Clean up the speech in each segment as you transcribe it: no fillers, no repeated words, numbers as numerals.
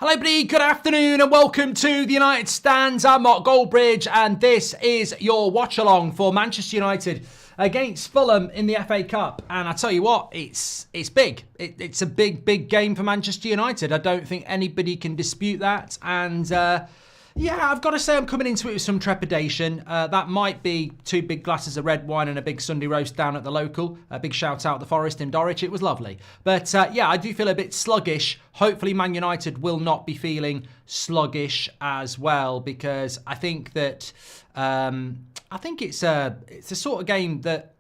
Hello everybody, good afternoon and welcome to the United Stands. I'm Mark Goldbridge and this is your watch-along for Manchester United against Fulham in the FA Cup. And I tell you what, it's big. It's a big game for Manchester United. I don't think anybody can dispute that. And yeah, I've got to say I'm coming into it with some trepidation. That might be 2 big glasses of red wine and a big Sunday roast down at the local. A big shout out the Forest in Dorwich. It was lovely. But yeah, I do feel a bit sluggish. Hopefully Man United will not be feeling sluggish as well, because I think that it's a sort of game that,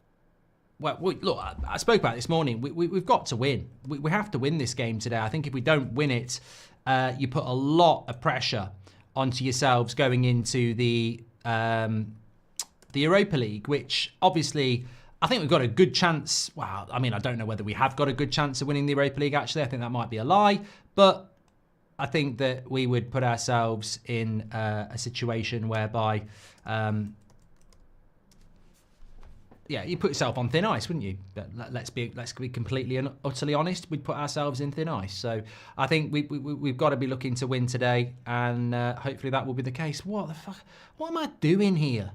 well, look, I spoke about it this morning. We've got to win. We have to win this game today. I think if we don't win it, you put a lot of pressure onto yourselves going into the Europa League, which obviously I think we've got a good chance. Well, I mean, I don't know whether we have got a good chance of winning the Europa League, actually. I think that might be a lie. But I think that we would put ourselves in a situation whereby, yeah, you put yourself on thin ice, wouldn't you? But let's be completely and utterly honest. We'd put ourselves in thin ice. So I think we've got to be looking to win today, and hopefully that will be the case. What the fuck? What am I doing here?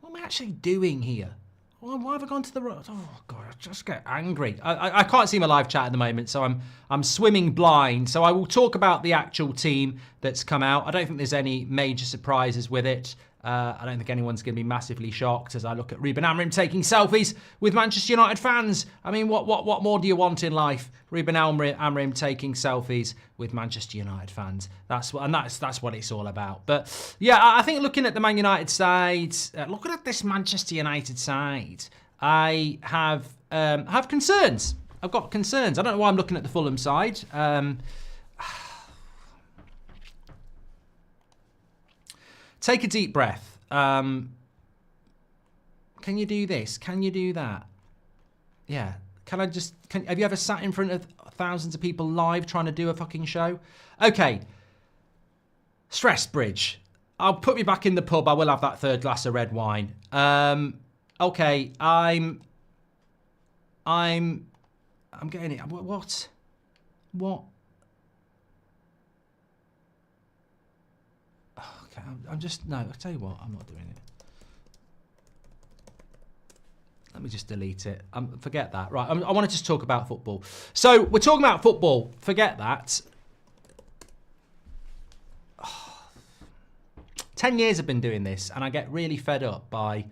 What am I actually doing here? Why have I gone to the road? Oh God, I just get angry. I can't see my live chat at the moment, so I'm swimming blind. So I will talk about the actual team that's come out. I don't think there's any major surprises with it. I don't think anyone's going to be massively shocked as I look at Ruben Amorim taking selfies with Manchester United fans. I mean, what more do you want in life? Ruben Amorim taking selfies with Manchester United fans. That's what it's all about. But yeah, I think looking at the Man United side, looking at this Manchester United side, I have concerns. I've got concerns. I don't know why I'm looking at the Fulham side. Take a deep breath. Can you do this? Can you do that? Yeah. Have you ever sat in front of thousands of people live trying to do a fucking show? Okay. Stress bridge. I'll put me back in the pub. I will have that 3rd glass of red wine. Okay. I'm getting it. What? I'll tell you what, I'm not doing it. Let me just delete it. Forget that. Right, I want to just talk about football. So, we're talking about football. Forget that. 10 years I've been doing this, and I get really fed up by...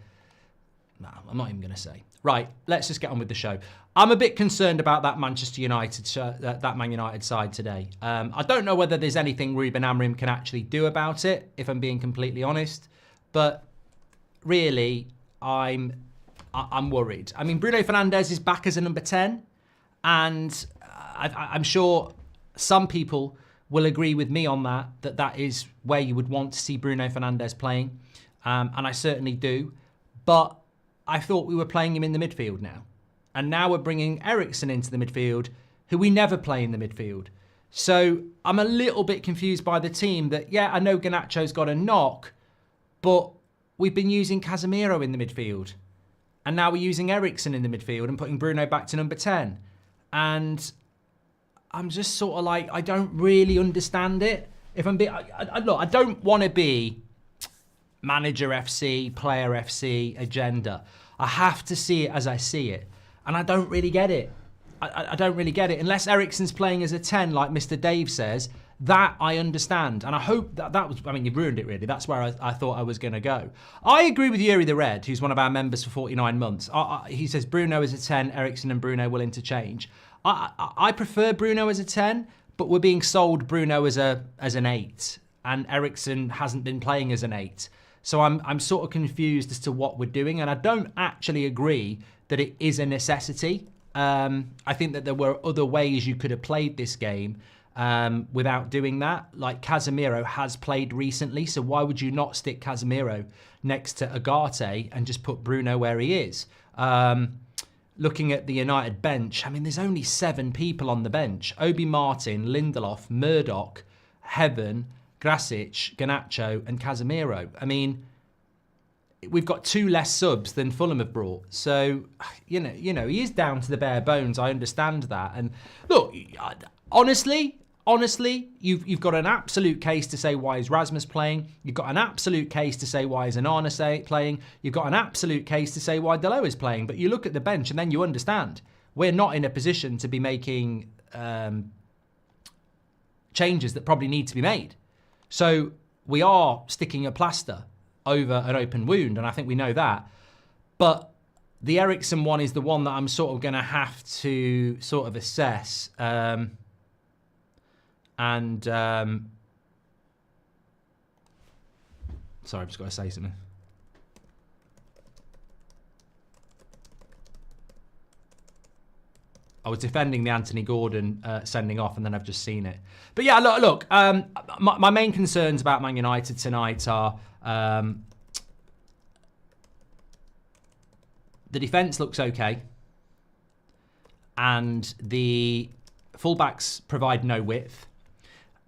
No, I'm not even going to say. Right, let's just get on with the show. I'm a bit concerned about that Manchester United, that Man United side today. I don't know whether there's anything Ruben Amorim can actually do about it, if I'm being completely honest. But really, I'm worried. I mean, Bruno Fernandes is back as a number 10, and I'm sure some people will agree with me on that is where you would want to see Bruno Fernandes playing, and I certainly do. But I thought we were playing him in the midfield now. And now we're bringing Eriksen into the midfield, who we never play in the midfield. So I'm a little bit confused by the team that, yeah, I know Garnacho's got a knock, but we've been using Casemiro in the midfield. And now we're using Eriksen in the midfield and putting Bruno back to number 10. And I'm just sort of like, I don't really understand it. If I'm being, look, I don't want to be manager FC, player FC agenda. I have to see it as I see it. And I don't really get it. I don't really get it. Unless Eriksen's playing as a 10, like Mr. Dave says, that I understand. And I hope that was, I mean, you've ruined it really. That's where I thought I was going to go. I agree with Yuri the Red, who's one of our members for 49 months. He says Bruno is a 10, Eriksen and Bruno will interchange. I prefer Bruno as a 10, but we're being sold Bruno as an 8. And Eriksen hasn't been playing as an 8. So I'm sort of confused as to what we're doing. And I don't actually agree that it is a necessity. I think that there were other ways you could have played this game without doing that. Like Casemiro has played recently, so why would you not stick Casemiro next to Agate and just put Bruno where he is? Looking at the United bench, I mean, there's only 7 people on the bench. Obi Martin, Lindelof, Murdoch, Heaven, Grasic, Garnacho and Casemiro. I mean, we've got 2 less subs than Fulham have brought. So, you know, he is down to the bare bones. I understand that. And look, honestly, honestly, you've got an absolute case to say why is Rasmus playing. You've got an absolute case to say why is Anana playing. You've got an absolute case to say why Delo is playing. But you look at the bench and then you understand. We're not in a position to be making changes that probably need to be made. So we are sticking a plaster over an open wound, and I think we know that. But the Eriksen one is the one that I'm sort of going to have to sort of assess. Sorry, I've just got to say something. I was defending the Anthony Gordon sending off, and then I've just seen it. But yeah, look. My main concerns about Man United tonight are the defence looks okay, and the fullbacks provide no width,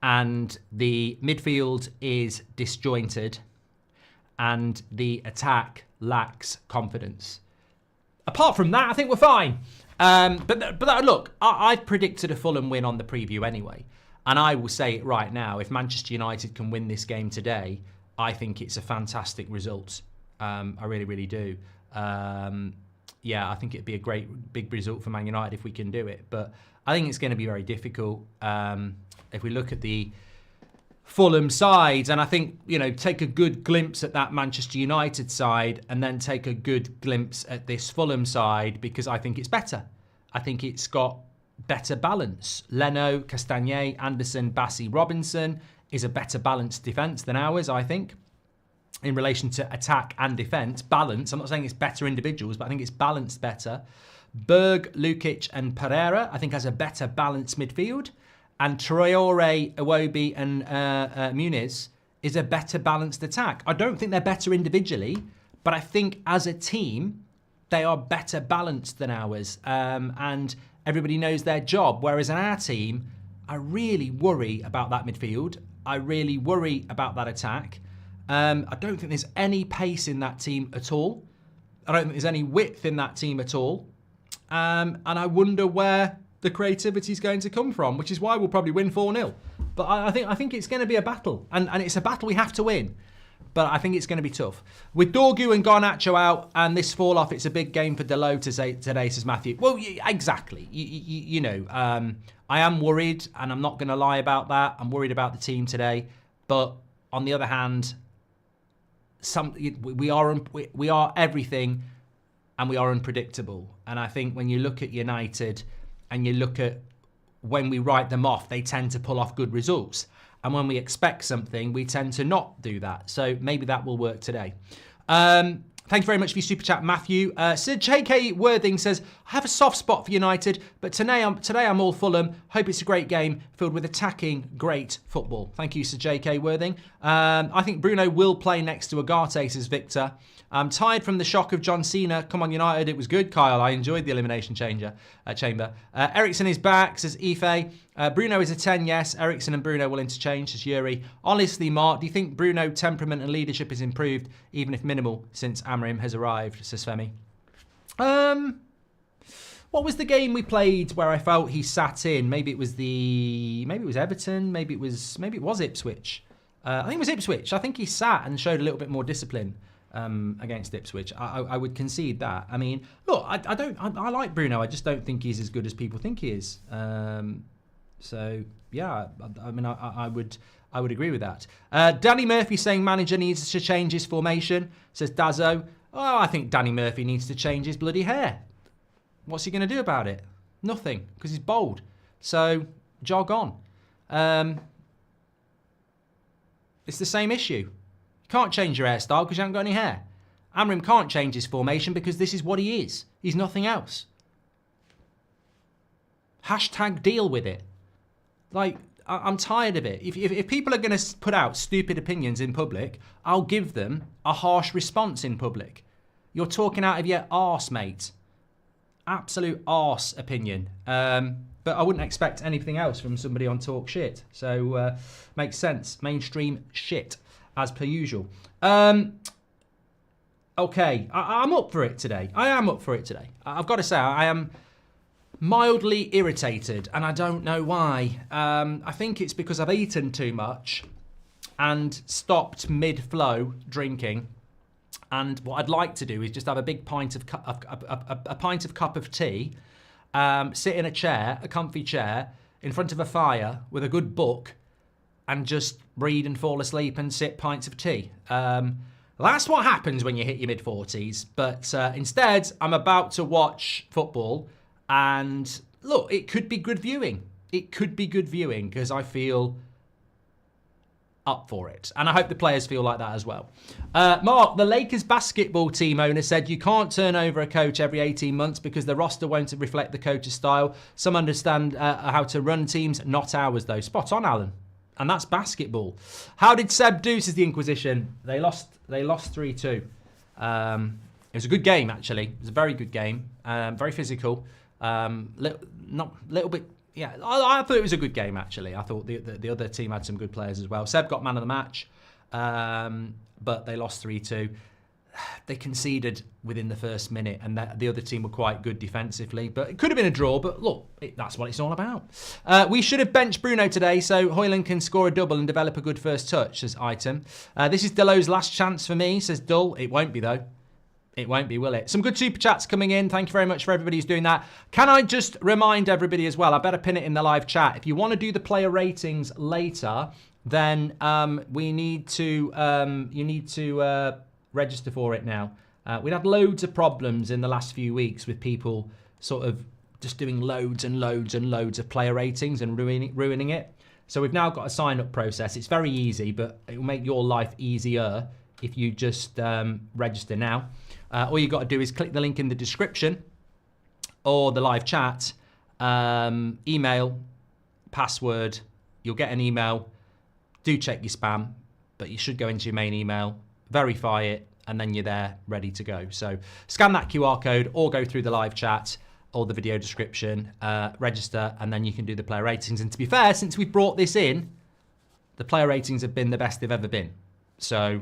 and the midfield is disjointed, and the attack lacks confidence. Apart from that, I think we're fine. But look, I've predicted a Fulham win on the preview anyway. And I will say it right now. If Manchester United can win this game today, I think it's a fantastic result. I really, really do. Yeah, I think it'd be a great big result for Man United if we can do it. But I think it's going to be very difficult. If we look at the Fulham side, and I think, take a good glimpse at that Manchester United side and then take a good glimpse at this Fulham side, because I think it's better. I think it's got better balance. Leno, Castagne, Anderson, Bassi, Robinson is a better balanced defence than ours, I think, in relation to attack and defence. Balance, I'm not saying it's better individuals, but I think it's balanced better. Berg, Lukic and Pereira, I think, has a better balanced midfield. And Traore, Iwobi and Muniz is a better balanced attack. I don't think they're better individually, but I think as a team, they are better balanced than ours. And everybody knows their job. Whereas in our team, I really worry about that midfield. I really worry about that attack. I don't think there's any pace in that team at all. I don't think there's any width in that team at all. And I wonder where the creativity is going to come from, which is why we'll probably win 4-0. But I think it's going to be a battle, and it's a battle we have to win. But I think it's going to be tough. With Dorgu and Garnacho out and this fall off, it's a big game for Delo today, says Matthew. Well, exactly. I am worried, and I'm not going to lie about that. I'm worried about the team today. But on the other hand, we are everything, and we are unpredictable. And I think when you look at United and you look at when we write them off, they tend to pull off good results. And when we expect something, we tend to not do that. So maybe that will work today. Thank you very much for your super chat, Matthew. Sir J.K. Worthing says, I have a soft spot for United, but today I'm all Fulham. Hope it's a great game filled with attacking, great football. Thank you, Sir J.K. Worthing. I think Bruno will play next to Agate, says Victor. I'm tired from the shock of John Cena. Come on, United. It was good, Kyle. I enjoyed the elimination chamber. Eriksen is back, says Ife. Bruno is a 10, yes. Eriksen and Bruno will interchange, says Yuri. Honestly, Mark, do you think Bruno temperament and leadership has improved, even if minimal, since Amorim has arrived, says Femi? What was the game we played where I felt he sat in? Maybe it was Everton. Maybe it was Ipswich. I think it was Ipswich. I think he sat and showed a little bit more discipline against Ipswich. I would concede that. I mean, look, I like Bruno. I just don't think he's as good as people think he is. So yeah, I mean, I would agree with that. Danny Murphy saying manager needs to change his formation, says Dazzo. Oh, I think Danny Murphy needs to change his bloody hair. What's he going to do about it? Nothing, because he's bald. So jog on. It's the same issue. You can't change your hairstyle because you haven't got any hair. Amorim can't change his formation because this is what he is. He's nothing else. Hashtag deal with it. Like, I'm tired of it. If people are going to put out stupid opinions in public, I'll give them a harsh response in public. You're talking out of your arse, mate. Absolute arse opinion. But I wouldn't expect anything else from somebody on Talk Shit. So, makes sense. Mainstream shit, as per usual. Okay, I'm up for it today. I am up for it today. I've got to say, I am mildly irritated, and I don't know why. I think it's because I've eaten too much and stopped mid-flow drinking. And what I'd like to do is just have a big pint of cup of tea, sit in a chair, a comfy chair, in front of a fire with a good book, and just read and fall asleep and sip pints of tea. That's what happens when you hit your mid-40s. But instead, I'm about to watch football. And look, it could be good viewing. It could be good viewing because I feel up for it. And I hope the players feel like that as well. Mark, the Lakers basketball team owner, said you can't turn over a coach every 18 months because the roster won't reflect the coach's style. Some understand how to run teams, not ours though. Spot on, Alan. And that's basketball. How did Seb do, says the Inquisition? They lost 3-2. It was a good game, actually. It was a very good game. Very physical. Little bit. Yeah, I thought it was a good game, actually. I thought the other team had some good players as well. Seb got man of the match, but they lost 3-2. They conceded within the first minute, and the other team were quite good defensively. But it could have been a draw, but look, that's what it's all about. We should have benched Bruno today so Højlund can score a double and develop a good first touch, says Item. This is Delo's last chance for me, says Dull. It won't be, though. It won't be, will it? Some good super chats coming in. Thank you very much for everybody who's doing that. Can I just remind everybody as well, I better pin it in the live chat. If you want to do the player ratings later, then you need to register for it now. We've had loads of problems in the last few weeks with people sort of just doing loads and loads and loads of player ratings and ruining it. So we've now got a sign-up process. It's very easy, but it will make your life easier if you just register now. All you've got to do is click the link in the description or the live chat, email, password. You'll get an email. Do check your spam, but you should go into your main email, verify it, and then you're there ready to go. So scan that QR code or go through the live chat or the video description, register, and then you can do the player ratings. And to be fair, since we brought this in, the player ratings have been the best they've ever been. So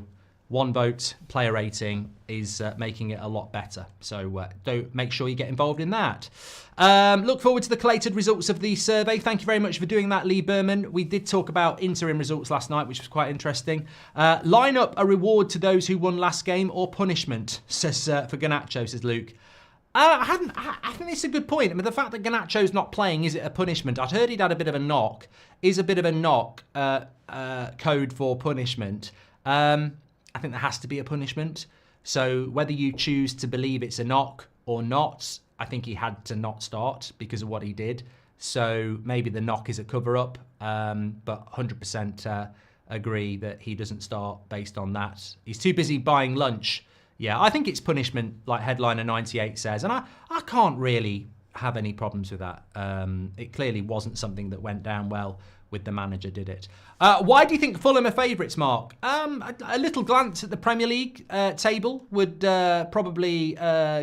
one vote player rating is making it a lot better. So do make sure you get involved in that. Look forward to the collated results of the survey. Thank you very much for doing that, Lee Berman. We did talk about interim results last night, which was quite interesting. Line up a reward to those who won last game or punishment, says for Garnacho, says Luke. I think it's a good point. I mean, the fact that Garnacho's not playing, is it a punishment? I'd heard he'd had a bit of a knock. Is a bit of a knock code for punishment? I think there has to be a punishment. So whether you choose to believe it's a knock or not, I think he had to not start because of what he did. So maybe the knock is a cover-up, but 100% agree that he doesn't start based on that. He's too busy buying lunch. Yeah, I think it's punishment, like Headliner 98 says, and I can't really have any problems with that. It clearly wasn't something that went down well with the manager, did it? Why do you think Fulham are favourites, Mark? A little glance at the Premier League table would probably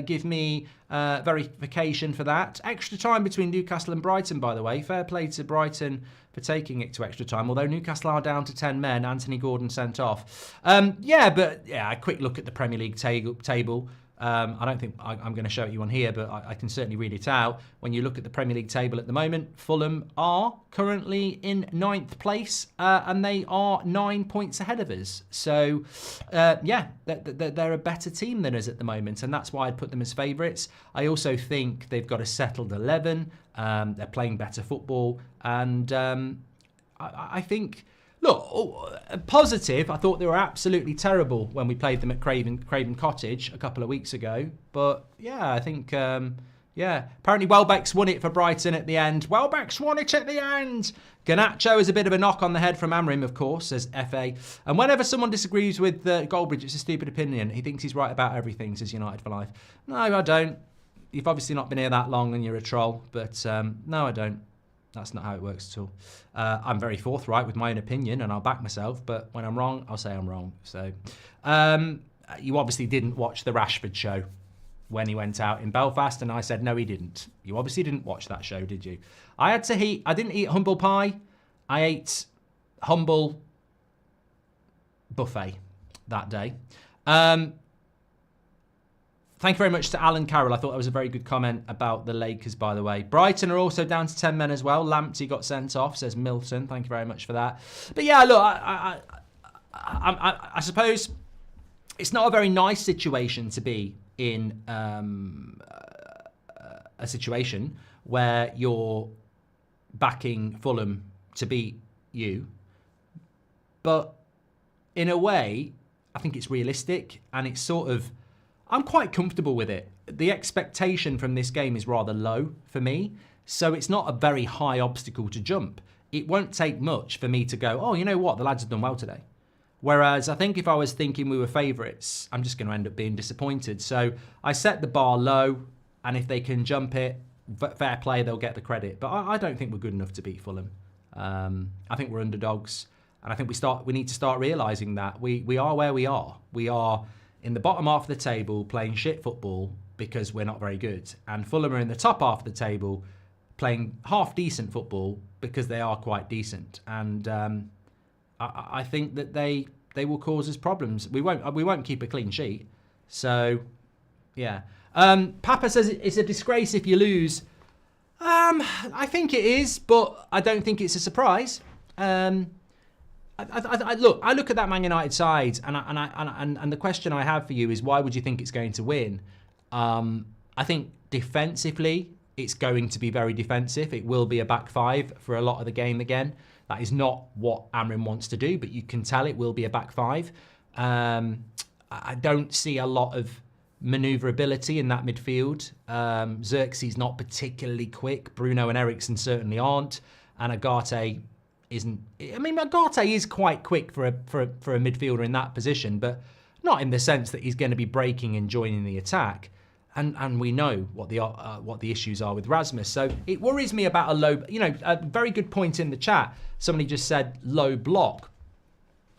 give me verification for that. Extra time between Newcastle and Brighton, by the way. Fair play to Brighton for taking it to extra time, although Newcastle are down to 10 men. Anthony Gordon sent off. A quick look at the Premier League table. I don't think I'm going to show it you on here, but I can certainly read it out. When you look at the Premier League table at the moment, Fulham are currently in 9th place, and they are 9 points ahead of us. So, they're a better team than us at the moment, and that's why I'd put them as favourites. I also think they've got a settled 11. They're playing better football, and I think... Look, positive, I thought they were absolutely terrible when we played them at Craven Cottage a couple of weeks ago. But, yeah, I think, apparently Welbeck's won it for Brighton at the end. Welbeck's won it at the end! Garnacho is a bit of a knock on the head from Amorim, of course, says FA. And whenever someone disagrees with Goldbridge, it's a stupid opinion. He thinks he's right about everything, says United for Life. No, I don't. You've obviously not been here that long and you're a troll. But, no, I don't. That's not how it works at all. I'm very forthright with my own opinion and I'll back myself, but when I'm wrong, I'll say I'm wrong. So, you obviously didn't watch the Rashford show when he went out in Belfast, and I said, no, he didn't. You obviously didn't watch that show, did you? I didn't eat humble pie. I ate humble buffet that day. Thank you very much to Alan Carroll. I thought that was a very good comment about the Lakers, by the way. Brighton are also down to 10 men as well. Lamptey got sent off, says Milton. Thank you very much for that. But yeah, look, I suppose it's not a very nice situation to be in, a situation where you're backing Fulham to beat you. But in a way, I think it's realistic, and it's sort of, I'm quite comfortable with it. The expectation from this game is rather low for me, so it's not a very high obstacle to jump. It won't take much for me to go, oh, you know what, the lads have done well today. Whereas I think if I was thinking we were favourites, I'm just going to end up being disappointed. So I set the bar low, and if they can jump it, fair play, they'll get the credit. But I don't think we're good enough to beat Fulham. I think we're underdogs, and I think we need to start realising that we are where we are. We are in the bottom half of the table playing shit football because we're not very good. And Fulham are in the top half of the table playing half decent football because they are quite decent. And I think that they will cause us problems. We won't keep a clean sheet. So, yeah. Papa says it's a disgrace if you lose. I think it is, but I don't think it's a surprise. I look at that Man United side, and the question I have for you is, why would you think it's going to win? I think defensively, it's going to be very defensive. It will be a back five for a lot of the game again. That is not what Amorim wants to do, but you can tell it will be a back five. I don't see a lot of manoeuvrability in that midfield. Xerxes not particularly quick. Bruno and Eriksen certainly aren't, and Agate isn't. I mean, Agate is quite quick for a midfielder in that position, but not in the sense that he's going to be breaking and joining the attack. And we know what the issues are with Rasmus. So it worries me about a low. A very good point in the chat. Somebody just said low block.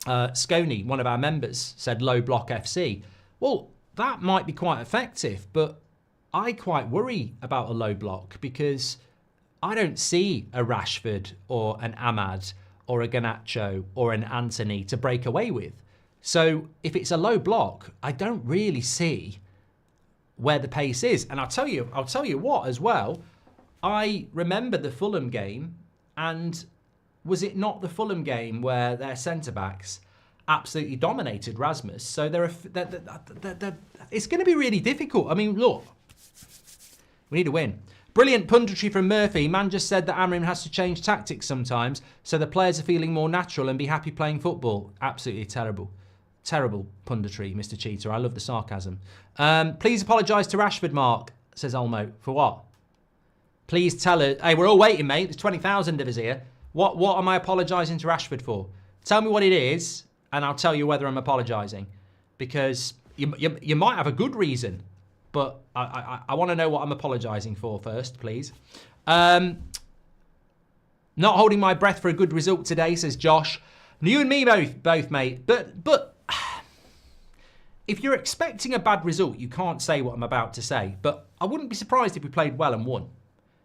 Scony, one of our members, said low block FC. Well, that might be quite effective, but I quite worry about a low block because I don't see a Rashford or an Ahmad or a Garnacho or an Anthony to break away with. So if it's a low block, I don't really see where the pace is. And I'll tell you what as well. I remember the Fulham game, and was it not the Fulham game where their centre-backs absolutely dominated Rasmus? So it's going to be really difficult. I mean, look, we need a win. Brilliant punditry from Murphy. Man just said that Amorim has to change tactics sometimes so the players are feeling more natural and be happy playing football. Absolutely terrible. Terrible punditry, Mr. Cheater. I love the sarcasm. Please apologise to Rashford, Mark, says Olmo. For what? Please tell her. Hey, we're all waiting, mate. There's 20,000 of us here. What am I apologising to Rashford for? Tell me what it is, and I'll tell you whether I'm apologising. Because you might have a good reason, but I want to know what I'm apologising for first, please. Not holding my breath for a good result today, says Josh. You and me both, mate. But if you're expecting a bad result, you can't say what I'm about to say. But I wouldn't be surprised if we played well and won,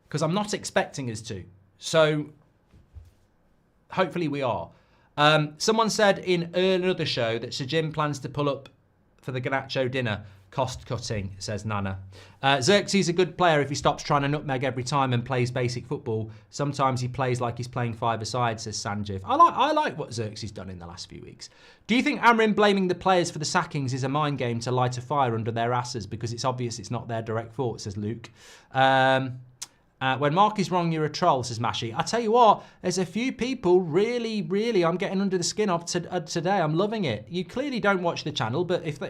because I'm not expecting us to. So hopefully we are. Someone said in another show that Sir Jim plans to pull up for the Garnacho dinner. Cost cutting, says Nana. Xerxes is a good player if he stops trying to nutmeg every time and plays basic football. Sometimes he plays like he's playing five-a-side, says Sanjeev. I like what Xerxes done in the last few weeks. Do you think Amorim blaming the players for the sackings is a mind game to light a fire under their asses because it's obvious it's not their direct fault, says Luke. When Mark is wrong, you're a troll, says Mashi. I tell you what, there's a few people really I'm getting under the skin of today. I'm loving it. You clearly don't watch the channel, but if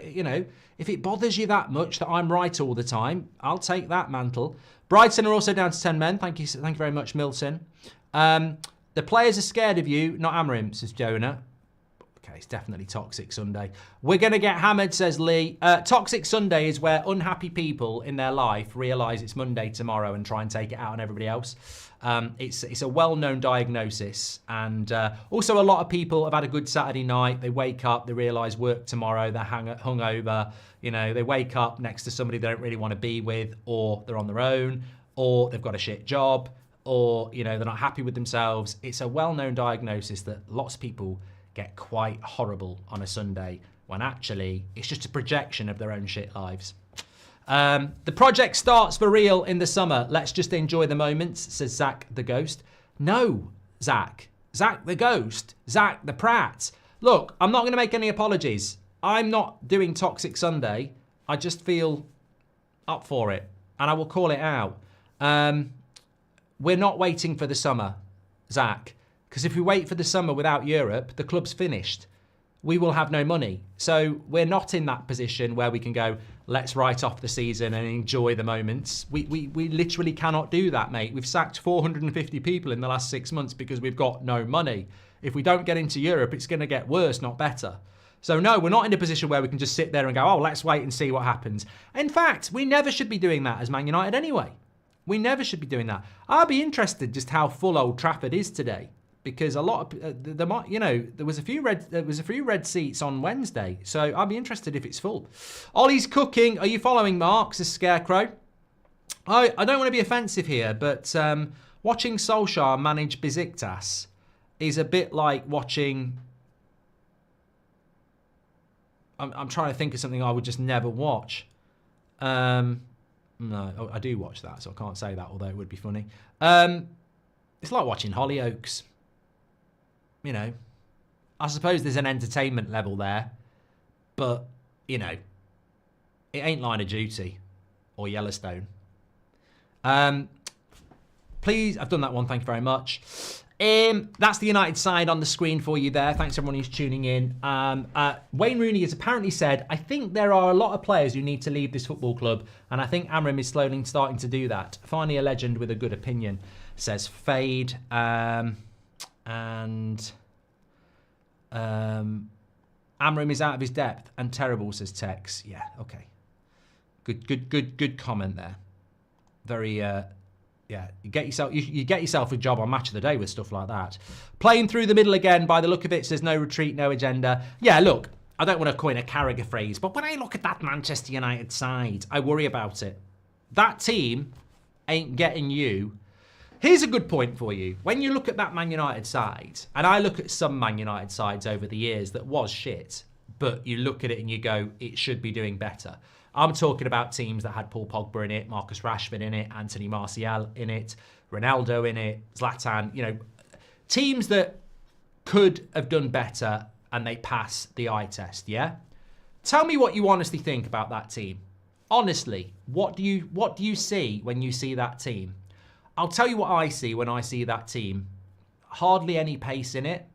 it bothers you that much that I'm right all the time, I'll take that mantle. Brighton are also down to 10 men. Thank you very much, Milton. The players are scared of you, not Amorim, says Jonah. Okay, it's definitely Toxic Sunday. We're going to get hammered, says Lee. Toxic Sunday is where unhappy people in their life realise it's Monday tomorrow and try and take it out on everybody else. It's a well-known diagnosis. And also a lot of people have had a good Saturday night. They wake up, they realise work tomorrow, they're hungover. They wake up next to somebody they don't really want to be with, or they're on their own, or they've got a shit job, or, they're not happy with themselves. It's a well-known diagnosis that lots of people get quite horrible on a Sunday when actually it's just a projection of their own shit lives. The project starts for real in the summer. Let's just enjoy the moments, says Zach the Ghost. No, Zach. Zach the Ghost. Zach the Pratt. Look, I'm not going to make any apologies. I'm not doing Toxic Sunday. I just feel up for it. And I will call it out. We're not waiting for the summer, Zach. Because if we wait for the summer without Europe, the club's finished. We will have no money. So we're not in that position where we can go, let's write off the season and enjoy the moments. We literally cannot do that, mate. We've sacked 450 people in the last 6 months because we've got no money. If we don't get into Europe, it's going to get worse, not better. So no, we're not in a position where we can just sit there and go, oh, let's wait and see what happens. In fact, we never should be doing that as Man United anyway. We never should be doing that. I'll be interested just how full Old Trafford is today. Because a lot of there was a few red seats on Wednesday, so I'll be interested if it's full. Ollie's cooking. Are you following Mark? Says Scarecrow. I don't want to be offensive here, but watching Solskjaer manage Besiktas is a bit like watching. I'm trying to think of something I would just never watch. No, I do watch that, so I can't say that. Although it would be funny. It's like watching Hollyoaks. You know, I suppose there's an entertainment level there, but, you know, it ain't Line of Duty or Yellowstone. Please, I've done that one, thank you very much. That's the United side on the screen for you there. Thanks everyone who's tuning in. Wayne Rooney has apparently said, I think there are a lot of players who need to leave this football club, and I think Amorim is slowly starting to do that. Finally a legend with a good opinion, says Fade. And Amorim is out of his depth and terrible, says Tex. Yeah, okay. Good comment there. Very yeah. You get yourself a job on Match of the Day with stuff like that. Playing through the middle again, by the look of it, says no retreat, no agenda. Yeah, look, I don't want to coin a Carragher phrase, but when I look at that Manchester United side, I worry about it. That team ain't getting you. Here's a good point for you. When you look at that Man United side, and I look at some Man United sides over the years that was shit, but you look at it and you go, it should be doing better. I'm talking about teams that had Paul Pogba in it, Marcus Rashford in it, Anthony Martial in it, Ronaldo in it, Zlatan, you know, teams that could have done better and they pass the eye test, yeah? Tell me what you honestly think about that team. Honestly, what do you see when you see that team? I'll tell you what I see when I see that team. Hardly any pace in it.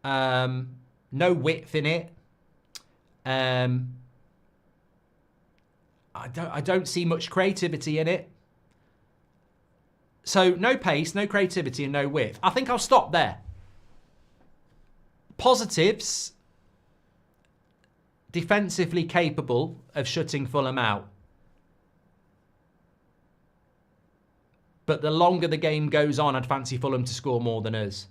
No width in it. I don't see much creativity in it. So no pace, no creativity, and no width. I think I'll stop there. Positives. Defensively capable of shutting Fulham out. But the longer the game goes on, I'd fancy Fulham to score more than us.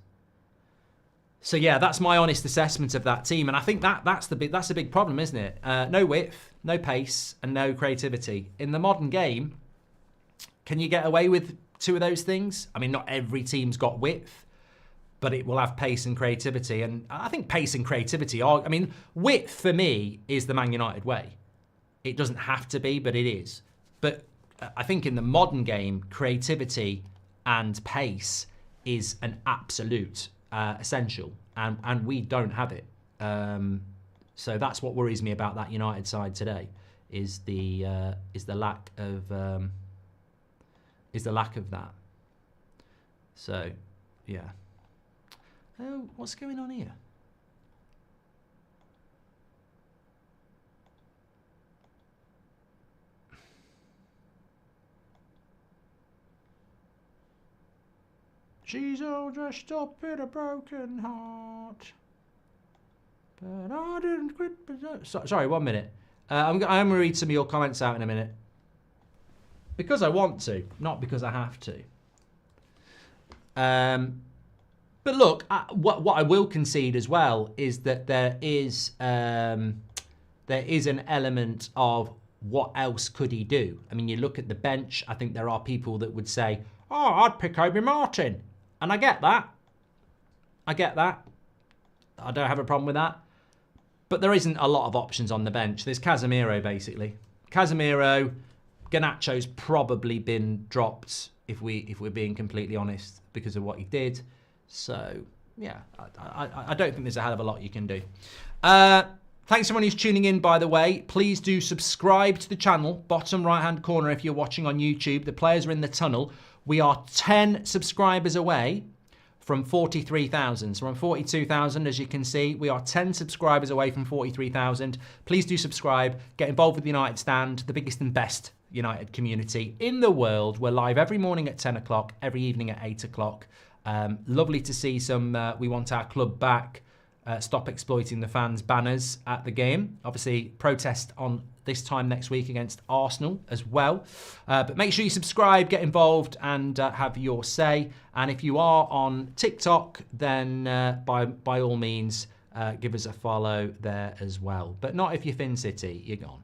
So yeah, that's my honest assessment of that team, and I think that's a big problem, isn't it? No width, no pace, and no creativity. In the modern game, can you get away with two of those things? I mean, not every team's got width, but it will have pace and creativity. And I think pace and creativity are. I mean, width for me is the Man United way. It doesn't have to be, but it is. But I think in the modern game, creativity and pace is an absolute essential, and we don't have it. So that's what worries me about that United side today is the lack of that. So yeah. Oh, what's going on here? She's all dressed up in a broken heart, but I didn't quit. Sorry, 1 minute. I'm going to read some of your comments out in a minute. Because I want to, not because I have to. But look, what I will concede as well is that there is an element of what else could he do? I mean, you look at the bench, I think there are people that would say, oh, I'd pick Obi Martin. And I get that. I don't have a problem with that. But there isn't a lot of options on the bench. There's Casemiro, basically. Casemiro, Garnacho's probably been dropped if we're being completely honest because of what he did. So yeah, I don't think there's a hell of a lot you can do. Thanks everyone who's tuning in, by the way. Please do subscribe to the channel, bottom right-hand corner if you're watching on YouTube. The players are in the tunnel. We are 10 subscribers away from 43,000. So we're on 42,000, as you can see. We are 10 subscribers away from 43,000. Please do subscribe. Get involved with the United Stand, the biggest and best United community in the world. We're live every morning at 10 o'clock, every evening at 8 o'clock. Lovely to see some We Want Our Club Back. Stop exploiting the fans banners at the game. Obviously, protest on this time next week against Arsenal as well. But make sure you subscribe, get involved, and have your say. And if you are on TikTok, then by all means, give us a follow there as well. But not if you're Fin City, you're gone.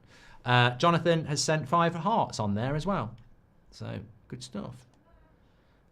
Jonathan has sent 5 hearts on there as well. So, good stuff.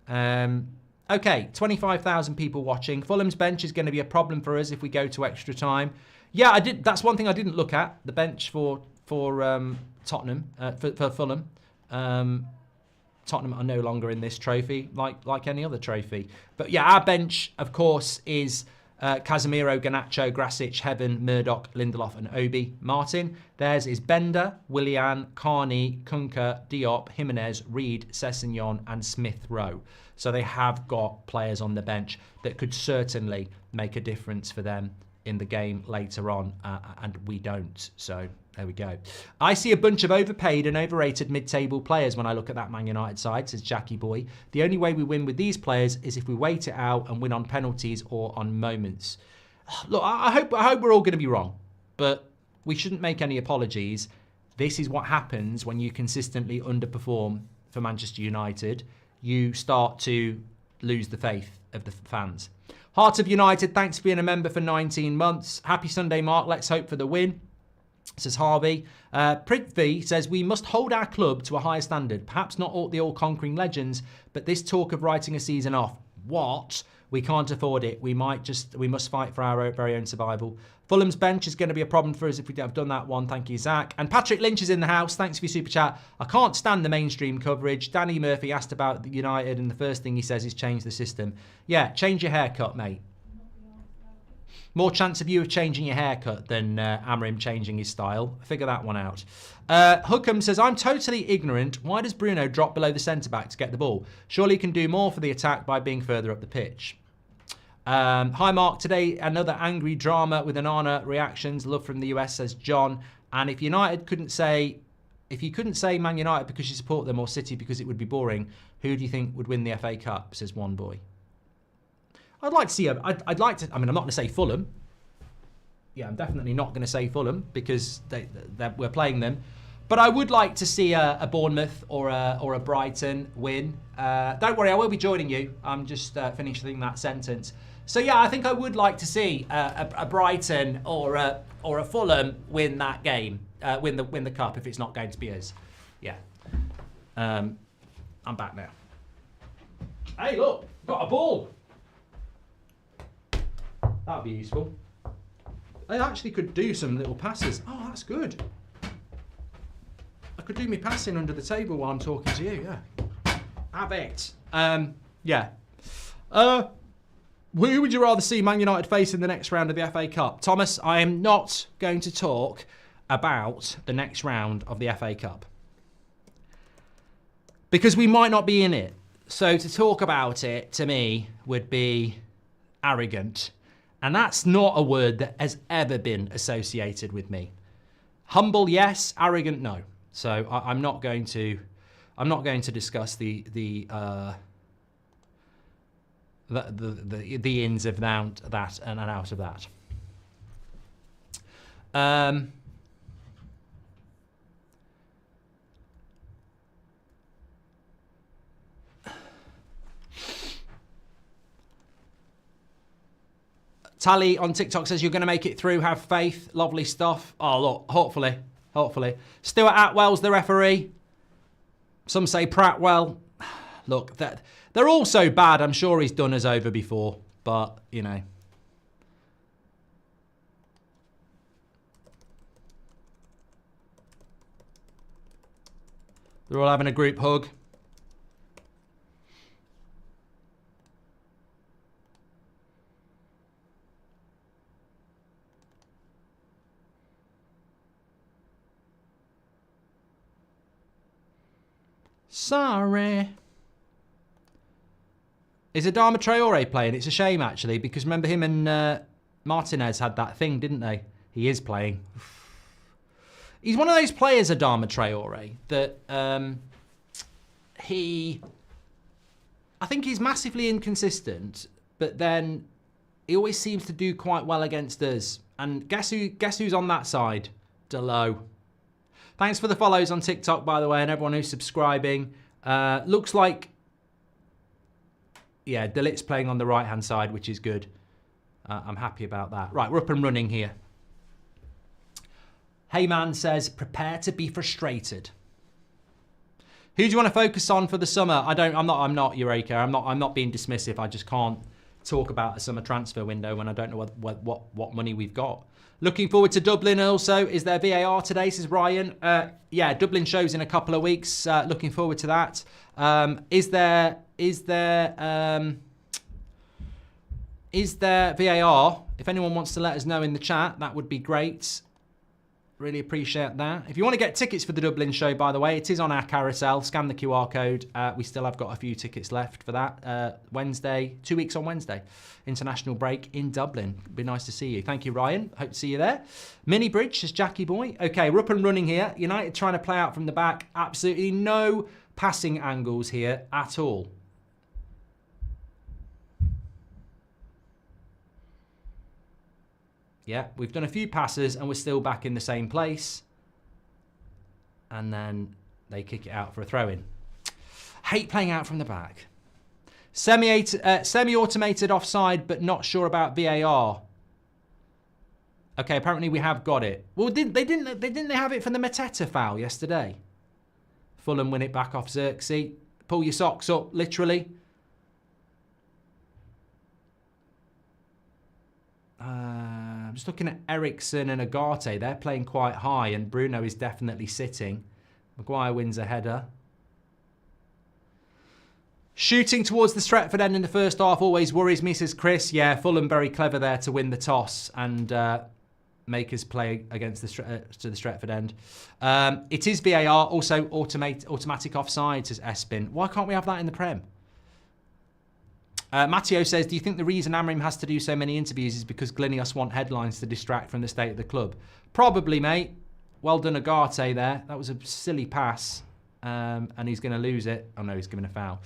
Okay, 25,000 people watching. Fulham's bench is going to be a problem for us if we go to extra time. Yeah, I did. That's one thing I didn't look at, the bench for Tottenham, for Fulham. Tottenham are no longer in this trophy, like any other trophy. But yeah, our bench, of course, is Casemiro, Garnacho, Grasic, Heaven, Murdoch, Lindelof and Obi. Martin. Theirs is Bender, Willian, Carney, Kunka, Diop, Jimenez, Reed, Sessegnon and Smith Rowe. So they have got players on the bench that could certainly make a difference for them in the game later on, and we don't. So there we go. I see a bunch of overpaid and overrated mid-table players when I look at that Man United side, says Jackie Boy. The only way we win with these players is if we wait it out and win on penalties or on moments. Look, I hope we're all going to be wrong, but we shouldn't make any apologies. This is what happens when you consistently underperform for Manchester United. You start to lose the faith of the fans. Heart of United, thanks for being a member for 19 months. Happy Sunday, Mark. Let's hope for the win, says Harvey. Prithvi says, we must hold our club to a higher standard. Perhaps not all the all-conquering legends, but this talk of writing a season off. What? We can't afford it. We must fight for our very own survival. Fulham's bench is going to be a problem for us if we have done that one. Thank you, Zach. And Patrick Lynch is in the house. Thanks for your super chat. I can't stand the mainstream coverage. Danny Murphy asked about the United, and the first thing he says is change the system. Yeah, change your haircut, mate. More chance of you of changing your haircut than Amorim changing his style. Figure that one out. Hookham says, I'm totally ignorant. Why does Bruno drop below the centre-back to get the ball? Surely he can do more for the attack by being further up the pitch. Hi, Mark. Today, another angry drama with Anana reactions. Love from the US, says John. And if you couldn't say Man United because you support them or City because it would be boring, who do you think would win the FA Cup, says one boy. I'd like to see I'd like to. I mean, I'm not going to say Fulham. Yeah, I'm definitely not going to say Fulham because we're playing them. But I would like to see a Bournemouth or a Brighton win. Don't worry, I will be joining you. I'm just finishing that sentence. So yeah, I think I would like to see a Brighton or a Fulham win that game, win the cup if it's not going to be us. Yeah. I'm back now. Hey, look, got a ball. That'd be useful. I actually could do some little passes. Oh, that's good. I could do me passing under the table while I'm talking to you, yeah. Have it. Yeah. Who would you rather see Man United face in the next round of the FA Cup? Thomas, I am not going to talk about the next round of the FA Cup. Because we might not be in it. So to talk about it, to me, would be arrogant. And that's not a word that has ever been associated with me. Humble, yes. Arrogant, no. So I'm not going to discuss the ins of that and out of that. Tally on TikTok says you're going to make it through. Have faith. Lovely stuff. Oh, look, hopefully. Stuart Atwell's the referee. Some say Pratwell. Look, they're all so bad. I'm sure he's done us over before, but, you know. They're all having a group hug. Sorry. Is Adama Traore playing? It's a shame, actually, because remember him and Martinez had that thing, didn't they? He is playing. He's one of those players, Adama Traore, that I think he's massively inconsistent, but then he always seems to do quite well against us. And guess who's on that side? Delo. Thanks for the follows on TikTok, by the way, and everyone who's subscribing. Looks like, yeah, Delit's playing on the right-hand side, which is good. I'm happy about that. Right, we're up and running here. Heyman says, prepare to be frustrated. Who do you want to focus on for the summer? I'm not Eureka. I'm not being dismissive. I just can't talk about a summer transfer window when I don't know what money we've got. Looking forward to Dublin also. Is there VAR today, says Ryan? Yeah, Dublin shows in a couple of weeks. Looking forward to that. Is there VAR? If anyone wants to let us know in the chat, that would be great. Really appreciate that. If you want to get tickets for the Dublin show, by the way, it is on our carousel. Scan the QR code. We still have got a few tickets left for that. Wednesday, 2 weeks on Wednesday. International break in Dublin. Be nice to see you. Thank you, Ryan. Hope to see you there. Mini Bridge, says Jackie Boy. Okay, we're up and running here. United trying to play out from the back. Absolutely no passing angles here at all. Yeah, we've done a few passes and we're still back in the same place. And then they kick it out for a throw-in. Hate playing out from the back. Semi-automated offside, but not sure about VAR. Okay, apparently we have got it. Well, didn't they have it for the Mateta foul yesterday? Fulham win it back off Xerxes. Pull your socks up, literally. I'm just looking at Ericsson and Agate. They're playing quite high, and Bruno is definitely sitting. Maguire wins a header. Shooting towards the Stretford end in the first half always worries me, says Chris. Yeah, Fulham very clever there to win the toss and make us play against the Stretford end. It is VAR, also automatic offside, says Espin. Why can't we have that in the Prem? Matteo says, do you think the reason Amorim has to do so many interviews is because Glinios want headlines to distract from the state of the club? Probably, mate. Well done, Agate there. That was a silly pass. And he's going to lose it. Oh, no, he's given a foul.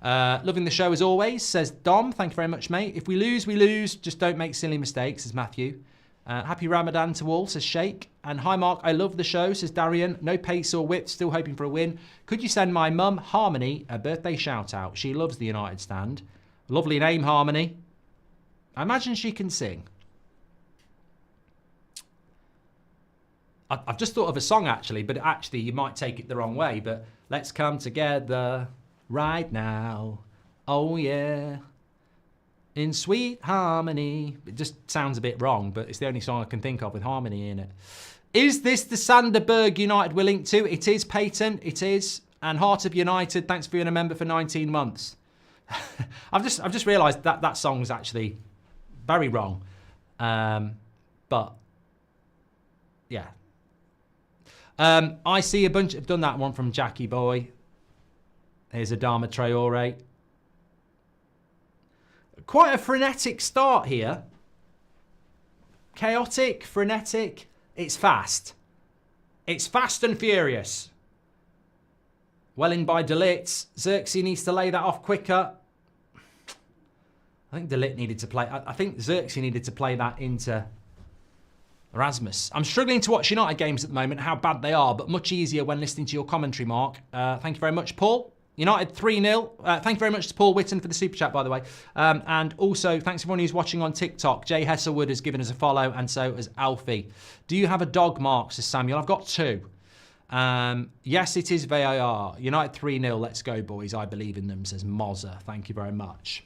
Loving the show as always, says Dom. Thank you very much, mate. If we lose, we lose. Just don't make silly mistakes, says Matthew. Happy Ramadan to all, says Sheikh. And hi, Mark. I love the show, says Darian. No pace or whip. Still hoping for a win. Could you send my mum, Harmony, a birthday shout-out? She loves the United stand. Lovely name, Harmony. I imagine she can sing. I've just thought of a song, actually, but actually you might take it the wrong way. But let's come together right now. Oh, yeah. In sweet harmony. It just sounds a bit wrong, but it's the only song I can think of with harmony in it. Is this the Sanderberg United we're linked to? It is, Peyton. It is. And Heart of United, thanks for being a member for 19 months. I've just realised that song was actually very wrong, but yeah. I see a bunch. I've done that one from Jackie Boy. Here's Adama Traore. Quite a frenetic start here. Chaotic, frenetic. It's fast. It's fast and furious. Well in by Delit. Xerxes needs to lay that off quicker. I think Delit needed to play. I think Xerxes needed to play that into Erasmus. I'm struggling to watch United games at the moment, how bad they are, but much easier when listening to your commentary, Mark. Thank you very much, Paul. United 3-0. Thank you very much to Paul Whitten for the super chat, by the way. And also, thanks everyone who's watching on TikTok. Jay Hesselwood has given us a follow, and so has Alfie. Do you have a dog, Mark, says Samuel? I've got two. Yes, it is VAR. United 3-0. Let's go, boys. I believe in them, says Mozza. Thank you very much.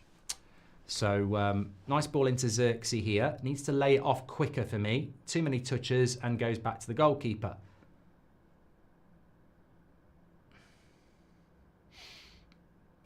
So, nice ball into Xerxes here. Needs to lay it off quicker for me. Too many touches and goes back to the goalkeeper.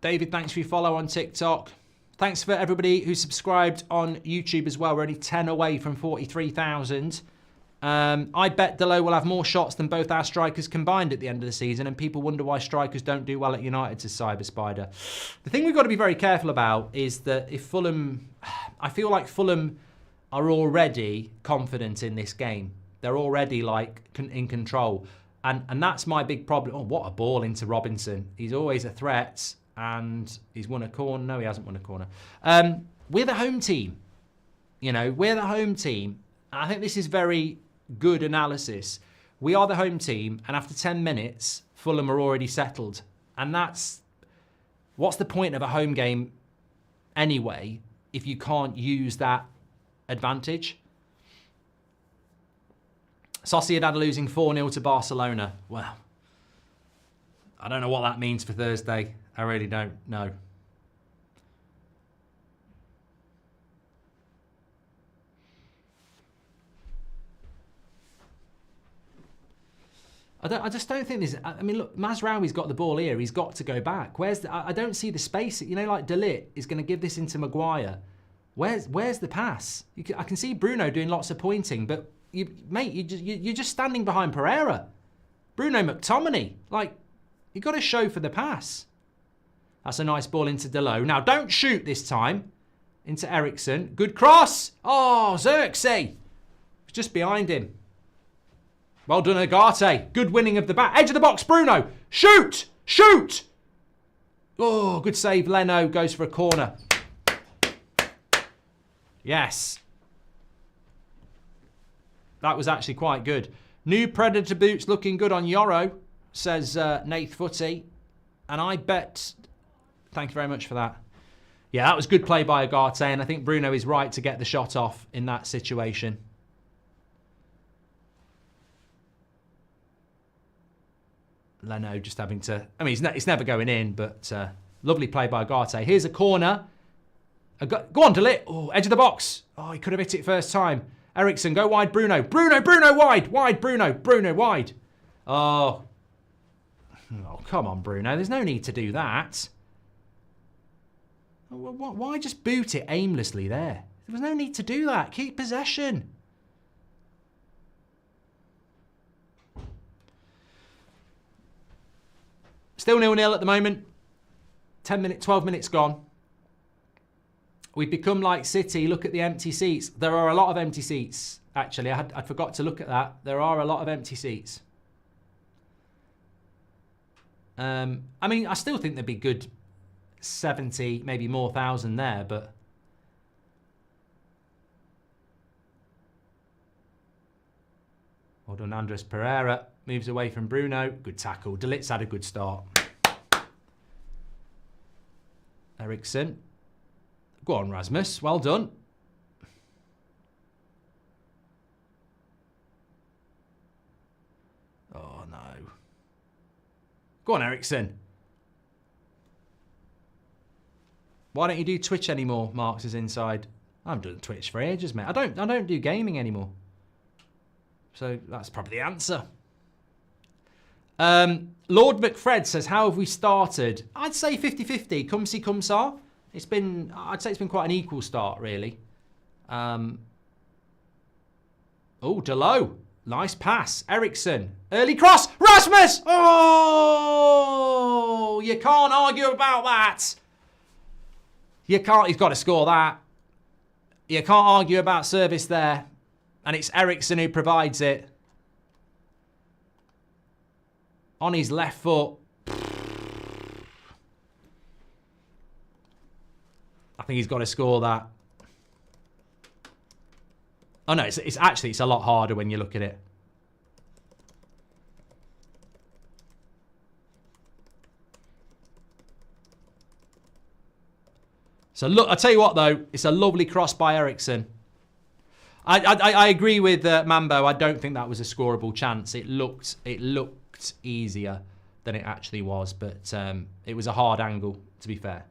David, thanks for your follow on TikTok. Thanks for everybody who subscribed on YouTube as well. We're only 10 away from 43,000. I bet Delo will have more shots than both our strikers combined at the end of the season, and people wonder why strikers don't do well at United, says Cyber Spider. The thing we've got to be very careful about is that if Fulham... I feel like Fulham are already confident in this game. They're already like in control. And that's my big problem. Oh, what a ball into Robinson. He's always a threat, and he's won a corner. No, he hasn't won a corner. We're the home team. You know, we're the home team. I think this is very good analysis. We are the home team, and after 10 minutes, Fulham are already settled. And that's... What's the point of a home game anyway if you can't use that advantage? Sociedad are losing 4-0 to Barcelona. Well, I don't know what that means for Thursday. I really don't know. I just don't think there's... I mean, look, Mazraoui's got the ball here. He's got to go back. I don't see the space. You know, like De Ligt is going to give this into Maguire. Where's the pass? I can see Bruno doing lots of pointing, but, you're just standing behind Pereira. Bruno McTominay. Like, you've got to show for the pass. That's a nice ball into Delo. Now, don't shoot this time. Into Ericsson. Good cross. Oh, Xerxes. Just behind him. Well done, Agate. Good winning of the back. Edge of the box, Bruno. Shoot! Shoot! Oh, good save. Leno goes for a corner. Yes. That was actually quite good. New Predator boots looking good on Yoro, says Nath Footy. And I bet... Thank you very much for that. Yeah, that was good play by Agate, and I think Bruno is right to get the shot off in that situation. Leno just having to... I mean, it's never going in, but lovely play by Agate. Here's a corner. Go on, De Ligt. Oh, edge of the box. Oh, he could have hit it first time. Ericsson, go wide, Bruno. Bruno, wide. Wide, Bruno, wide. Oh, come on, Bruno. There's no need to do that. Why just boot it aimlessly there? There was no need to do that. Keep possession. Still 0-0 at the moment. 12 minutes gone. We've become like City. Look at the empty seats. There are a lot of empty seats, actually. I forgot to look at that. There are a lot of empty seats. I mean, I still think there'd be good 70, maybe more thousand there, but... Well done, Andres Pereira. Moves away from Bruno. Good tackle. De Ligt's had a good start. Ericsson. Go on, Rasmus. Well done. Oh, no. Go on, Ericsson. Why don't you do Twitch anymore? Marks is inside. I haven't done Twitch for ages, mate. I don't do gaming anymore. So that's probably the answer. Lord McFred says, how have we started? I'd say 50-50. Come see, come saw. I'd say it's been quite an equal start, really. Oh, Delo. Nice pass. Ericsson. Early cross. Rasmus! Oh! You can't argue about that. You can't. He's got to score that. You can't argue about service there. And it's Ericsson who provides it. On his left foot. I think he's got to score that. Oh no, it's actually a lot harder when you look at it. So look, I tell you what though, it's a lovely cross by Ericsson. I agree with Mambo. I don't think that was a scoreable chance. It looked easier than it actually was, but it was a hard angle, to be fair.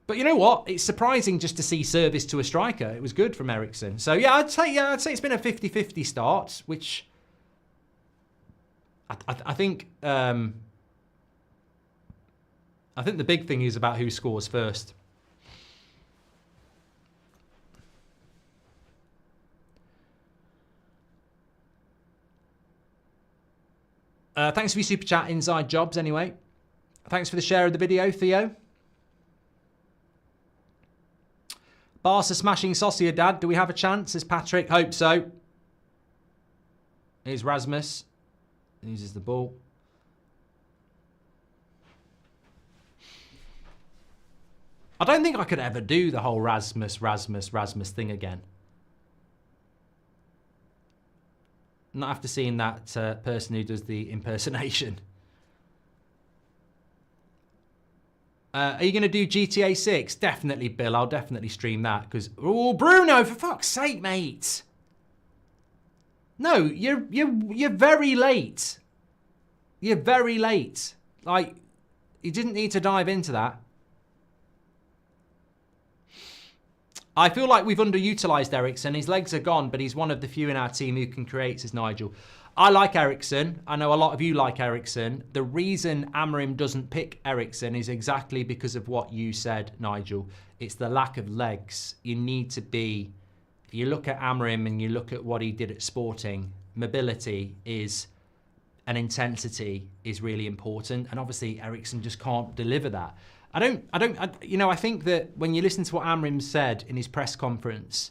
But you know what? It's surprising just to see service to a striker. It was good from Ericsson. So yeah, I'd say it's been a 50-50 start, which I think I think the big thing is about who scores first. Thanks for your super chat, Inside Jobs, anyway. Thanks for the share of the video, Theo. Barca smashing Sociedad. Do we have a chance? Says Patrick. Hope so. Here's Rasmus. Uses the ball. I don't think I could ever do the whole Rasmus thing again. Not after seeing that person who does the impersonation. Are you going to do GTA 6? Definitely, Bill. I'll definitely stream that. Because, oh, Bruno, for fuck's sake, mate. No, you're very late. You're very late. Like, you didn't need to dive into that. I feel like we've underutilised Eriksen. His legs are gone, but he's one of the few in our team who can create, says Nigel. I like Eriksen. I know a lot of you like Eriksen. The reason Amorim doesn't pick Eriksen is exactly because of what you said, Nigel. It's the lack of legs. You need to be... If you look at Amorim and you look at what he did at Sporting, mobility is... and intensity is really important. And obviously, Eriksen just can't deliver that. I think that when you listen to what Amorim said in his press conference,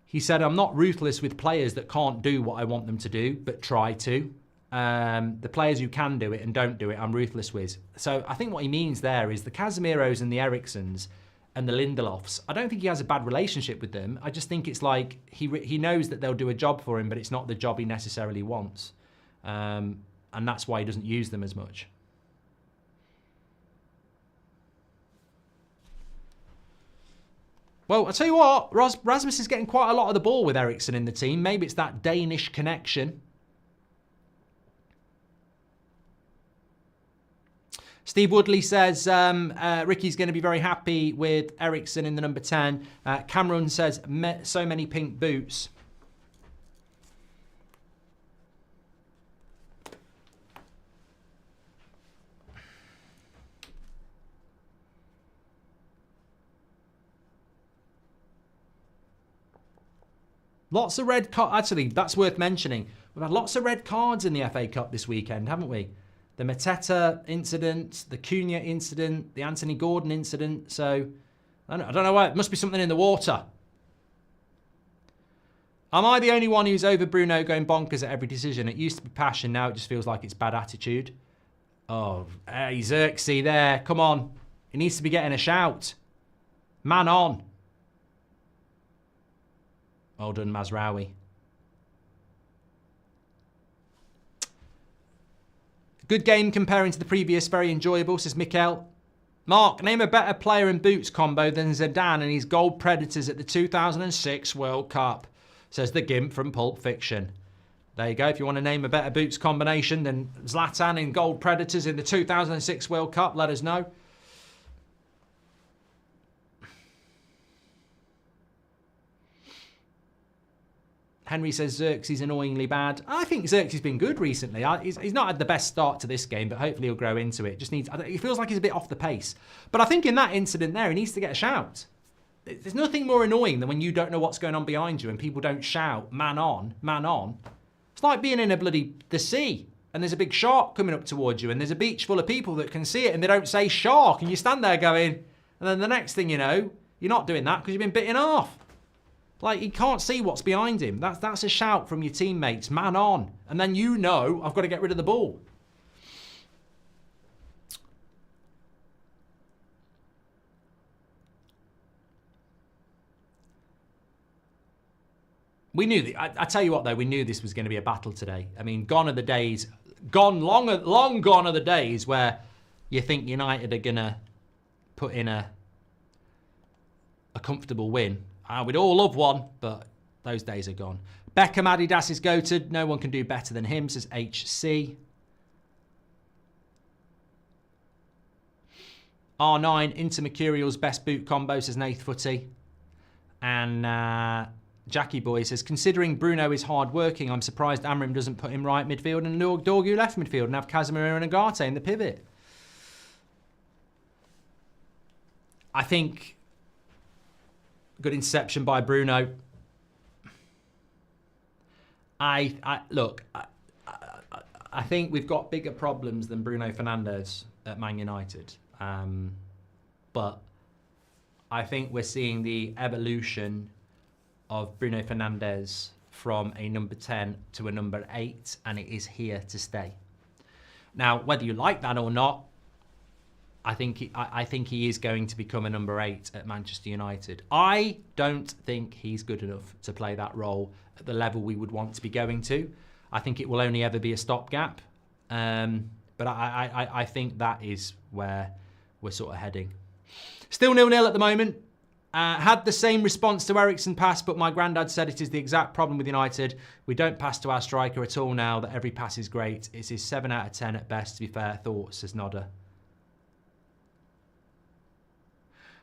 he said, I'm not ruthless with players that can't do what I want them to do, but try to. The players who can do it and don't do it, I'm ruthless with. So I think what he means there is the Casemiros and the Eriksens and the Lindelofs, I don't think he has a bad relationship with them. I just think it's like he knows that they'll do a job for him, but it's not the job he necessarily wants. And that's why he doesn't use them as much. Well, I'll tell you what, Rasmus is getting quite a lot of the ball with Eriksen in the team. Maybe it's that Danish connection. Steve Woodley says Ricky's going to be very happy with Eriksen in the number 10. Cameron says so many pink boots. Lots of red cards. Actually, that's worth mentioning. We've had lots of red cards in the FA Cup this weekend, haven't we? The Mateta incident, the Cunha incident, the Anthony Gordon incident. So, I don't know why. It must be something in the water. Am I the only one who's over Bruno going bonkers at every decision? It used to be passion. Now it just feels like it's bad attitude. Oh, hey, Xerxes there. Come on. He needs to be getting a shout. Man on. Well done, Mazraoui. Good game comparing to the previous. Very enjoyable, says Mikel. Mark, name a better player in boots combo than Zidane and his gold predators at the 2006 World Cup, says the Gimp from Pulp Fiction. There you go. If you want to name a better boots combination than Zlatan in gold predators in the 2006 World Cup, let us know. Henry says Xerxes annoyingly bad. I think Xerxes has been good recently. He's not had the best start to this game, but hopefully he'll grow into it. He feels like he's a bit off the pace. But I think in that incident there, he needs to get a shout. There's nothing more annoying than when you don't know what's going on behind you and people don't shout, man on, man on. It's like being in the sea and there's a big shark coming up towards you and there's a beach full of people that can see it and they don't say shark and you stand there going, and then the next thing you know, you're not doing that because you've been bitten off. Like, he can't see what's behind him. That's a shout from your teammates, man on. And then you know, I've got to get rid of the ball. We knew, I tell you what though, we knew this was going to be a battle today. I mean, long gone are the days where you think United are going to put in a comfortable win. We'd all love one, but those days are gone. Beckham Adidas is goated. No one can do better than him, says HC. R9, Intermercurial's best boot combo, says Nath Footy. And Jackie Boy says, considering Bruno is hard-working, I'm surprised Amorim doesn't put him right midfield and Dorgu left midfield and have Casemiro and Agate in the pivot. I think good interception by Bruno. Look, I think we've got bigger problems than Bruno Fernandes at Man United. But I think we're seeing the evolution of Bruno Fernandes from a number 10 to a number 8, and it is here to stay. Now, whether you like that or not, I think he is going to become a number 8 at Manchester United. I don't think he's good enough to play that role at the level we would want to be going to. I think it will only ever be a stopgap. But I think that is where we're sort of heading. Still 0-0 at the moment. Had the same response to Eriksen pass, but my granddad said it is the exact problem with United. We don't pass to our striker at all now that every pass is great. It's his 7 out of 10 at best, to be fair. Thoughts, says Nodder.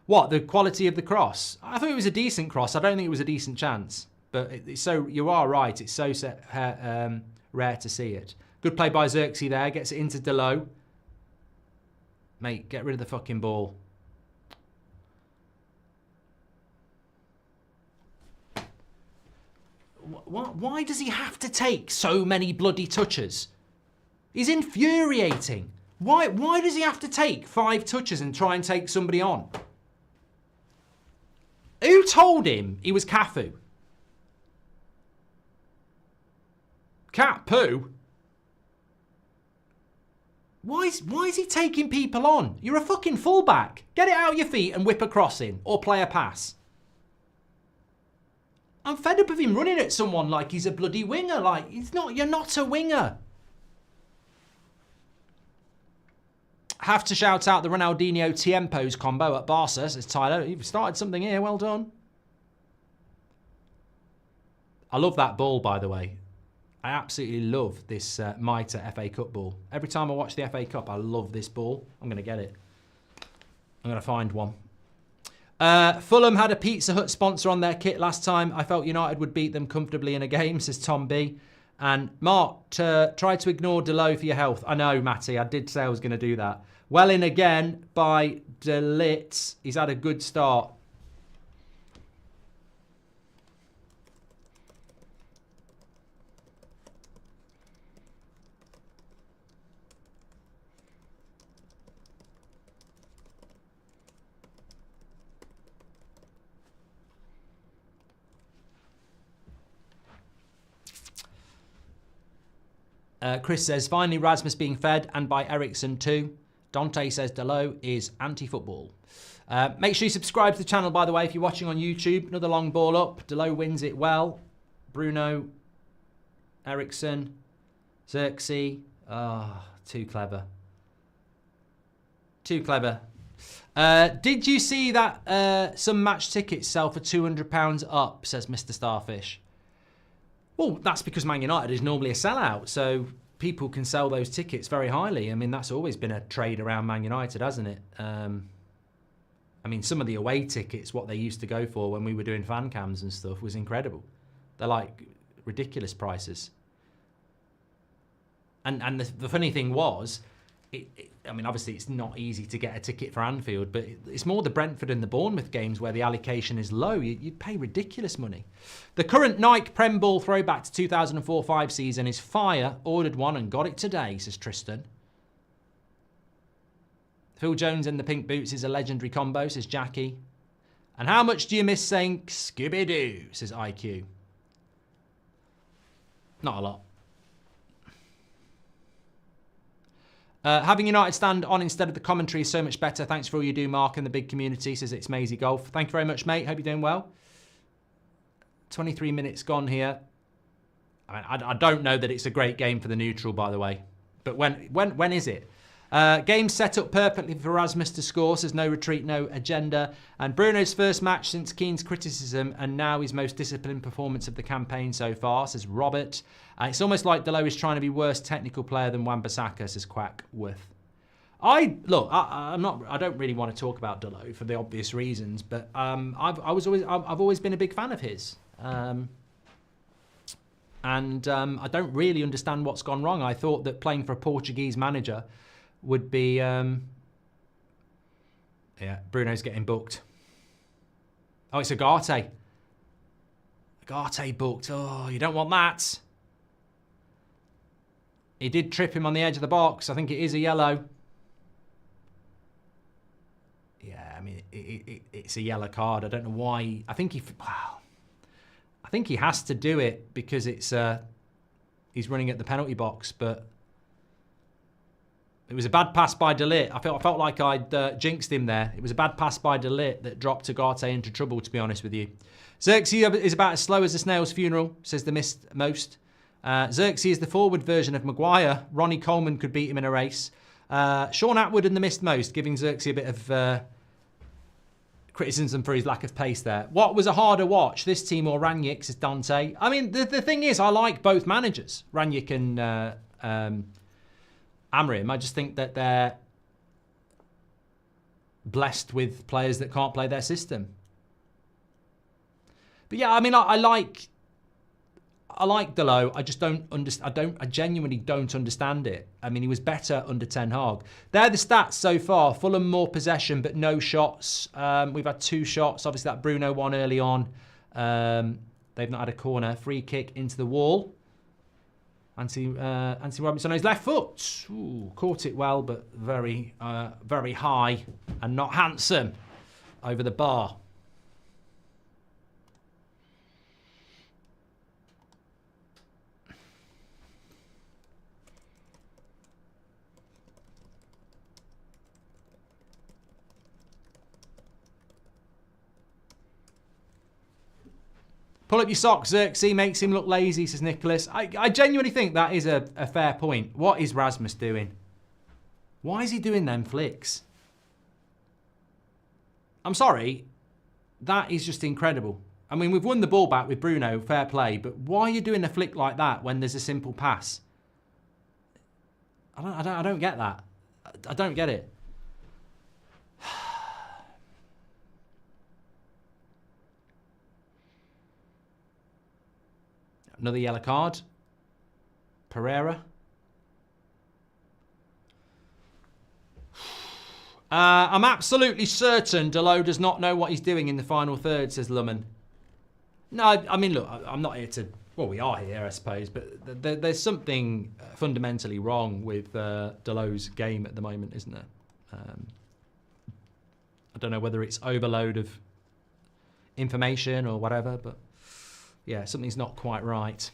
What, the quality of the cross? I thought it was a decent cross. I don't think it was a decent chance. But it's so, you are right, it's so rare to see it. Good play by Xerxes there, gets it into Delo. Mate, get rid of the fucking ball. Why does he have to take so many bloody touches? He's infuriating. Why does he have to take 5 touches and try and take somebody on? Who told him he was Cafu? Cat poo? Why is he taking people on? You're a fucking fullback. Get it out of your feet and whip a cross in or play a pass. I'm fed up of him running at someone like he's a bloody winger. Like, you're not a winger. Have to shout out the Ronaldinho Tiempos combo at Barca, says Tyler. You've started something here, well done. I love that ball, by the way. I absolutely love this Mitre FA Cup ball. Every time I watch the FA Cup, I love this ball. I'm going to get it. I'm going to find one. Fulham had a Pizza Hut sponsor on their kit last time. I felt United would beat them comfortably in a game, says Tom B. And Mark, try to ignore Delo for your health. I know, Matty. I did say I was going to do that. Well in again by Delit. He's had a good start. Chris says, finally Rasmus being fed, and by Eriksen too. Dante says Delo is anti-football. Make sure you subscribe to the channel, by the way, if you're watching on YouTube. Another long ball up. Delo wins it well. Bruno, Eriksen, Xerxes. Ah, too clever. Too clever. Did you see that some match tickets sell for £200 up, says Mr. Starfish? Well, that's because Man United is normally a sellout, so people can sell those tickets very highly. I mean, that's always been a trade around Man United, hasn't it? I mean, some of the away tickets, what they used to go for when we were doing fan cams and stuff, was incredible. They're like ridiculous prices. And the funny thing was, I mean, obviously it's not easy to get a ticket for Anfield, but it's more the Brentford and the Bournemouth games where the allocation is low. You'd pay ridiculous money. The current Nike Prem Ball throwback to 2004-05 season is fire. Ordered one and got it today, says Tristan. Phil Jones and the pink boots is a legendary combo, says Jackie. And how much do you miss saying Scooby-Doo, says IQ. Not a lot. Having United stand on instead of the commentary is so much better. Thanks for all you do, Mark, and the big community, says it's Maisie Golf. Thank you very much, mate. Hope you're doing well. 23 minutes gone here. I mean, I don't know that it's a great game for the neutral, by the way. But when is it? Game set up perfectly for Rasmus to score, says no retreat, no agenda. And Bruno's first match since Keane's criticism, and now his most disciplined performance of the campaign so far, says Robert. It's almost like Delo is trying to be worse technical player than Wan-Bissaka, says Quackworth. I don't really want to talk about Delo for the obvious reasons, but I've always been a big fan of his. I don't really understand what's gone wrong. I thought that playing for a Portuguese manager would be a Yeah, Bruno's getting booked. Oh, it's Agate. Agate booked. Oh, you don't want that. He did trip him on the edge of the box. I think it is a yellow. Yeah, I mean, it's a yellow card. I don't know why. I think he has to do it because it's he's running at the penalty box, but it was a bad pass by De Ligt. I felt like I'd jinxed him there. It was a bad pass by De Ligt that dropped Agate into trouble, to be honest with you. Xerxes is about as slow as a snail's funeral, says the missed most. Xerxes is the forward version of Maguire. Ronnie Coleman could beat him in a race. Sean Atwood and the missed most, giving Xerxes a bit of criticism for his lack of pace there. What was a harder watch, this team or Rangnick's, says Dante? I mean, the thing is, I like both managers, Rangnick and Amorim. I just think that they're blessed with players that can't play their system. But yeah, I mean, I like Delo. I just don't understand. I genuinely don't understand it. I mean, he was better under Ten Hag. They're the stats so far. Fulham more possession, but no shots. We've had 2 shots. Obviously, that Bruno one early on. They've not had a corner. Free kick into the wall. Anthony Robinson on his left foot. Ooh, caught it well, but very, very high and not handsome over the bar. Pull up your socks, Xerxes makes him look lazy, says Nicholas. I genuinely think that is a fair point. What is Rasmus doing? Why is he doing them flicks? I'm sorry. That is just incredible. I mean, we've won the ball back with Bruno, fair play, but why are you doing a flick like that when there's a simple pass? I don't get that. I don't get it. Another yellow card. Pereira. I'm absolutely certain Delo does not know what he's doing in the final third, says Lumen. No, I mean, look, I'm not here to... Well, we are here, I suppose, but there's something fundamentally wrong with Delo's game at the moment, isn't there? I don't know whether it's overload of information or whatever, but... Yeah, something's not quite right.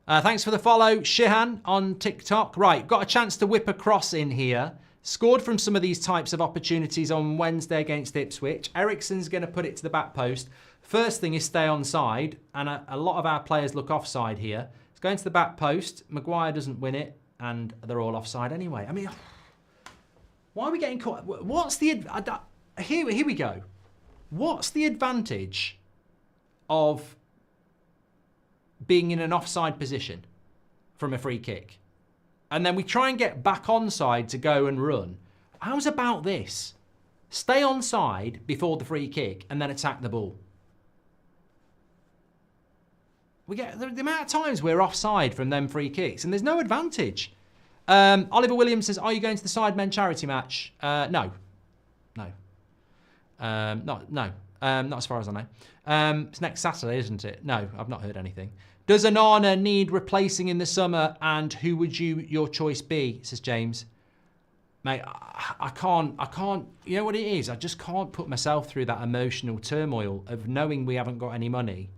Thanks for the follow, Shihan on TikTok. Right, got a chance to whip a cross in here. Scored from some of these types of opportunities on Wednesday against Ipswich. Eriksen's going to put it to the back post. First thing is stay onside, and a lot of our players look offside here. It's going to the back post. Maguire doesn't win it, and they're all offside anyway. I mean, why are we getting caught? What's the... Here we go. What's the advantage of being in an offside position from a free kick? And then we try and get back onside to go and run. How's about this? Stay onside before the free kick and then attack the ball. We get the amount of times we're offside from them free kicks and there's no advantage. Oliver Williams says, are you going to the Sidemen charity match? No. Not as far as I know. It's next Saturday, isn't it? No, I've not heard anything. Does Onana need replacing in the summer, and who would your choice be? Says James. Mate, I can't. You know what it is? I just can't put myself through that emotional turmoil of knowing we haven't got any money,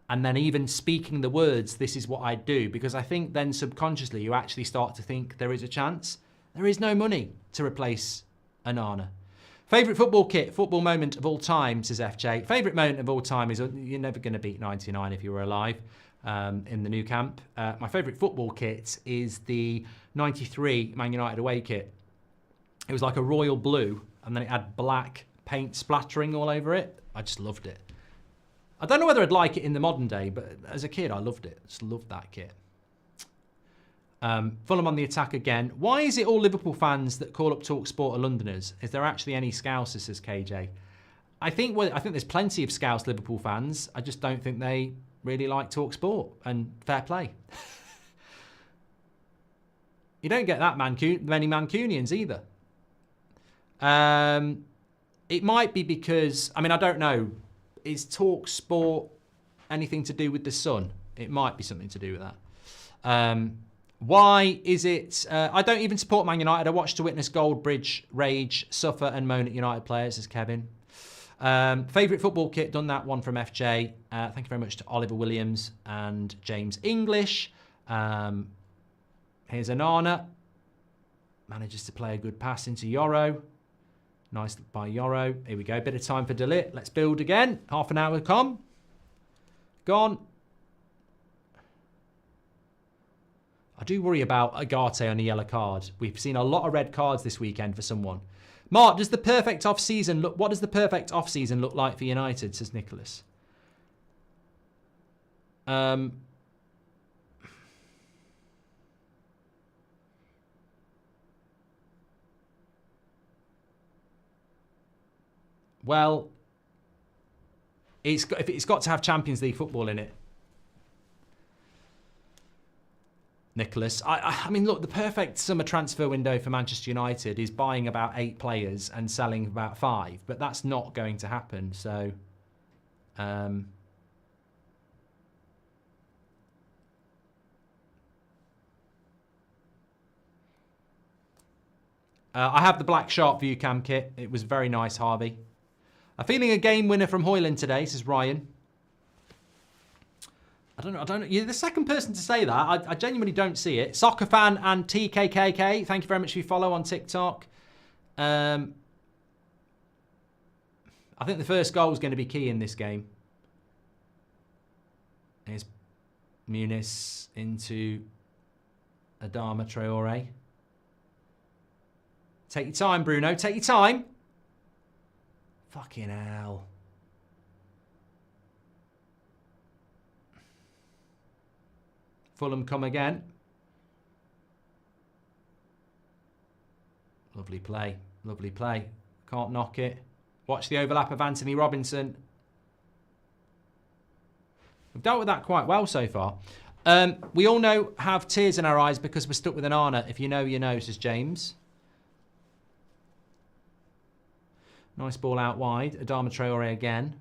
and then even speaking the words, "This is what I'd do," because I think then subconsciously you actually start to think there is a chance. There is no money to replace Onana. Favourite football kit, football moment of all time, says FJ. Favourite moment of all time is you're never going to beat 99 if you were alive in the new camp. My favourite football kit is the 93 Man United away kit. It was like a royal blue and then it had black paint splattering all over it. I just loved it. I don't know whether I'd like it in the modern day, but as a kid I loved it. Just loved that kit. Fulham on the attack again. Why is it all Liverpool fans that call up TalkSport are Londoners? Is there actually any Scousers, says KJ? I think there's plenty of Scouse Liverpool fans. I just don't think they really like TalkSport, and fair play. You don't get that many Mancunians either. It might be because, I mean, I don't know. Is Talk Sport anything to do with the Sun? It might be something to do with that. Why is it... I don't even support Man United. I watch to witness Goldbridge rage, suffer and moan at United players, says Kevin. Favourite football kit, done that one from FJ. Thank you very much to Oliver Williams and James English. Here's Anana. Manages to play a good pass into Yoro. Nice by Yoro. Here we go. Bit of time for Delit. Let's build again. Half an hour come. Gone. I do worry about Agate on a yellow card. We've seen a lot of red cards this weekend for someone. Mark, does the perfect off-season look... What does the perfect off-season look like for United, says Nicholas. Well, it's got to have Champions League football in it. Nicholas, I mean, look, the perfect summer transfer window for Manchester United is buying about 8 players and selling about 5, but that's not going to happen. So, I have the Black Shark View Cam kit. It was very nice, Harvey. I'm feeling a game winner from Hoyland today, says Ryan. I don't know. You're the second person to say that. I genuinely don't see it. Soccer fan and TKKK, thank you very much for your follow on TikTok. I think the first goal is going to be key in this game. Here's Muniz into Adama Traore. Take your time, Bruno. Take your time. Fucking hell. Fulham come again. Lovely play. Lovely play. Can't knock it. Watch the overlap of Anthony Robinson. We've dealt with that quite well so far. We all know have tears in our eyes because we're stuck with an Arna. If you know, you know, says James. Nice ball out wide. Adama Traore again.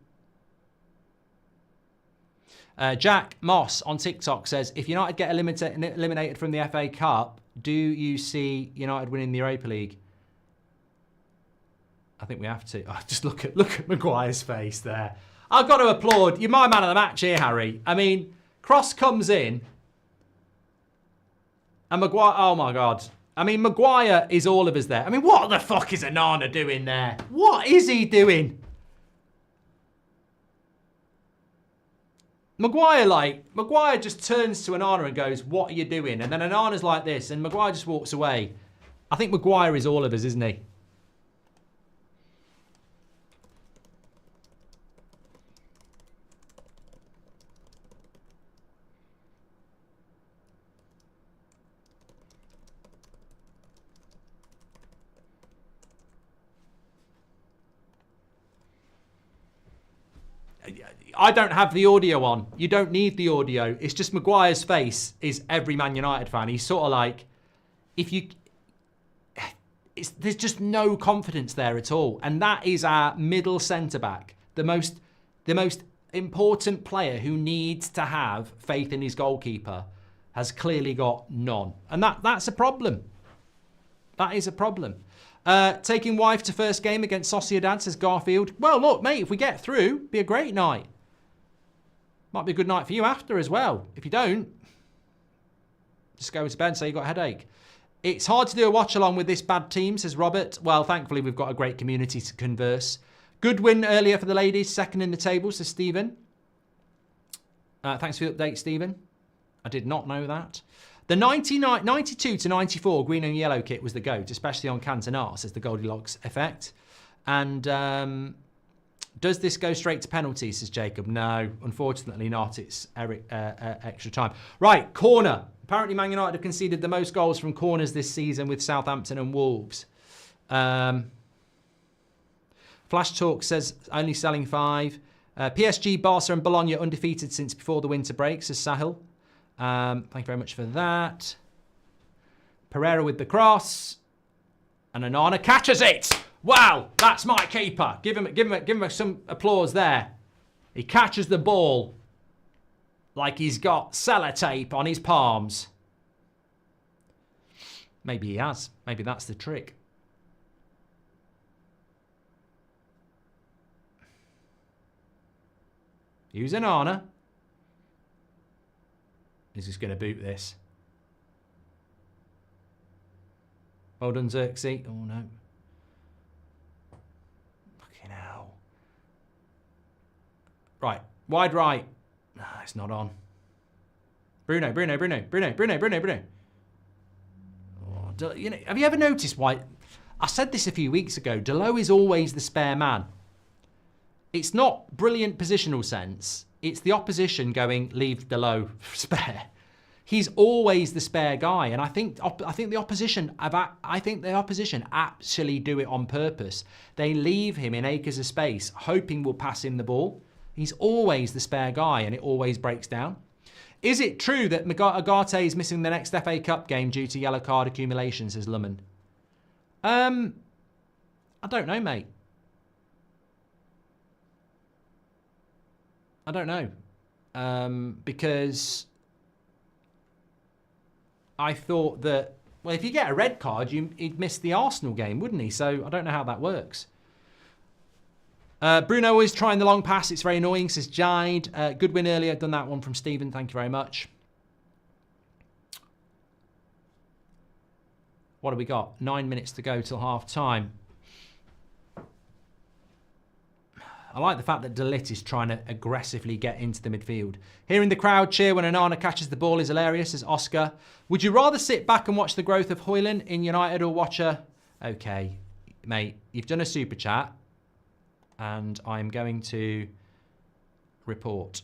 Jack Moss on TikTok says, if United get eliminated from the FA Cup, do you see United winning the Europa League? I think we have to. Oh, just look at Maguire's face there. I've got to applaud. You're my man of the match here, Harry. I mean, Cross comes in. And Maguire, oh my God. I mean, Maguire is all of us there. I mean, what the fuck is Anana doing there? What is he doing? Maguire just turns to Anana and goes, what are you doing? And then Anana's like this, and Maguire just walks away. I think Maguire is all of us, isn't he? I don't have the audio on. You don't need the audio. It's just Maguire's face is every Man United fan. He's sort of like, there's just no confidence there at all. And that is our middle centre-back. The most important player who needs to have faith in his goalkeeper has clearly got none. And that's a problem. That is a problem. Taking wife to first game against Sociedad, says Garfield. Well, look, mate, if we get through, be a great night. Might be a good night for you after as well. If you don't, just go to bed and say you got a headache. It's hard to do a watch-along with this bad team, says Robert. Well, thankfully, we've got a great community to converse. Good win earlier for the ladies, second in the table, says Stephen. Thanks for the update, Stephen. I did not know that. The 92 to 94 green and yellow kit was the GOAT, especially on Cantona, says the Goldilocks effect. And does this go straight to penalties, says Jacob? No, unfortunately not. It's extra time. Right, corner. Apparently Man United have conceded the most goals from corners this season with Southampton and Wolves. Flash Talk says only selling 5. PSG, Barca and Bologna undefeated since before the winter break, says Sahil. Thank you very much for that. Pereira with the cross. And Anana catches it. Wow, that's my keeper. Give him some applause there. He catches the ball like he's got sellotape on his palms. Maybe he has. Maybe that's the trick. Using Arna. He's just going to boot this. Well done, Xerxes. Oh, no. Fucking hell. Right. Wide right. No, it's not on. Bruno. Oh, you know, have you ever noticed why... I said this a few weeks ago. Delo is always the spare man. It's not brilliant positional sense. It's the opposition going, leave Delo spare. He's always the spare guy, and I think the opposition actually do it on purpose. They leave him in acres of space, hoping we'll pass him the ball. He's always the spare guy, and it always breaks down. Is it true that Agate is missing the next FA Cup game due to yellow card accumulation? Says Lumen. I don't know, mate. I don't know. Because I thought that, well, if you get a red card, he'd miss the Arsenal game, wouldn't he? So I don't know how that works. Bruno is trying the long pass. It's very annoying, says Jide. Good win earlier. Done that one from Stephen. Thank you very much. What have we got? 9 minutes to go till half time. I like the fact that De Ligt is trying to aggressively get into the midfield. Hearing the crowd cheer when Onana catches the ball is hilarious, says Oscar. Would you rather sit back and watch the growth of Højlund in United or watch a... Okay, mate, you've done a super chat. And I'm going to report.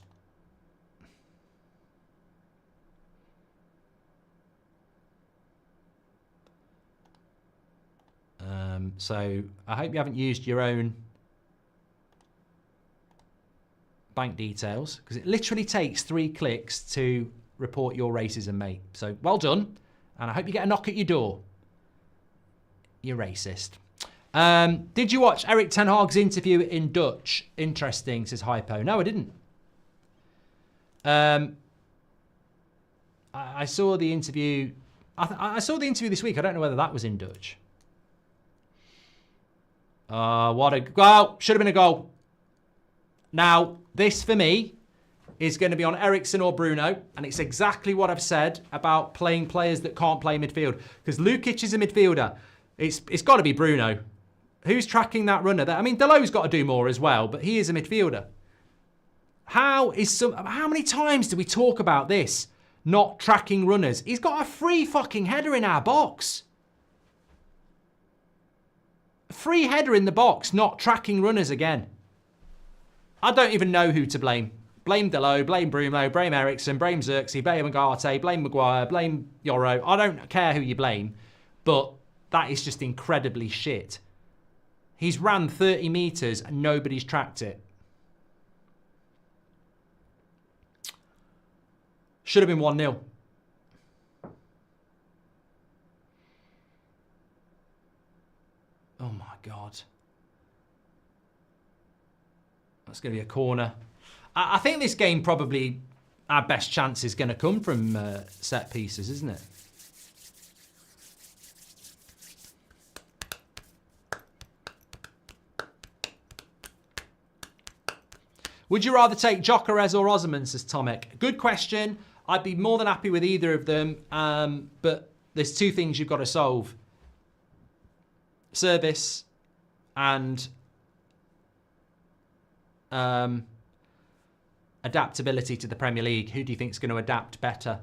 So I hope you haven't used your own bank details, because it literally takes 3 clicks to report your racism, mate. So well done, and I hope you get a knock at your door. You're racist. Did you watch Erik ten Hag's interview in Dutch? Interesting, says Hypo. No, I didn't. I saw the interview. I saw the interview this week. I don't know whether that was in Dutch. What a goal. Should have been a goal. Now, this for me is going to be on Eriksen or Bruno, and it's exactly what I've said about playing players that can't play midfield. Because Lukic is a midfielder. It's got to be Bruno. Who's tracking that runner there? I mean, Delo's got to do more as well, but he is a midfielder. How many times do we talk about this? Not tracking runners. He's got a free fucking header in our box. A free header in the box, not tracking runners again. I don't even know who to blame. Blame Delo, blame Bruno, blame Eriksen, blame Xerxes, blame Agate, blame Maguire, blame Yoro. I don't care who you blame, but that is just incredibly shit. He's ran 30 metres and nobody's tracked it. Should have been 1-0. Oh my God. That's going to be a corner. I think this game probably, our best chance is going to come from set pieces, isn't it? Would you rather take Gyökeres or Osimhen, says Tomek? Good question. I'd be more than happy with either of them, but there's 2 things you've got to solve. Service and adaptability to the Premier League. Who do you think is going to adapt better?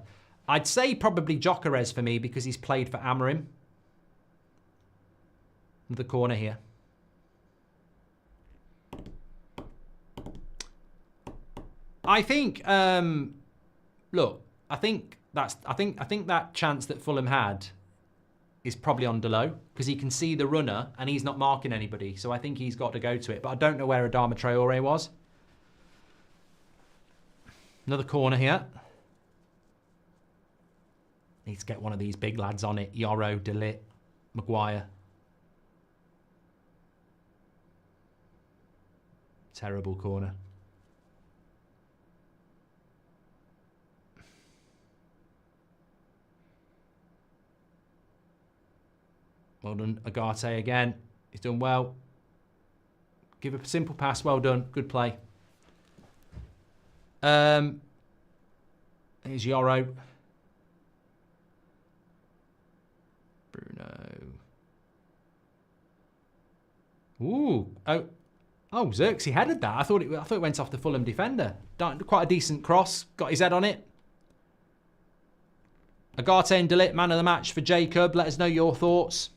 I'd say probably Gyökeres for me because he's played for Amorim. The corner here. I think, look, I think that chance that Fulham had is probably on Delo because he can see the runner and he's not marking anybody. So I think he's got to go to it. But I don't know where Adama Traore was. Another corner here. Need to get one of these big lads on it. Yoro, De Ligt, Maguire. Terrible corner. Well done, Agate again. He's done well. Give a simple pass. Well done. Good play. Here's Yoro. Bruno. Ooh. Oh, Xerxes headed that. I thought it went off the Fulham defender. Quite a decent cross. Got his head on it. Agate and Delit, man of the match for Jacob. Let us know your thoughts.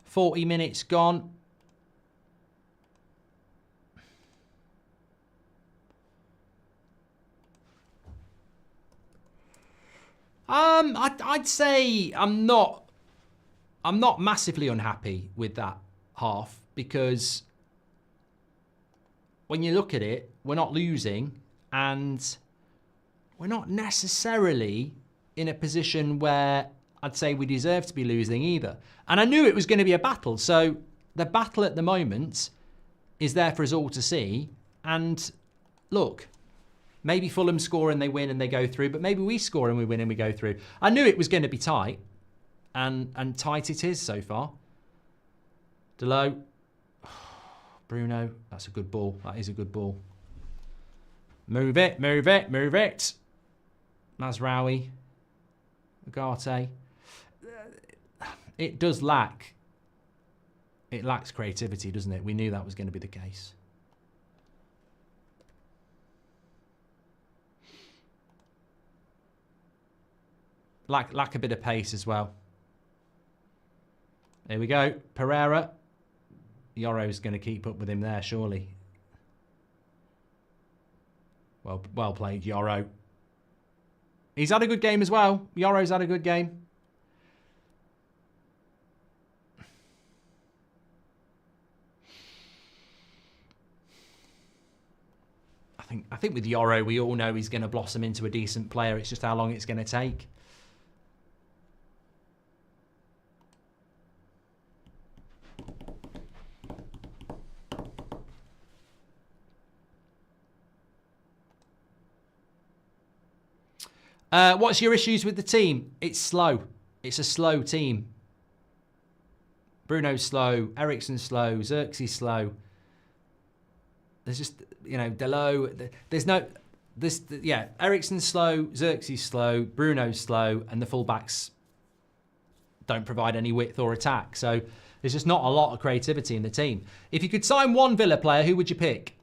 40 minutes gone. I'd say I'm not massively unhappy with that half, because when you look at it, we're not losing and we're not necessarily in a position where I'd say we deserve to be losing either. And I knew it was going to be a battle. So the battle at the moment is there for us all to see. And look, maybe Fulham score and they win and they go through, but maybe we score and we win and we go through. I knew it was going to be tight, and tight it is so far. Delo. Bruno, that's a good ball. That is a good ball. Move it, move it, move it. Mazraoui. Agate. It does lack. It lacks creativity, doesn't it? We knew that was going to be the case. Lack a bit of pace as well. There we go. Pereira. Yoro's going to keep up with him there, surely. Well played, Yoro. He's had a good game as well. Yoro's had a good game. I think with Yoro, we all know he's going to blossom into a decent player. It's just how long it's going to take. What's your issues with the team? It's slow. It's a slow team. Bruno's slow. Eriksen's slow. Xerxes slow. There's just, you know, Delo. There's no... Yeah, Eriksen's slow. Xerxes slow. Bruno's slow. And the fullbacks don't provide any width or attack. So there's just not a lot of creativity in the team. If you could sign one Villa player, who would you pick?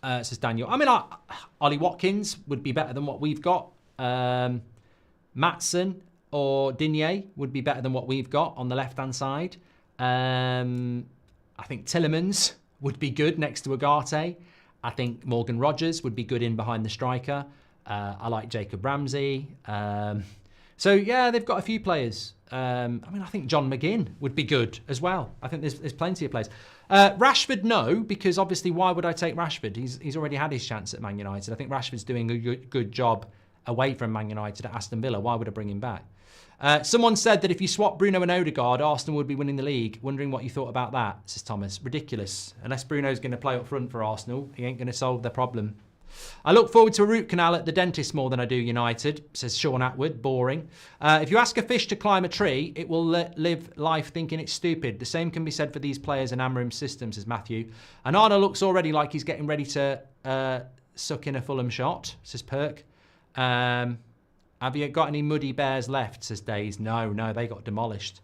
Says Daniel. I mean, Ollie Watkins would be better than what we've got. Maatsen or Digne would be better than what we've got on the left-hand side. I think Tielemans would be good next to Agate. I think Morgan Rogers would be good in behind the striker. I like Jacob Ramsey. So, yeah, they've got a few players. I mean, I think John McGinn would be good as well. I think there's plenty of players. Rashford, no, because obviously why would I take Rashford? He's already had his chance at Man United. I think Rashford's doing a good job away from Man United at Aston Villa. Why would I bring him back? Someone said that if you swap Bruno and Odegaard, Arsenal would be winning the league. Wondering what you thought about that, says Thomas. Ridiculous. Unless Bruno's going to play up front for Arsenal, he ain't going to solve their problem. I look forward to a root canal at the dentist more than I do United, says Sean Atwood. Boring. If you ask a fish to climb a tree, it will live life thinking it's stupid. The same can be said for these players and Amorim's system, says Matthew. And Arna looks already like he's getting ready to suck in a Fulham shot, says Perk. Have you got any muddy bears left, says Days. No, they got demolished.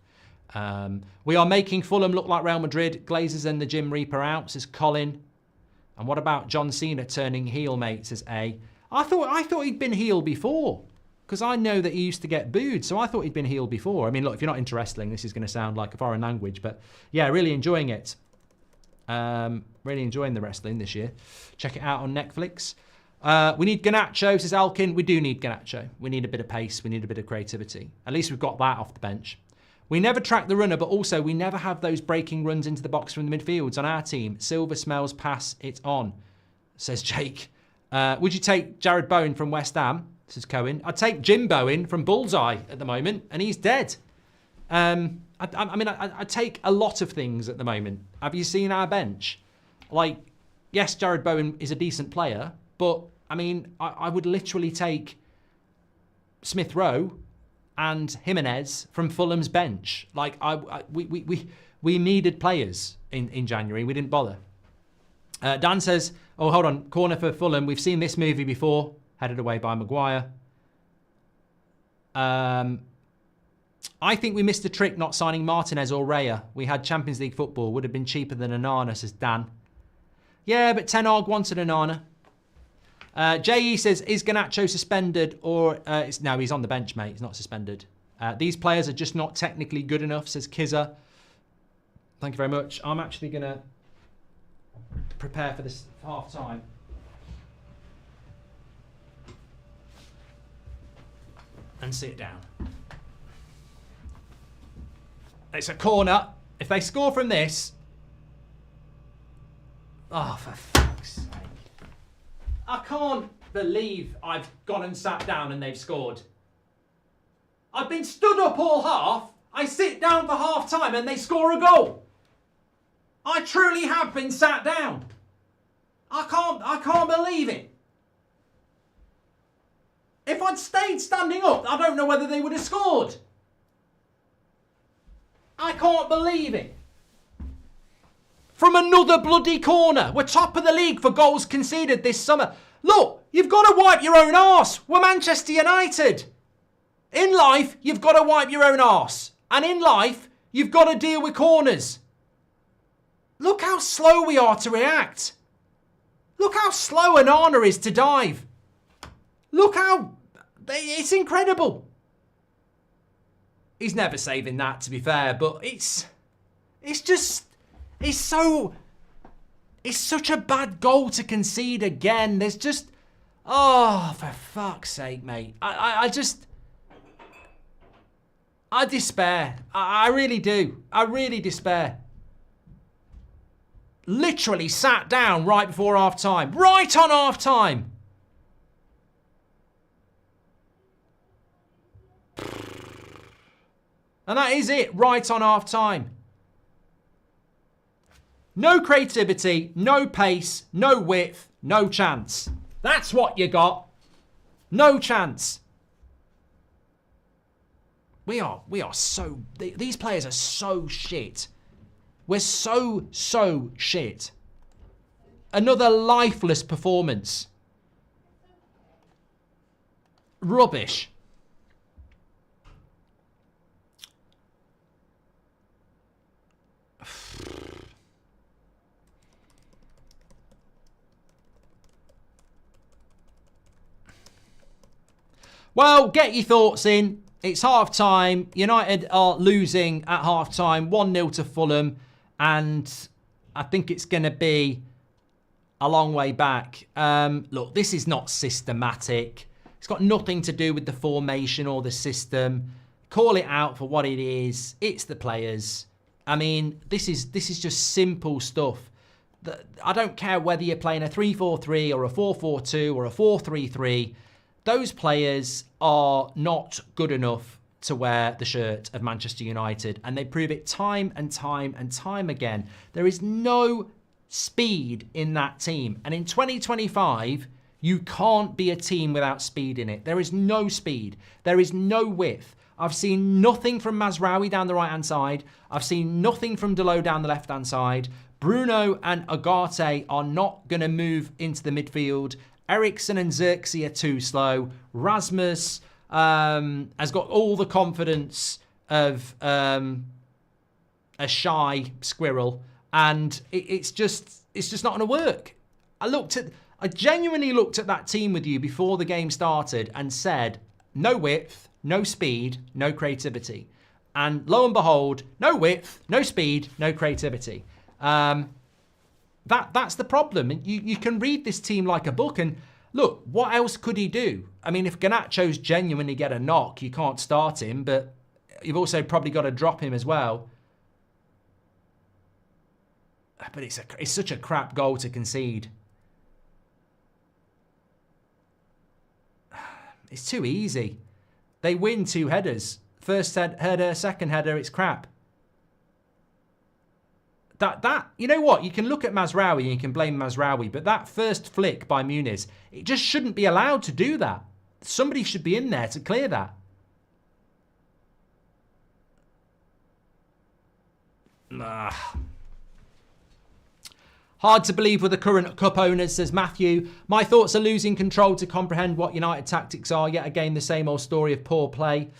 We are making Fulham look like Real Madrid. Glazers and the Gym Reaper out, says Colin. And what about John Cena turning heel, mate, says A. I thought he'd been heel before, because I know that he used to get booed, so I thought he'd been heel before. I mean, look, if you're not into wrestling, this is going to sound like a foreign language, but yeah, really enjoying it. Really enjoying the wrestling this year. Check it out on Netflix. We need Garnacho, says Alkin. We do need Garnacho. We need a bit of pace. We need a bit of creativity. At least we've got that off the bench. We never track the runner, but also we never have those breaking runs into the box from the midfields on our team. Silver smells pass it on, says Jake. Would you take Jared Bowen from West Ham, says Cohen? I'd take Jim Bowen from Bullseye at the moment, and he's dead. I take a lot of things at the moment. Have you seen our bench? Like, yes, Jared Bowen is a decent player, but I mean, I would literally take Smith Rowe and Jimenez from Fulham's bench. Like, we needed players in January. We didn't bother. Dan says, oh, hold on, corner for Fulham. We've seen this movie before, headed away by Maguire. I think we missed a trick not signing Martinez or Raya. We had Champions League football. Would have been cheaper than Onana, says Dan. Yeah, but Ten Hag wanted Onana. JE says, is Garnacho suspended or... no, he's on the bench, mate. He's not suspended. These players are just not technically good enough, says Kizza. Thank you very much. I'm actually going to prepare for this half-time. And sit down. It's a corner. If they score from this... Oh, for fuck's sake. I can't believe I've gone and sat down and they've scored. I've been stood up all half. I sit down for half time and they score a goal. I truly have been sat down. I can't believe it. If I'd stayed standing up, I don't know whether they would have scored. I can't believe it. From another bloody corner. We're top of the league for goals conceded this summer. Look, you've got to wipe your own arse. We're Manchester United. In life, you've got to wipe your own arse. And in life, you've got to deal with corners. Look how slow we are to react. Look how slow Onana is to dive. Look how... It's incredible. He's never saving that, to be fair, but it's such a bad goal to concede again. There's just, oh, for fuck's sake, mate. I despair. I really do. I really despair. Literally sat down right before half time. Right on half time. And that is it, right on half time. No creativity, no pace, no width, no chance. That's what you got. No chance. We are so... These players are so shit. We're so shit. Another lifeless performance. Rubbish. Well, get your thoughts in. It's half-time. United are losing at half-time, 1-0 to Fulham. And I think it's going to be a long way back. Look, this is not systematic. It's got nothing to do with the formation or the system. Call it out for what it is. It's the players. I mean, this is just simple stuff. I don't care whether you're playing a 3-4-3 or a 4-4-2 or a 4-3-3. Those players are not good enough to wear the shirt of Manchester United. And they prove it time and time and time again. There is no speed in that team. And in 2025, you can't be a team without speed in it. There is no speed. There is no width. I've seen nothing from Mazraoui down the right-hand side. I've seen nothing from Dalot down the left-hand side. Bruno and Agate are not going to move into the midfield. Eriksen and Xerxes are too slow. Rasmus has got all the confidence of a shy squirrel, and it's just not going to work. I genuinely looked at that team with you before the game started and said, no width, no speed, no creativity. And lo and behold, no width, no speed, no creativity. That's the problem. You can read this team like a book, and look, what else could he do? I mean, if Garnacho's genuinely get a knock, you can't start him, but you've also probably got to drop him as well. But it's such a crap goal to concede. It's too easy. They win 2 headers. First header, second header, it's crap. You know what? You can look at Mazraoui and you can blame Mazraoui, but that first flick by Muniz, it just shouldn't be allowed to do that. Somebody should be in there to clear that. Hard to believe with the current cup owners, says Matthew. My thoughts are losing control to comprehend what United tactics are. Yet again, the same old story of poor play.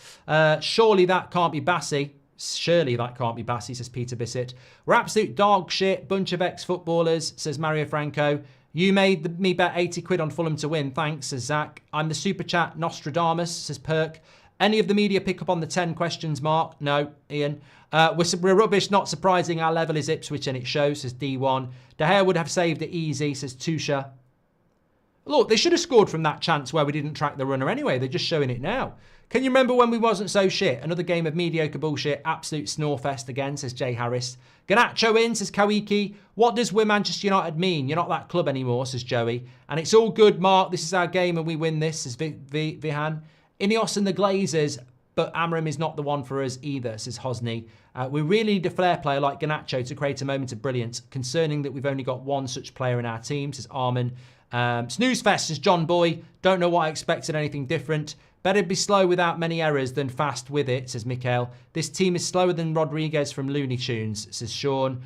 Surely that can't be Bassi. Surely that can't be Bassi, says Peter Bissett. We're absolute dog shit, bunch of ex-footballers, says Mario Franco. You made me bet 80 quid on Fulham to win, thanks, says Zach. I'm the super chat Nostradamus, says Perk. Any of the media pick up on the 10 questions, Mark? No, Ian. We're rubbish, not surprising. Our level is Ipswich and it shows, says D1. De Gea would have saved it easy, says Tusha. Look, they should have scored from that chance where we didn't track the runner anyway. They're just showing it now. Can you remember when we wasn't so shit? Another game of mediocre bullshit. Absolute snorefest again, says Jay Harris. Ganacho in, says Kawiki. What does we're Manchester United mean? You're not that club anymore, says Joey. And it's all good, Mark. This is our game and we win this, says Vihan. Ineos and the Glazers, but Amorim is not the one for us either, says Hosni. We really need a flair player like Ganacho to create a moment of brilliance. Concerning that we've only got one such player in our team, says Armin. Snooze Fest, says John Boy. Don't know what I expected, anything different. Better be slow without many errors than fast with it, says Mikael. This team is slower than Rodriguez from Looney Tunes, says Sean.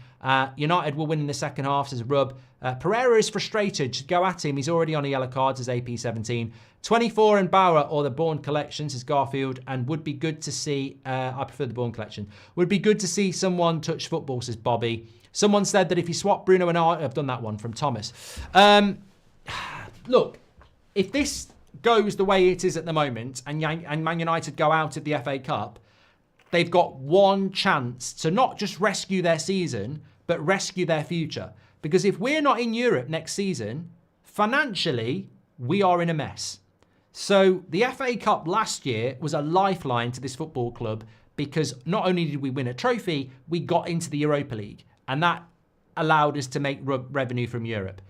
United will win in the second half, says Rub. Pereira is frustrated. Should go at him. He's already on a yellow card, says AP17. 24 and Bauer or the Bourne Collection, says Garfield. And would be good to see, I prefer the Bourne Collection. Would be good to see someone touch football, says Bobby. Someone said that if you swap Bruno and I've done that one from Thomas. Look, if this goes the way it is at the moment and Man United go out of the FA Cup, they've got one chance to not just rescue their season, but rescue their future. Because if we're not in Europe next season, financially, we are in a mess. So the FA Cup last year was a lifeline to this football club because not only did we win a trophy, we got into the Europa League. And that allowed us to make revenue from Europe.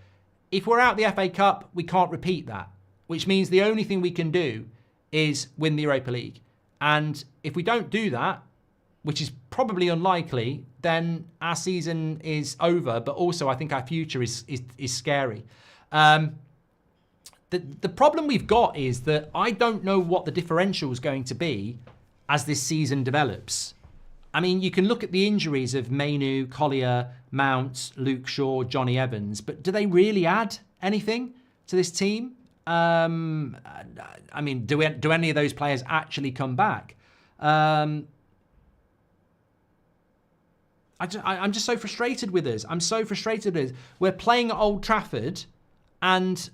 If we're out the FA Cup, we can't repeat that, which means the only thing we can do is win the Europa League. And if we don't do that, which is probably unlikely, then our season is over. But also, I think our future is scary. The problem we've got is that I don't know what the differential is going to be as this season develops. I mean, you can look at the injuries of Mainu, Collier, Mount, Luke Shaw, Johnny Evans, but do they really add anything to this team? I mean, do any of those players actually come back? I'm just so frustrated with us. I'm so frustrated with us. We're playing at Old Trafford, and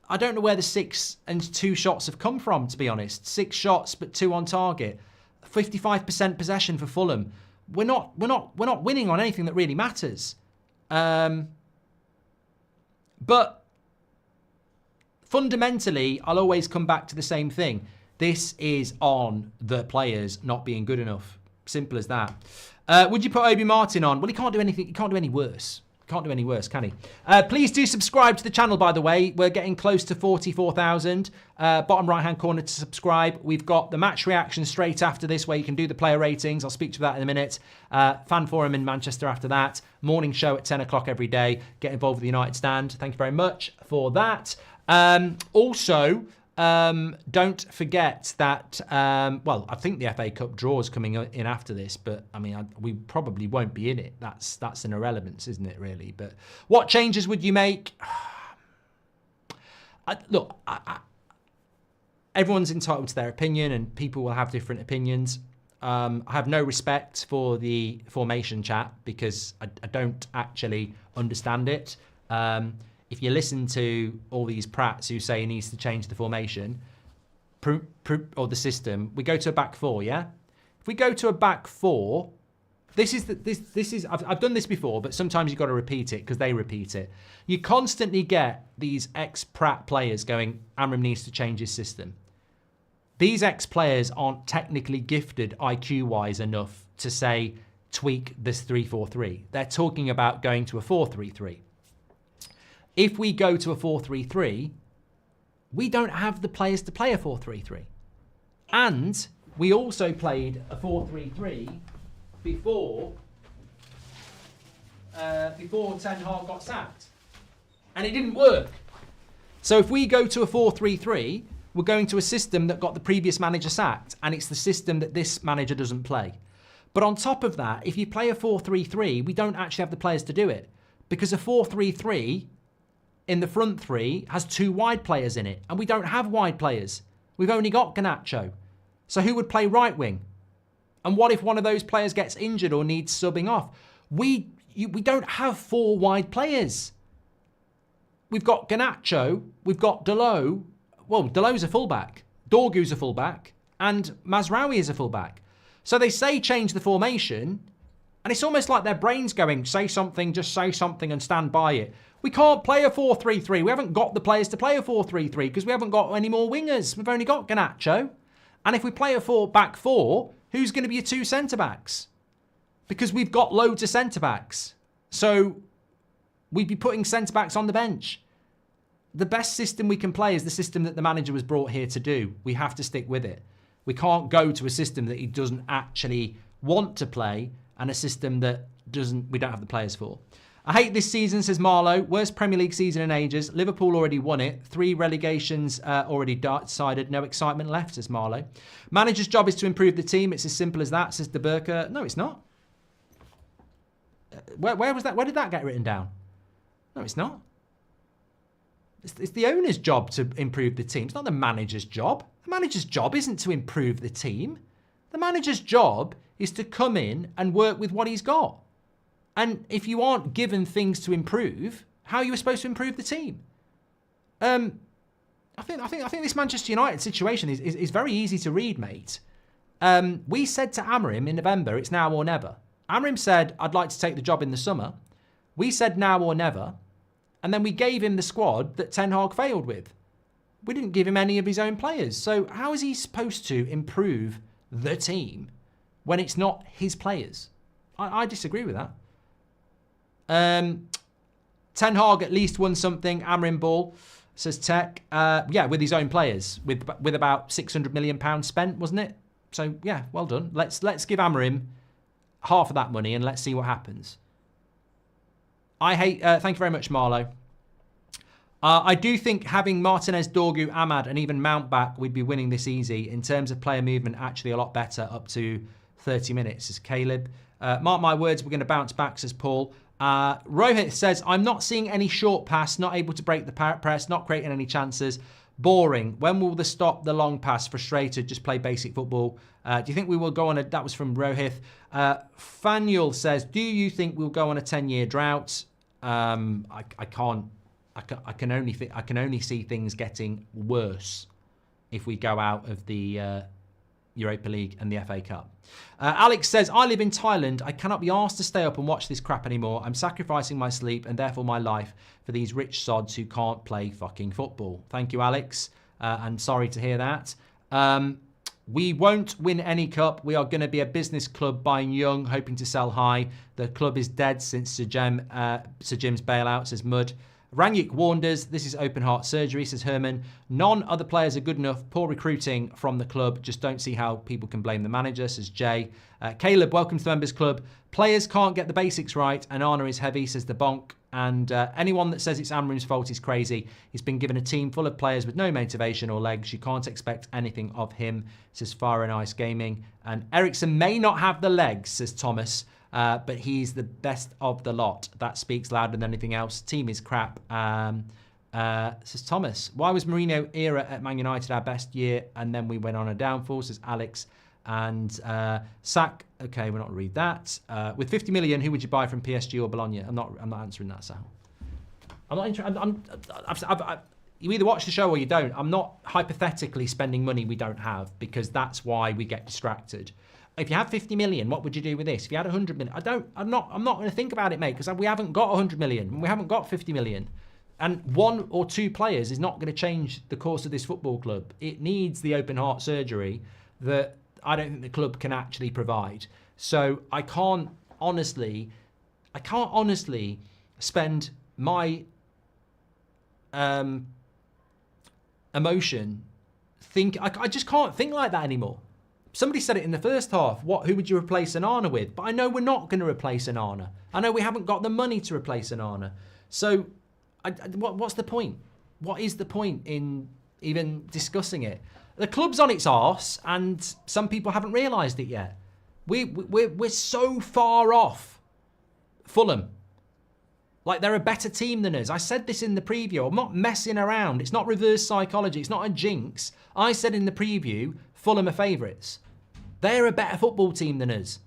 I don't know where the 6 and 2 shots have come from, to be honest. 6 shots, but 2 on target. 55% possession for Fulham. We're not winning on anything that really matters. But fundamentally, I'll always come back to the same thing. This is on the players not being good enough. Simple as that. Would you put Obi Martin on? Well, he can't do anything. He can't do any worse. Can't do any worse, can he? Please do subscribe to the channel, by the way. We're getting close to 44,000. Bottom right-hand corner to subscribe. We've got the match reaction straight after this where you can do the player ratings. I'll speak to that in a minute. Fan forum in Manchester after that. Morning show at 10 o'clock every day. Get involved with the United Stand. Thank you very much for that. Also, don't forget that, well, I think the FA Cup draw is coming in after this, but I mean, we probably won't be in it. That's an irrelevance, isn't it, really? But what changes would you make? Look, everyone's entitled to their opinion and people will have different opinions. I have no respect for the formation chat because I don't actually understand it. If you listen to all these prats who say he needs to change the formation or the system, we go to a back 4, yeah? If we go to a back 4, this is I've done this before, but sometimes you've got to repeat it because they repeat it. You constantly get these ex-Prat players going, Amorim needs to change his system. These ex-players aren't technically gifted IQ-wise enough to say, tweak this 3-4-3. They're talking about going to a 4-3-3. If we go to a 4-3-3, we don't have the players to play a 4-3-3. And we also played a 4-3-3 before Ten Hag got sacked. And it didn't work. So if we go to a 4-3-3, we're going to a system that got the previous manager sacked, and it's the system that this manager doesn't play. But on top of that, if you play a 4-3-3, we don't actually have the players to do it. Because a 4-3-3 in the front three has 2 wide players in it, and we don't have wide players. We've only got Garnacho. So who would play right wing? And what if one of those players gets injured or needs subbing off? We don't have 4 wide players. We've got Garnacho, we've got Dalot. Well, Dalot's a fullback, Dorgu's a fullback, and Mazraoui is a fullback. So they say change the formation, and it's almost like their brain's going, say something, just say something and stand by it. We can't play a 4-3-3. We haven't got the players to play a 4-3-3 because we haven't got any more wingers. We've only got Garnacho. And if we play a back four, who's going to be your 2 centre-backs? Because we've got loads of centre-backs. So we'd be putting centre-backs on the bench. The best system we can play is the system that the manager was brought here to do. We have to stick with it. We can't go to a system that he doesn't actually want to play and a system that we don't have the players for. I hate this season, says Marlowe. Worst Premier League season in ages. Liverpool already won it. 3 relegations already decided. No excitement left, says Marlowe. Manager's job is to improve the team. It's as simple as that, says De Burker. No, it's not. Where was that? Where did that get written down? No, it's not. It's the owner's job to improve the team. It's not the manager's job. The manager's job isn't to improve the team. The manager's job is to come in and work with what he's got. And if you aren't given things to improve, how are you supposed to improve the team? I think this Manchester United situation is very easy to read, mate. We said to Amorim in November, it's now or never. Amorim said, I'd like to take the job in the summer. We said now or never. And then we gave him the squad that Ten Hag failed with. We didn't give him any of his own players. So how is he supposed to improve the team when it's not his players? I disagree with that. Ten Hag at least won something. Amorim ball, says Tech. Yeah, with his own players, with about £600 million spent, wasn't it? So yeah, well done. Let's give Amorim half of that money and let's see what happens. Thank you very much, Marlowe. I do think having Martinez, Dorgu, Ahmad and even Mount back, we'd be winning this easy. In terms of player movement, actually a lot better up to 30 minutes, says Caleb. Mark my words, we're going to bounce back, says Paul. Rohit says, I'm not seeing any short pass, not able to break the press, not creating any chances. Boring. When will they stop the long pass? Frustrated, just play basic football. Do you think we will go on that was from Rohit. Fanuel says, do you think we'll go on a 10-year drought? I can only see things getting worse if we go out of the Europa League and the FA Cup. Alex says, I live in Thailand. I cannot be asked to stay up and watch this crap anymore. I'm sacrificing my sleep and therefore my life for these rich sods who can't play fucking football. Thank you, Alex. I'm sorry to hear that. We won't win any cup. We are going to be a business club buying young, hoping to sell high. The club is dead since Sir Jim's bailout, says Mud. Rangnick warned us. This is open heart surgery, says Herman. None other players are good enough. Poor recruiting from the club. Just don't see how people can blame the manager, says Jay. Caleb, welcome to the Members Club. Players can't get the basics right and Arna is heavy, says the Bonk. And anyone that says it's Amorim's fault is crazy. He's been given a team full of players with no motivation or legs. You can't expect anything of him, says Fire and Ice Gaming. And Ericsson may not have the legs, says Thomas. But he's the best of the lot. That speaks louder than anything else. Team is crap. Says Thomas. Why was Mourinho era at Man United our best year and then we went on a downfall, says Alex. And Sack. Okay, we're not read that. With 50 million, who would you buy from PSG or Bologna? I'm not answering that, Sal. I'm not interested. You either watch the show or you don't. I'm not hypothetically spending money we don't have because that's why we get distracted. If you had 50 million, what would you do with this? If you had 100 million, I'm not going to think about it, mate, because we haven't got 100 million. We haven't got 50 million. And 1 or 2 players is not going to change the course of this football club. It needs the open heart surgery that I don't think the club can actually provide. So I can't honestly spend my emotion I just can't think like that anymore. Somebody said it in the first half. Who would you replace Onana with? But I know we're not going to replace Onana. I know we haven't got the money to replace Onana. So what's the point? What is the point in even discussing it? The club's on its arse, and some people haven't realised it yet. We're so far off Fulham. Like, they're a better team than us. I said this in the preview. I'm not messing around. It's not reverse psychology. It's not a jinx. I said in the preview, Fulham are favourites. They're a better football team than us.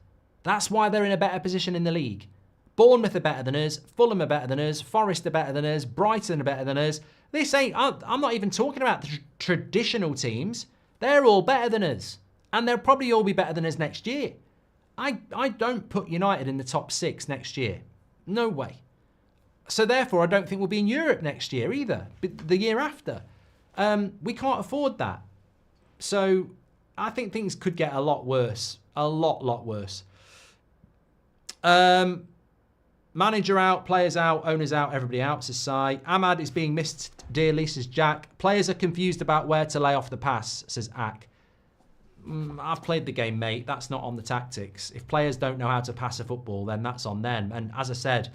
That's why they're in a better position in the league. Bournemouth are better than us. Fulham are better than us. Forest are better than us. Brighton are better than us. This ain't... I'm not even talking about the traditional teams. They're all better than us. And they'll probably all be better than us next year. I don't put United in the top 6 next year. No way. So therefore, I don't think we'll be in Europe next year either. The year after. We can't afford that. So I think things could get a lot worse. A lot worse. Manager out, players out, owners out, everybody out, says Sai. Ahmad is being missed dearly, says Jack. Players are confused about where to lay off the pass, says Ak. I've played the game, mate. That's not on the tactics. If players don't know how to pass a football, then that's on them. And as I said,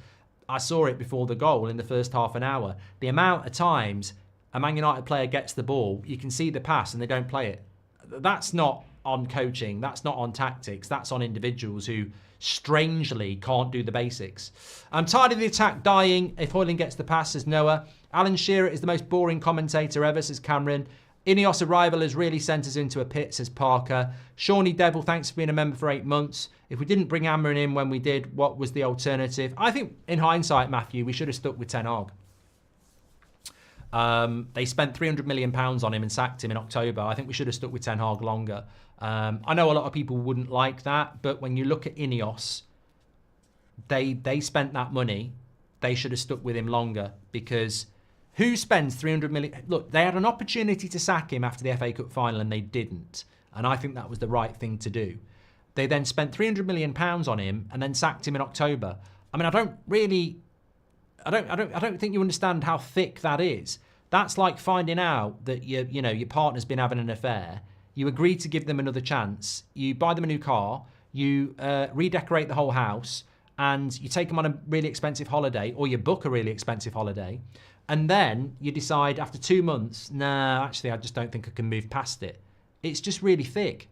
I saw it before the goal in the first half an hour. The amount of times a Man United player gets the ball, you can see the pass and they don't play it. That's not on coaching. That's not on tactics. That's on individuals who strangely can't do the basics. I'm tired of the attack dying. If Hoyland gets the pass, says Noah. Alan Shearer is the most boring commentator ever, says Cameron. Ineos arrival has really sent us into a pit, says Parker. Shawnee Devil, thanks for being a member for 8 months. If we didn't bring Amorim in when we did, what was the alternative? I think, in hindsight, Matthew, we should have stuck with Ten Hag. They spent £300 million on him and sacked him in October. I think we should have stuck with Ten Hag longer. I know a lot of people wouldn't like that, but when you look at Ineos, they spent that money. They should have stuck with him longer, because who spends 300 million? Look, they had an opportunity to sack him after the FA Cup final and they didn't. And I think that was the right thing to do. They then spent £300 million on him and then sacked him in October. I mean, I don't think you understand how thick that is. That's like finding out that your partner's been having an affair. You agree to give them another chance. You buy them a new car. You redecorate the whole house, and you take them on a really expensive holiday, or you book a really expensive holiday. And then you decide after 2 months, nah, actually, I just don't think I can move past it. It's just really thick.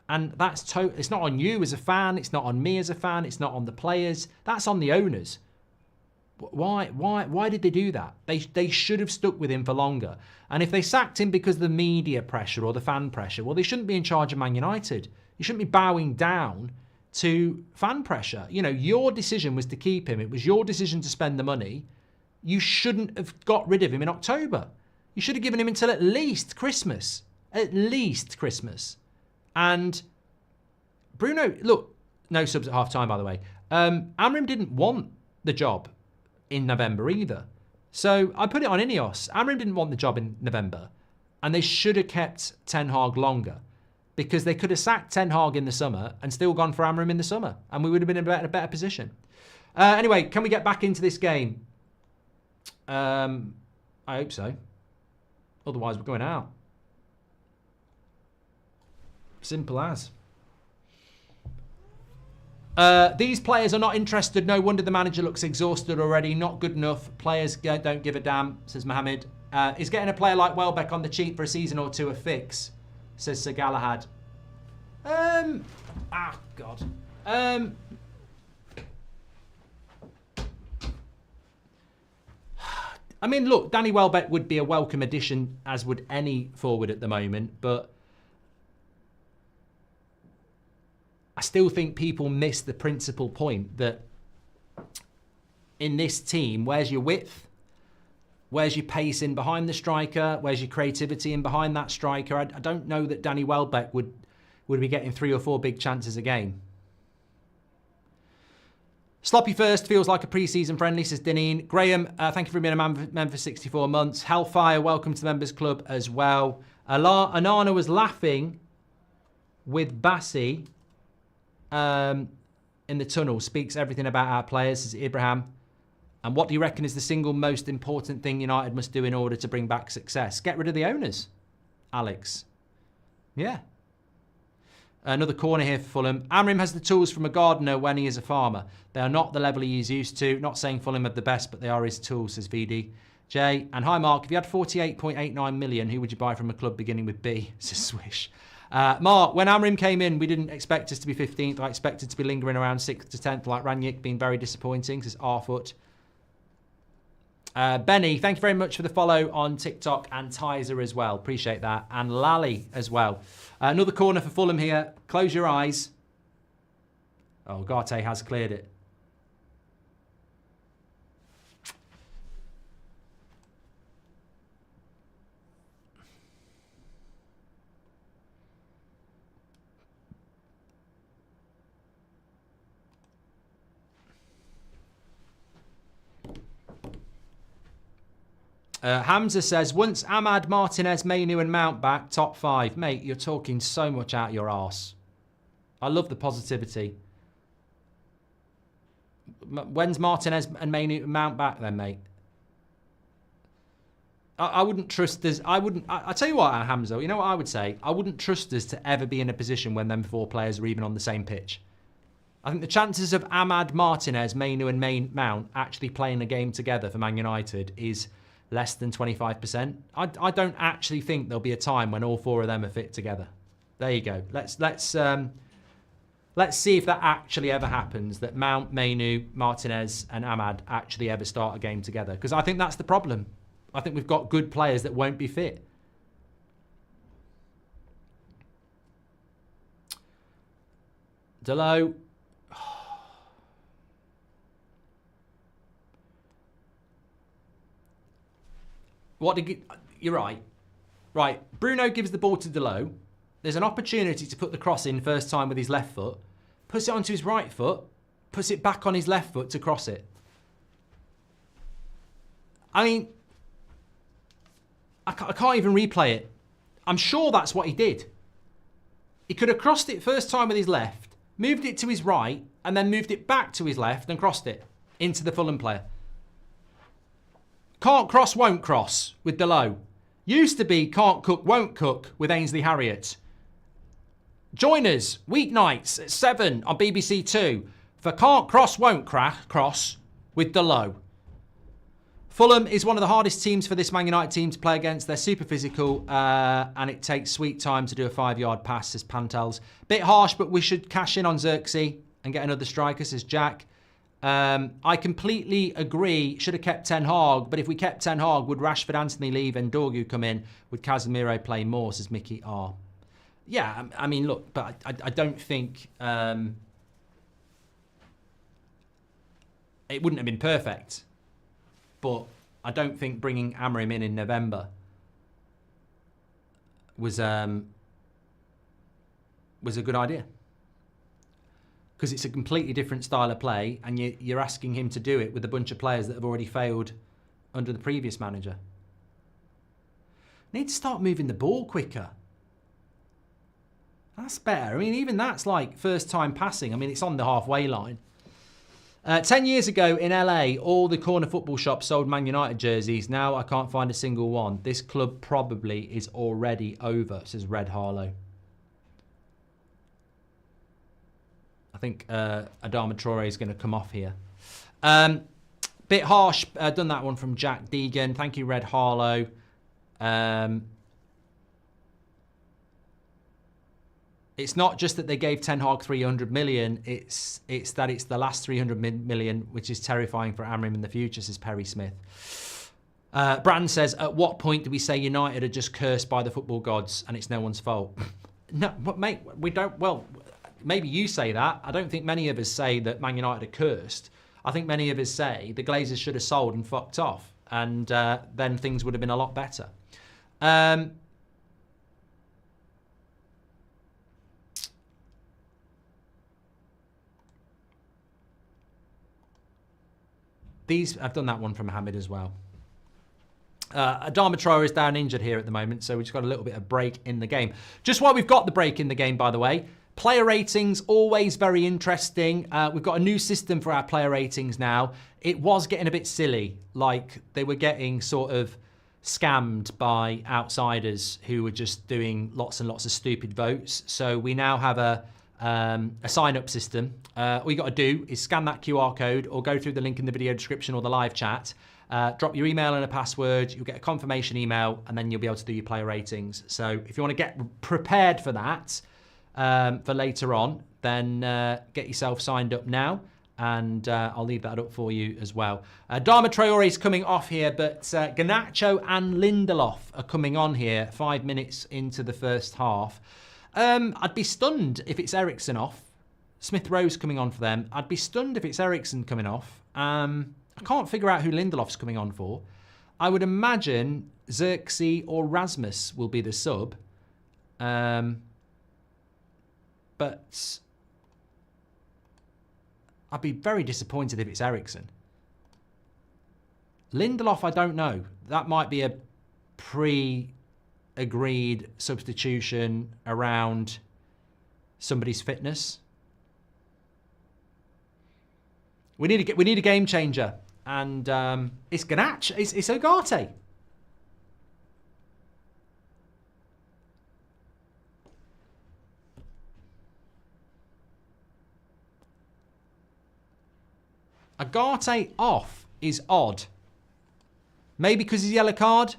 And that's it's not on you as a fan. It's not on me as a fan. It's not on the players. That's on the owners. Why did they do that? They should have stuck with him for longer. And if they sacked him because of the media pressure or the fan pressure, well, they shouldn't be in charge of Man United. You shouldn't be bowing down to fan pressure. Your decision was to keep him. It was your decision to spend the money. You shouldn't have got rid of him in October. You should have given him until at least Christmas. At least Christmas. And Bruno, look, no subs at half time, by the way. Amorim didn't want the job in November either. So I put it on Ineos. Amorim didn't want the job in November. And they should have kept Ten Hag longer, because they could have sacked Ten Hag in the summer and still gone for Amorim in the summer. And we would have been in a better position. Anyway, can we get back into this game? I hope so. Otherwise, we're going out. Simple as. These players are not interested. No wonder the manager looks exhausted already. Not good enough. Players don't give a damn, says Mohammed. Is getting a player like Welbeck on the cheap for a season or two a fix, says Sir Galahad. God. I mean, look, Danny Welbeck would be a welcome addition, as would any forward at the moment, but I still think people miss the principal point that in this team, where's your width? Where's your pace in behind the striker? Where's your creativity in behind that striker? I don't know that Danny Welbeck would be getting 3 or 4 big chances a game. Sloppy first feels like a pre-season friendly, says Dineen. Graham, thank you for being a member for 64 months. Hellfire, welcome to the Members Club as well. Onana was laughing with Bassi in the tunnel. Speaks everything about our players, says Ibrahim. And what do you reckon is the single most important thing United must do in order to bring back success? Get rid of the owners, Alex. Yeah. Another corner here for Fulham. Amorim has the tools from a gardener when he is a farmer. They are not the level he is used to. Not saying Fulham have the best, but they are his tools, says VD. J. And hi, Mark. If you had 48.89 million, who would you buy from a club beginning with B? Says Swish. Mark, when Amorim came in, we didn't expect us to be 15th. I expected to be lingering around 6th to 10th, like Ranić, being very disappointing, says Arfoot. Benny, thank you very much for the follow on TikTok, and Tizer as well. Appreciate that. And Lally as well. Another corner for Fulham here. Close your eyes. Oh, Garte has cleared it. Hamza says, once Ahmad, Martinez, Mainu and Mount back, top 5. Mate, you're talking so much out your arse. I love the positivity. When's Martinez and Mainu and Mount back then, mate? I wouldn't trust us. I tell you what, Hamza, you know what I would say? I wouldn't trust us to ever be in a position when them 4 players are even on the same pitch. I think the chances of Ahmad, Martinez, Mainu and Mount actually playing a game together for Man United is less than 25%. I don't actually think there'll be a time when all 4 of them are fit together. There you go. Let's see if that actually ever happens, that Mount, Mainu, Martinez and Ahmad actually ever start a game together. Because I think that's the problem. I think we've got good players that won't be fit. Delo. You're right. Right, Bruno gives the ball to Delo. There's an opportunity to put the cross in first time with his left foot. Puts it onto his right foot. Puts it back on his left foot to cross it. I mean, I can't even replay it. I'm sure that's what he did. He could have crossed it first time with his left, moved it to his right, and then moved it back to his left and crossed it into the Fulham player. Can't cross, won't cross with Delo. Used to be can't cook, won't cook with Ainsley Harriott. Join us weeknights at 7 on BBC 2 for can't cross, won't cross with Delo. Fulham is one of the hardest teams for this Man United team to play against. They're super physical and it takes sweet time to do a 5-yard pass, says Pantels. Bit harsh, but we should cash in on Xerxes and get another striker, says Jack. I completely agree. Should have kept Ten Hag, but if we kept Ten Hag, would Rashford, Anthony leave and Dorgu come in? Would Casemiro play more? Says Mickey R. Yeah, I mean, look, but I don't think it wouldn't have been perfect. But I don't think bringing Amorim in November was a good idea. Because it's a completely different style of play and you're asking him to do it with a bunch of players that have already failed under the previous manager. Need to start moving the ball quicker. That's better. I mean, even that's like first time passing. I mean, it's on the halfway line. 10 years ago in LA, all the corner football shops sold Man United jerseys. Now I can't find a single one. This club probably is already over, says Red Harlow. I think Adama Traore is going to come off here. Bit harsh. Done that one from Jack Deegan. Thank you, Red Harlow. It's not just that they gave Ten Hag 300 million. It's that it's the last 300 million, which is terrifying for Amorim in the future, says Perry Smith. Brand says, at what point do we say United are just cursed by the football gods and it's no one's fault? No, but mate, we don't. Well, maybe you say that. I don't think many of us say that Man United are cursed. I think many of us say the Glazers should have sold and fucked off, and then things would have been a lot better. I've done that one from Hamid as well. Adama Traore is down injured here at the moment, so we've just got a little bit of break in the game. Just while we've got the break in the game, by the way, player ratings, always very interesting. We've got a new system for our player ratings now. It was getting a bit silly, like they were getting sort of scammed by outsiders who were just doing lots and lots of stupid votes. So we now have a sign-up system. All you got to do is scan that QR code or go through the link in the video description or the live chat. Drop your email and a password. You'll get a confirmation email, and then you'll be able to do your player ratings. So if you want to get prepared for that for later on, then get yourself signed up now. And I'll leave that up for you as well. Dharma Traore is coming off here, but Garnacho and Lindelof are coming on here 5 minutes into the first half. I'd be stunned if it's Eriksen off. Smith Rowe's coming on for them. I'd be stunned if it's Eriksen coming off. I can't figure out who Lindelof's coming on for. I would imagine Xerxes or Rasmus will be the sub. But I'd be very disappointed if it's Eriksen. Lindelof, I don't know. That might be a pre-agreed substitution around somebody's fitness. We need a game changer, and it's Garnacho. It's Ugarte. Ugarte off is odd. Maybe because he's yellow card.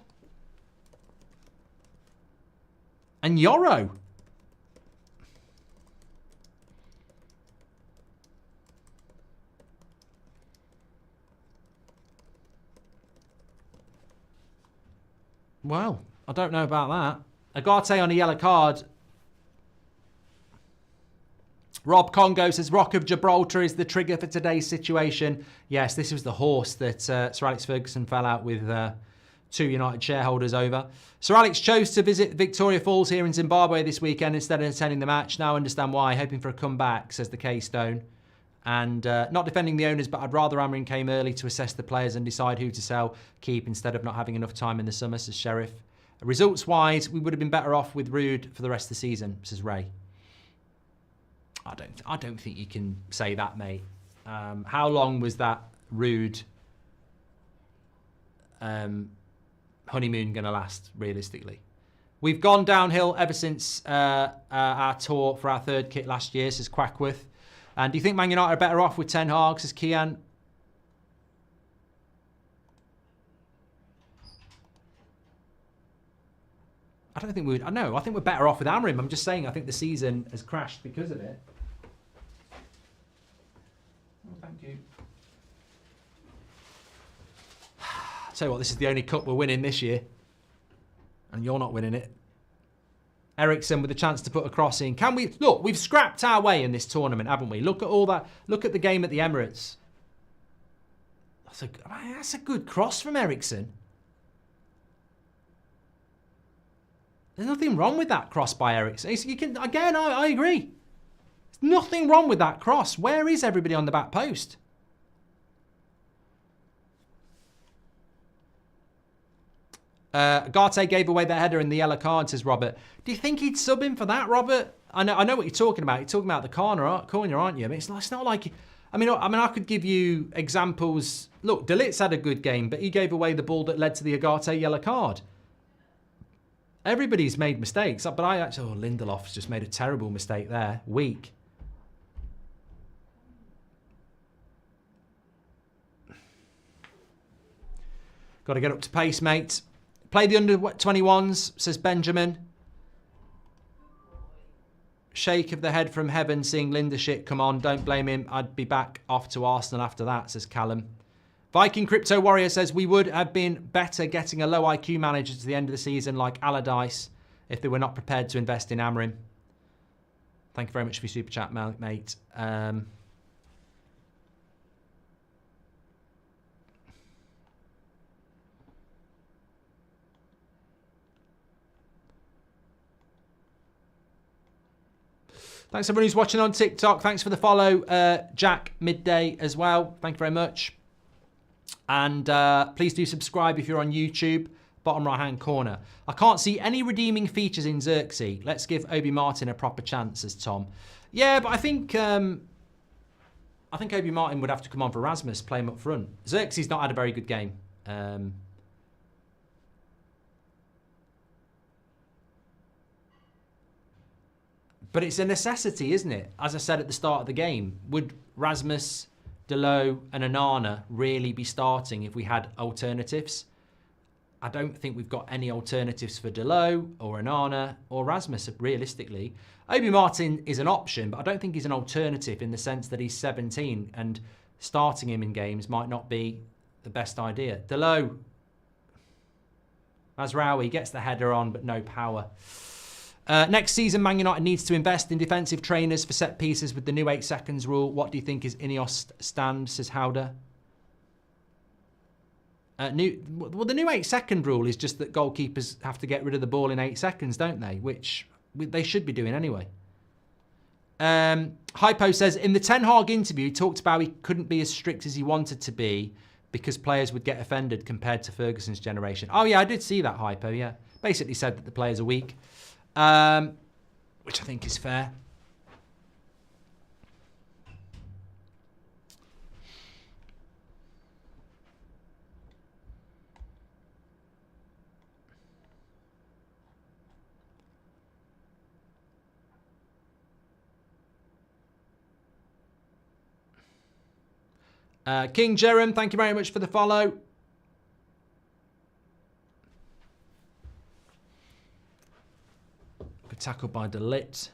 And Yoro. Well, I don't know about that. Ugarte on a yellow card. Rob Congo says, Rock of Gibraltar is the trigger for today's situation. Yes, this was the horse that Sir Alex Ferguson fell out with 2 United shareholders over. Sir Alex chose to visit Victoria Falls here in Zimbabwe this weekend instead of attending the match. Now I understand why. Hoping for a comeback, says the K-Stone. And not defending the owners, but I'd rather Amorim came early to assess the players and decide who to sell, keep, instead of not having enough time in the summer, says Sheriff. Results-wise, we would have been better off with Rude for the rest of the season, says Ray. I don't think you can say that, mate. How long was that Rude honeymoon going to last, realistically? We've gone downhill ever since our tour for our third kit last year, says Quackworth. And do you think Man United are better off with Ten Hag, says Kian? I don't think we would. I know. I think we're better off with Amorim. I'm just saying I think the season has crashed because of it. Oh, thank you. Tell you what, this is the only cup we're winning this year. And you're not winning it. Eriksen with a chance to put a cross in. Can we... Look, we've scrapped our way in this tournament, haven't we? Look at all that. Look at the game at the Emirates. That's a good cross from Eriksen. There's nothing wrong with that cross by Eriksen. You can, again, I agree. There's nothing wrong with that cross. Where is everybody on the back post? Garte gave away the header in the yellow card, says Robert. Do you think he'd sub him for that, Robert? I know what you're talking about. You're talking about the corner, aren't you? I mean, it's not like... I mean, I could give you examples. Look, De Ligt's had a good game, but he gave away the ball that led to the Ugarte yellow card. Everybody's made mistakes, but I actually... Oh, Lindelof's just made a terrible mistake there. Weak. Got to get up to pace, mate. Play the under-21s, says Benjamin. Shake of the head from heaven, seeing Linda shit. Come on, don't blame him. I'd be back off to Arsenal after that, says Callum. Viking Crypto Warrior says, we would have been better getting a low IQ manager to the end of the season like Allardyce if they were not prepared to invest in Amorim. Thank you very much for your super chat, mate. Thanks everyone who's watching on TikTok. Thanks for the follow, Jack Midday as well. Thank you very much. And please do subscribe if you're on YouTube. Bottom right hand corner. I can't see any redeeming features in Xerxes. Let's give Obi Martin a proper chance, says Tom. Yeah, but I think Obi Martin would have to come on for Rasmus, play him up front. Xerxes not had a very good game. But it's a necessity, isn't it? As I said at the start of the game, would Rasmus, Delo and Onana really be starting if we had alternatives? I don't think we've got any alternatives for Delo or Onana or Rasmus, realistically. Obi Martin is an option, but I don't think he's an alternative in the sense that he's 17 and starting him in games might not be the best idea. Delo, Mazraoui gets the header on, but no power. Next season, Man United needs to invest in defensive trainers for set pieces with the new 8 seconds rule. What do you think is Ineos' stand, says Howder? The new 8-second rule is just that goalkeepers have to get rid of the ball in 8 seconds, don't they? Which they should be doing anyway. Hypo says, in the Ten Hag interview, he talked about he couldn't be as strict as he wanted to be because players would get offended compared to Ferguson's generation. Oh, yeah, I did see that, Hypo, yeah. Basically said that the players are weak, which I think is fair. King Jerem, thank you very much for the follow. Good tackle by De Ligt.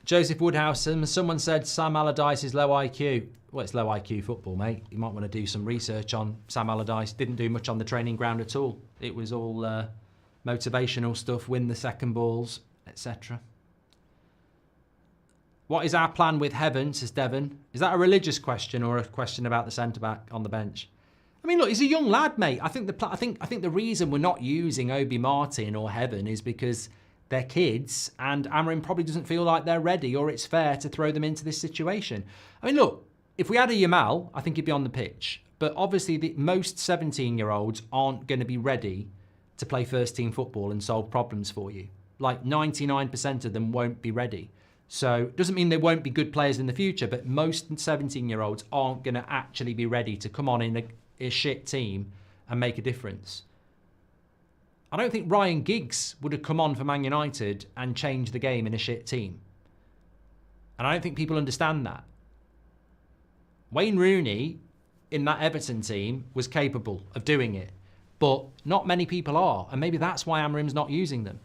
Joseph Woodhouse, someone said Sam Allardyce is low IQ. Well, it's low IQ football, mate. You might want to do some research on Sam Allardyce. Didn't do much on the training ground at all. It was all motivational stuff, win the second balls, etc. What is our plan with Heaven, says Devon? Is that a religious question or a question about the centre-back on the bench? I mean, look, he's a young lad, mate. I think the reason we're not using Obi Martin or Heaven is because they're kids and Amorim probably doesn't feel like they're ready or it's fair to throw them into this situation. I mean, look, if we had a Yamal, I think he'd be on the pitch. But obviously, most 17-year-olds aren't going to be ready to play first-team football and solve problems for you. Like 99% of them won't be ready. So it doesn't mean they won't be good players in the future, but most 17-year-olds aren't going to actually be ready to come on in a shit team and make a difference. I don't think Ryan Giggs would have come on for Man United and changed the game in a shit team. And I don't think people understand that. Wayne Rooney in that Everton team was capable of doing it, but not many people are, and maybe that's why Amorim's not using them.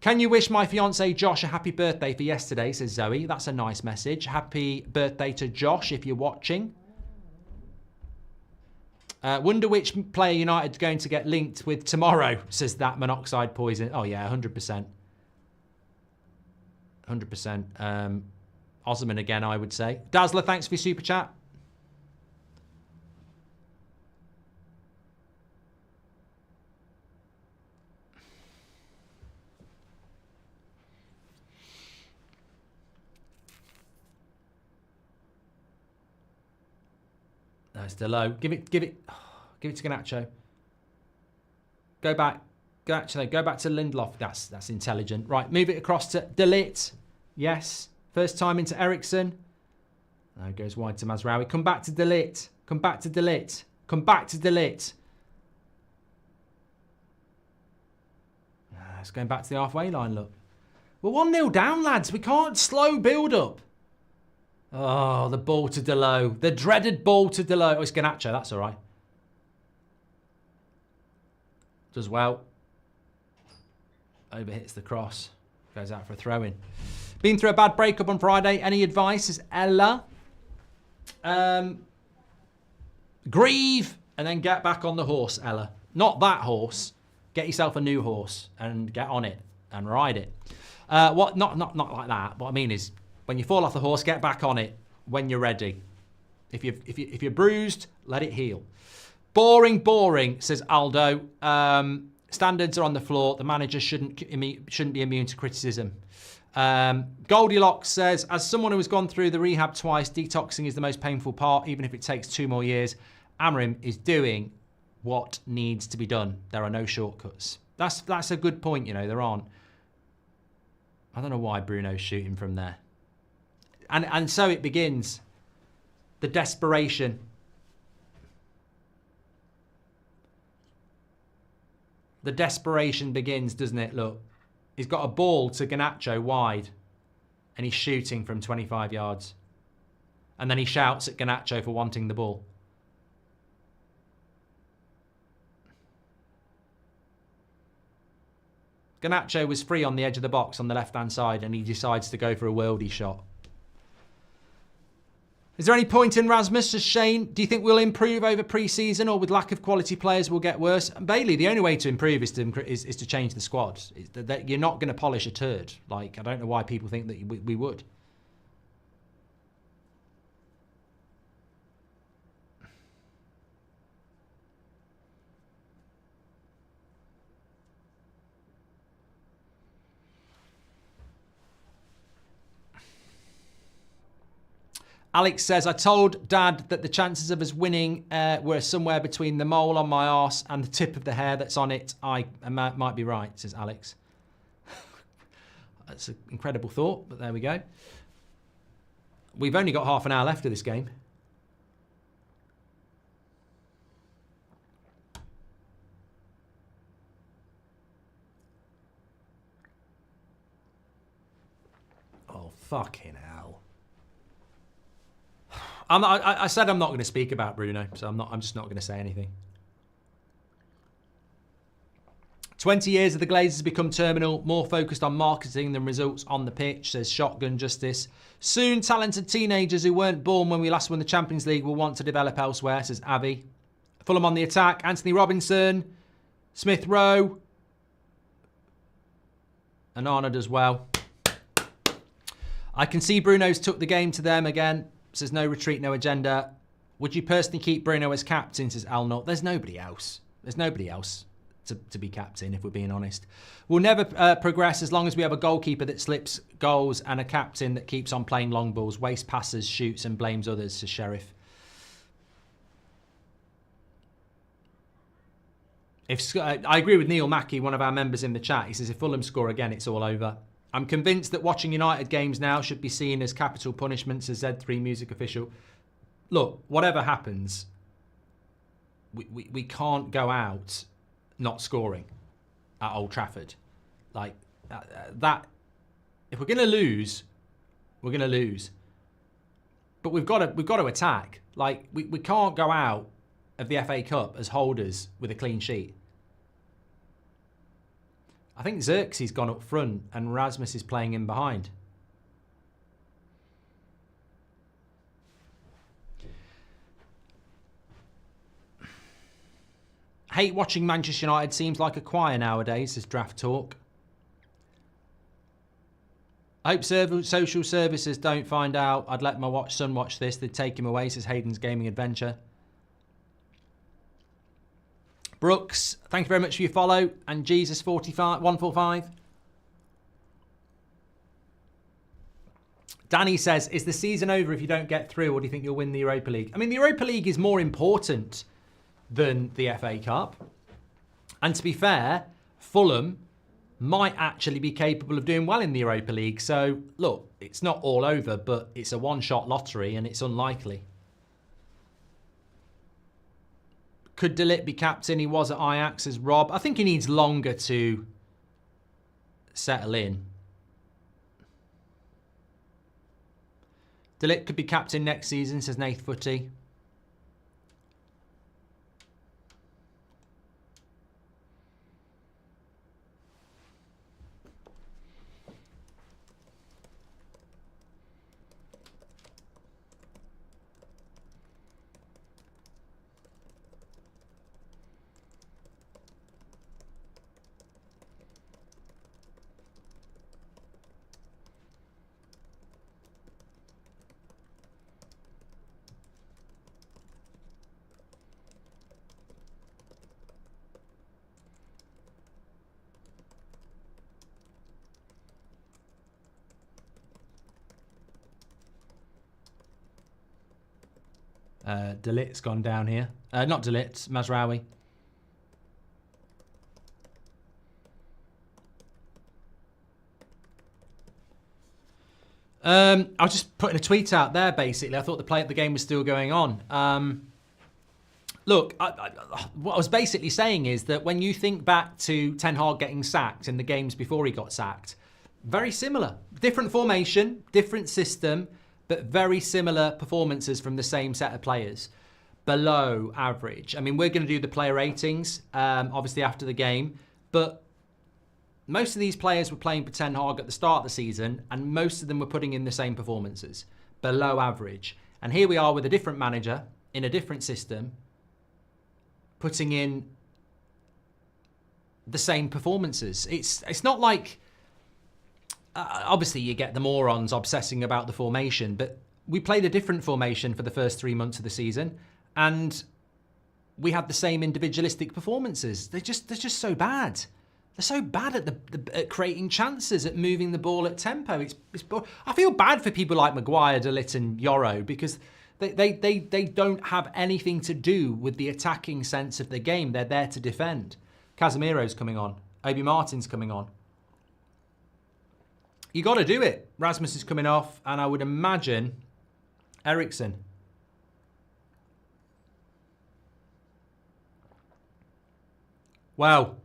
Can you wish my fiancé Josh a happy birthday for yesterday, says Zoe. That's a nice message. Happy birthday to Josh if you're watching. Wonder which player United's going to get linked with tomorrow, says that monoxide poison. Oh, yeah, 100%. 100%. Osman again, I would say. Dazzler, thanks for your super chat. No, it's still low. Give it to Garnacho. Go back to Lindelof. That's intelligent. Right, move it across to De Ligt. Yes. First time into Ericsson. No, goes wide to Mazraoui. Come back to De Ligt. Come back to De Ligt. Come back to De Ligt. It's going back to the halfway line, look. We're 1-0 down, lads. We can't slow build up. Oh, the ball to Delo. The dreaded ball to Delo. Oh, it's Garnacho. That's all right. Does well. Overhits the cross. Goes out for a throw-in. Been through a bad breakup on Friday. Any advice? Is Ella. Grieve and then get back on the horse, Ella. Not that horse. Get yourself a new horse and get on it and ride it. Not like that. What I mean is, when you fall off the horse, get back on it when you're ready. If you're bruised, let it heal. Boring, says Aldo. Standards are on the floor. The manager shouldn't be immune to criticism. Goldilocks says, as someone who has gone through the rehab twice, detoxing is the most painful part, even if it takes 2 more years. Amorim is doing what needs to be done. There are no shortcuts. That's a good point, there aren't. I don't know why Bruno's shooting from there. And so it begins. The desperation. the desperation begins, doesn't it? Look, he's got a ball to Garnacho wide, and he's shooting from 25 yards. And then he shouts at Garnacho for wanting the ball. Garnacho was free on the edge of the box on the left-hand side, and he decides to go for a worldie shot. Is there any point in Rasmus? Says Shane. Do you think we'll improve over pre-season, or with lack of quality players we'll get worse? And Bailey, the only way to improve is to change the squad. You're not going to polish a turd. Like, I don't know why people think that we would. Alex says, I told Dad that the chances of us winning were somewhere between the mole on my arse and the tip of the hair that's on it. I might be right, says Alex. That's an incredible thought, but there we go. We've only got half an hour left of this game. Oh, fucking hell. I said I'm not going to speak about Bruno, so I'm just not going to say anything. 20 years of the Glazers become terminal, more focused on marketing than results on the pitch, says Shotgun Justice. Soon, talented teenagers who weren't born when we last won the Champions League will want to develop elsewhere, says Avi. Fulham on the attack, Anthony Robinson, Smith Rowe, and Arnold as well. I can see Bruno's took the game to them again. Says no retreat, no agenda. Would you personally keep Bruno as captain, says Alnott? There's nobody else. There's nobody else to be captain, if we're being honest. We'll never progress as long as we have a goalkeeper that slips goals and a captain that keeps on playing long balls, wastes passes, shoots and blames others, says Sheriff. I agree with Neil Mackey, one of our members in the chat. He says if Fulham score again, it's all over. I'm convinced that watching United games now should be seen as capital punishments, as Z3 music official. Look, whatever happens, we can't go out not scoring at Old Trafford. Like that, if we're going to lose, we're going to lose. But we've got to attack. Like we can't go out of the FA Cup as holders with a clean sheet. I think Xerxes gone up front and Rasmus is playing in behind. Hate watching Manchester United, seems like a choir nowadays, says Draft Talk. I hope social services don't find out. I'd let my son watch this. They'd take him away, says Hayden's Gaming Adventure. Brooks, thank you very much for your follow. And Jesus145. Danny says, is the season over if you don't get through, or do you think you'll win the Europa League? I mean, the Europa League is more important than the FA Cup. And to be fair, Fulham might actually be capable of doing well in the Europa League. So, look, it's not all over, but it's a one-shot lottery and it's unlikely. Could De Ligt be captain? He was at Ajax as Rob. I think he needs longer to settle in. De Ligt could be captain next season, says Nath Footy. De Ligt's gone down here. Not De Ligt, Mazraoui. I was just putting a tweet out there, basically. I thought the game was still going on. look, what I was basically saying is that when you think back to Ten Hag getting sacked in the games before he got sacked, very similar. Different formation, different system, but very similar performances from the same set of players. Below average. I mean, we're going to do the player ratings, obviously, after the game, but most of these players were playing for Ten Hag at the start of the season, and most of them were putting in the same performances. Below average. And here we are with a different manager, in a different system, putting in the same performances. It's not like... obviously, you get the morons obsessing about the formation, but we played a different formation for the first 3 months of the season, and we had the same individualistic performances. They're just so bad. They're so bad at creating chances, at moving the ball at tempo. I feel bad for people like Maguire, De Ligt, and Yoro because they don't have anything to do with the attacking sense of the game. They're there to defend. Casemiro's coming on. Obi Martin's coming on. You got to do it. Rasmus is coming off, and I would imagine Eriksen. Well,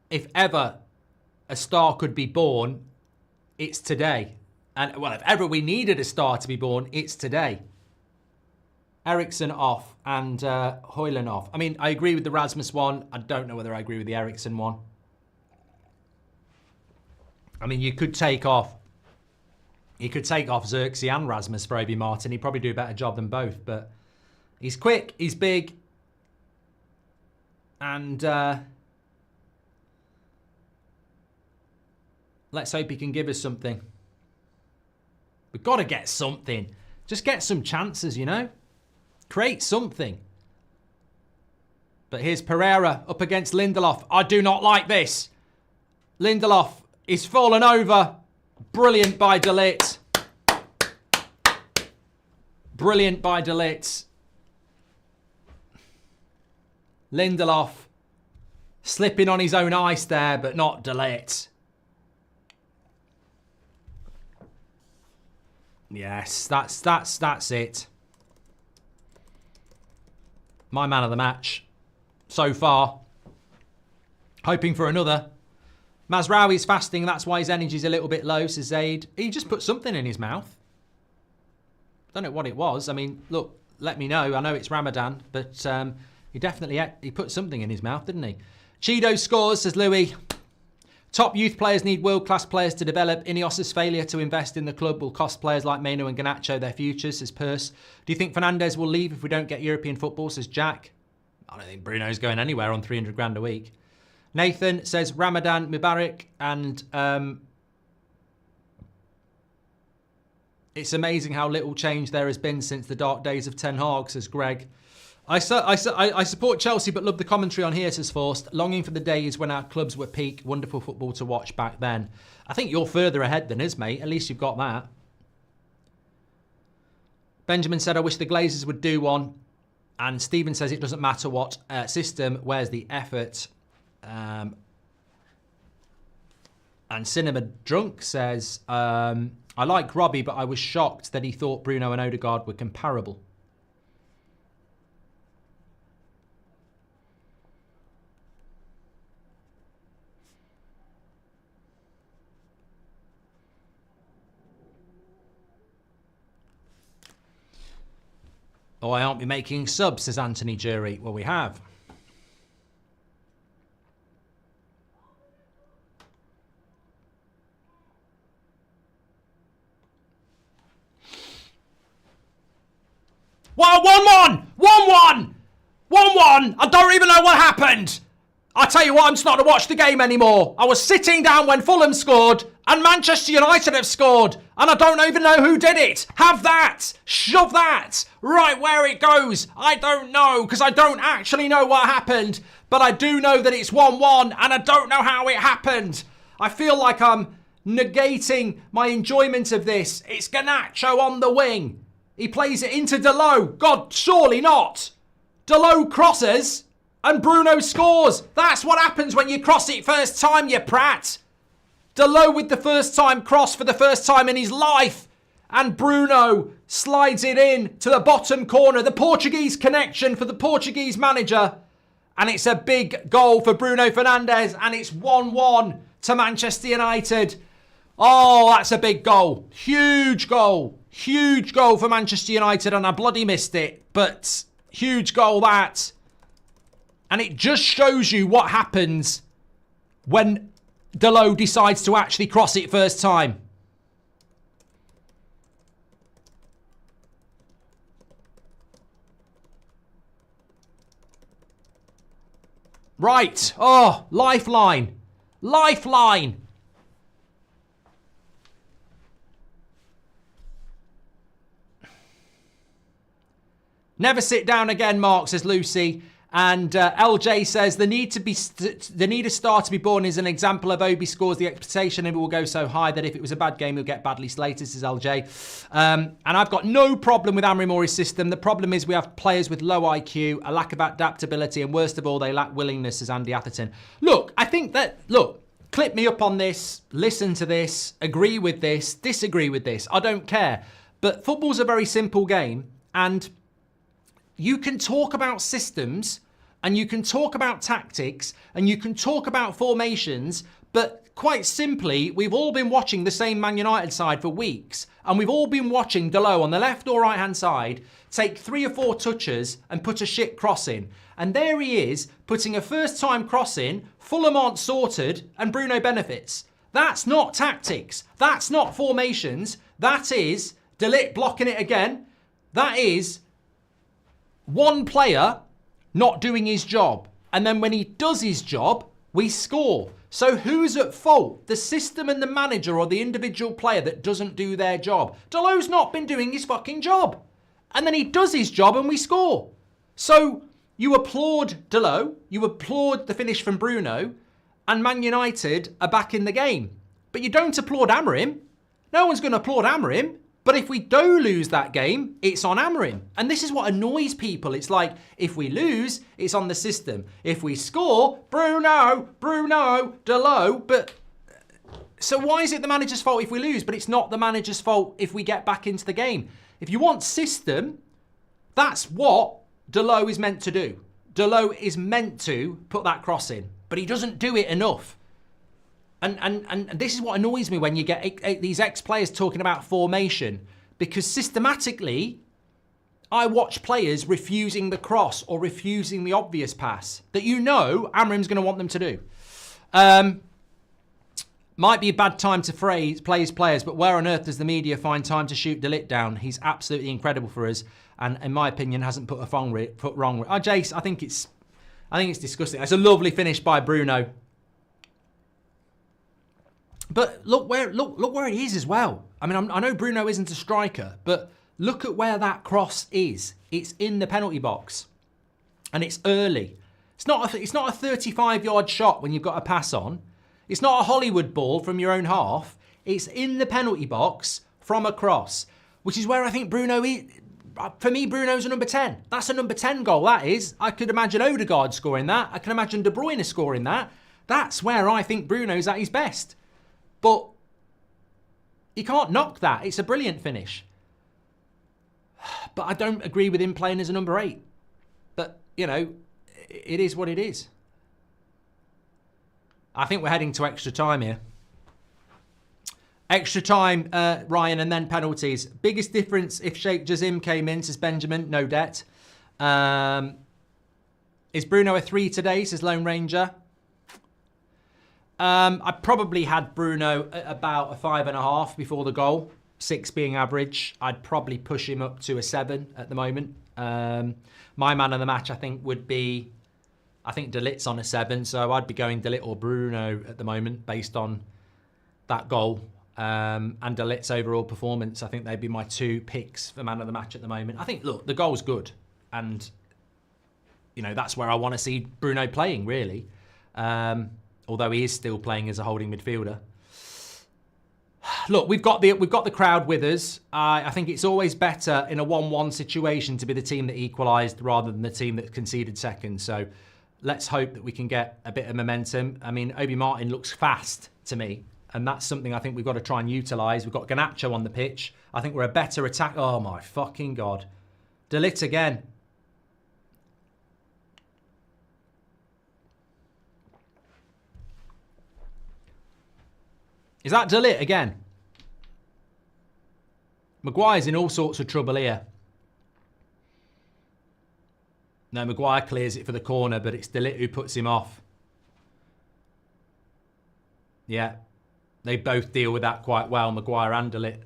if ever a star could be born, it's today. And, well, if ever we needed a star to be born, it's today. Eriksen off and Højlund off. I mean, I agree with the Rasmus one. I don't know whether I agree with the Eriksen one. I mean, you could take off Xerxes and Rasmus for Obi Martin. He'd probably do a better job than both, but he's quick, he's big, and let's hope he can give us something. We've got to get something. Just get some chances, you know? Create something. But here's Pereira up against Lindelof. I do not like this. Lindelof is fallen over. Brilliant by De Ligt. Brilliant by De Ligt. Lindelof slipping on his own ice there, but not De Ligt. Yes, that's it. My man of the match so far. Hoping for another. Mazraoui's fasting, that's why his energy's a little bit low, says Zaid. He just put something in his mouth. Don't know what it was. I mean, look, let me know. I know it's Ramadan, but he put something in his mouth, didn't he? Cheeto scores, says Louis. Top youth players need world-class players to develop. Ineos's failure to invest in the club will cost players like Meno and Garnacho their futures, says Purse. Do you think Fernandes will leave if we don't get European football, says Jack? I don't think Bruno's going anywhere on 300 grand a week. Nathan says Ramadan Mubarak, and it's amazing how little change there has been since the dark days of Ten Hag, says Greg. I support Chelsea but love the commentary on here, says Forst. Longing for the days when our clubs were peak. Wonderful football to watch back then. I think you're further ahead than us, mate. At least you've got that. Benjamin said, I wish the Glazers would do one. And Stephen says it doesn't matter what system, where's the effort? And Cinema Drunk says, I like Robbie, but I was shocked that he thought Bruno and Odegaard were comparable. Oh, I aren't we making subs, says Anthony Jury. Well, we have. Well, 1-1! 1-1! 1-1! I don't even know what happened! I tell you what, I'm just not to watch the game anymore. I was sitting down when Fulham scored and Manchester United have scored. And I don't even know who did it. Have that. Shove that. Right where it goes. I don't know because I don't actually know what happened. But I do know that it's 1-1 and I don't know how it happened. I feel like I'm negating my enjoyment of this. It's Garnacho on the wing. He plays it into Dalot. God, surely not. Dalot crosses. And Bruno scores. That's what happens when you cross it first time, you prat. Dalot with the first time cross for the first time in his life. And Bruno slides it in to the bottom corner. The Portuguese connection for the Portuguese manager. And it's a big goal for Bruno Fernandes. And it's 1-1 to Manchester United. Oh, that's a big goal. Huge goal. Huge goal for Manchester United. And I bloody missed it. But huge goal that. And it just shows you what happens when Dalot decides to actually cross it first time. Right. Oh, lifeline. Lifeline. Never sit down again, Mark, says Lucy. And LJ says the need to start to be born is an example of Obi scores the expectation and it will go so high that if it was a bad game, he'll get badly slated, says LJ. And I've got no problem with Amorim or his system. The problem is we have players with low IQ, a lack of adaptability, and worst of all, they lack willingness, says Andy Atherton. Look, I think that, clip me up on this, listen to this, agree with this, disagree with this. I don't care. But football's a very simple game, and you can talk about systems and you can talk about tactics and you can talk about formations, but quite simply, we've all been watching the same Man United side for weeks, and we've all been watching Dalot on the left or right hand side take 3 or 4 touches and put a shit cross in. And there he is, putting a first time cross in, Fulham aren't sorted, and Bruno benefits. That's not tactics. That's not formations. That is De Ligt blocking it again. That is one player not doing his job. And then when he does his job, we score. So who's at fault? The system and the manager, or the individual player that doesn't do their job? Dalot's not been doing his fucking job. And then he does his job and we score. So you applaud Dalot, you applaud the finish from Bruno, and Man United are back in the game. But you don't applaud Amorim. No one's going to applaud Amorim. But if we do lose that game, it's on Amorim. And this is what annoys people. It's like, if we lose, it's on the system. If we score, Bruno, Dalot. But so why is it the manager's fault if we lose, but it's not the manager's fault if we get back into the game? If you want system, that's what Dalot is meant to do. Dalot is meant to put that cross in, but he doesn't do it enough. And this is what annoys me when you get these ex-players talking about formation, because systematically, I watch players refusing the cross or refusing the obvious pass that Amorim's going to want them to do. Might be a bad time to praise players, but where on earth does the media find time to shoot De Ligt down? He's absolutely incredible for us, and in my opinion, hasn't put a foot wrong. Jace, I think it's disgusting. It's a lovely finish by Bruno. But look where it is as well. I mean, I know Bruno isn't a striker, but look at where that cross is. It's in the penalty box, and it's early. It's not a 35-yard shot when you've got a pass on. It's not a Hollywood ball from your own half. It's in the penalty box from a cross, which is where I think Bruno is. For me, Bruno's a number 10. That's a number 10 goal, that is. I could imagine Odegaard scoring that. I can imagine De Bruyne scoring that. That's where I think Bruno's at his best. But you can't knock that. It's a brilliant finish. But I don't agree with him playing as a number 8. But, it is what it is. I think we're heading to extra time here. Extra time, Ryan, and then penalties. Biggest difference if Sheikh Jazim came in, says Benjamin. No debt. Is Bruno a 3 today, says Lone Ranger. I probably had Bruno at about a 5.5 before the goal. 6 being average. I'd probably push him up to a 7 at the moment. My man of the match, I think, would be... I think De Ligt's on a 7, so I'd be going De Ligt or Bruno at the moment based on that goal. And De Ligt's overall performance. I think they'd be my 2 picks for man of the match at the moment. I think, look, the goal's good. And, that's where I want to see Bruno playing, really. Although he is still playing as a holding midfielder. Look, we've got the crowd with us. I think it's always better in a 1-1 situation to be the team that equalised rather than the team that conceded second. So let's hope that we can get a bit of momentum. I mean, Obi Martin looks fast to me. And that's something I think we've got to try and utilise. We've got Garnacho on the pitch. I think we're a better attack. Oh, my fucking God. De Ligt again. Is that De Ligt again? Maguire's in all sorts of trouble here. No, Maguire clears it for the corner, but it's De Ligt who puts him off. Yeah. They both deal with that quite well, Maguire and De Ligt.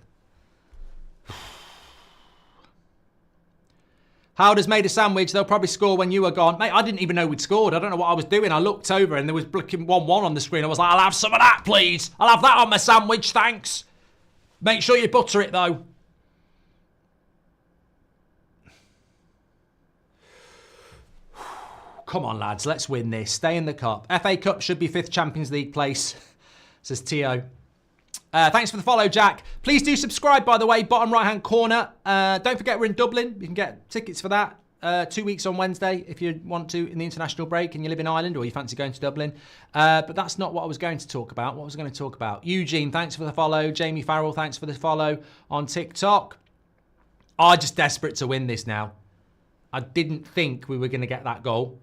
Howder's made a sandwich. They'll probably score when you are gone. Mate, I didn't even know we'd scored. I don't know what I was doing. I looked over and there was blinking 1-1 on the screen. I was like, I'll have some of that, please. I'll have that on my sandwich, thanks. Make sure you butter it, though. Come on, lads. Let's win this. Stay in the cup. FA Cup should be 5th Champions League place, says Tio. Thanks for the follow, Jack. Please do subscribe, by the way, bottom right-hand corner. Don't forget we're in Dublin. You can get tickets for that 2 weeks on Wednesday if you want to in the international break and you live in Ireland or you fancy going to Dublin. But that's not what I was going to talk about. What was I going to talk about? Eugene, thanks for the follow. Jamie Farrell, thanks for the follow on TikTok. I'm just desperate to win this now. I didn't think we were going to get that goal.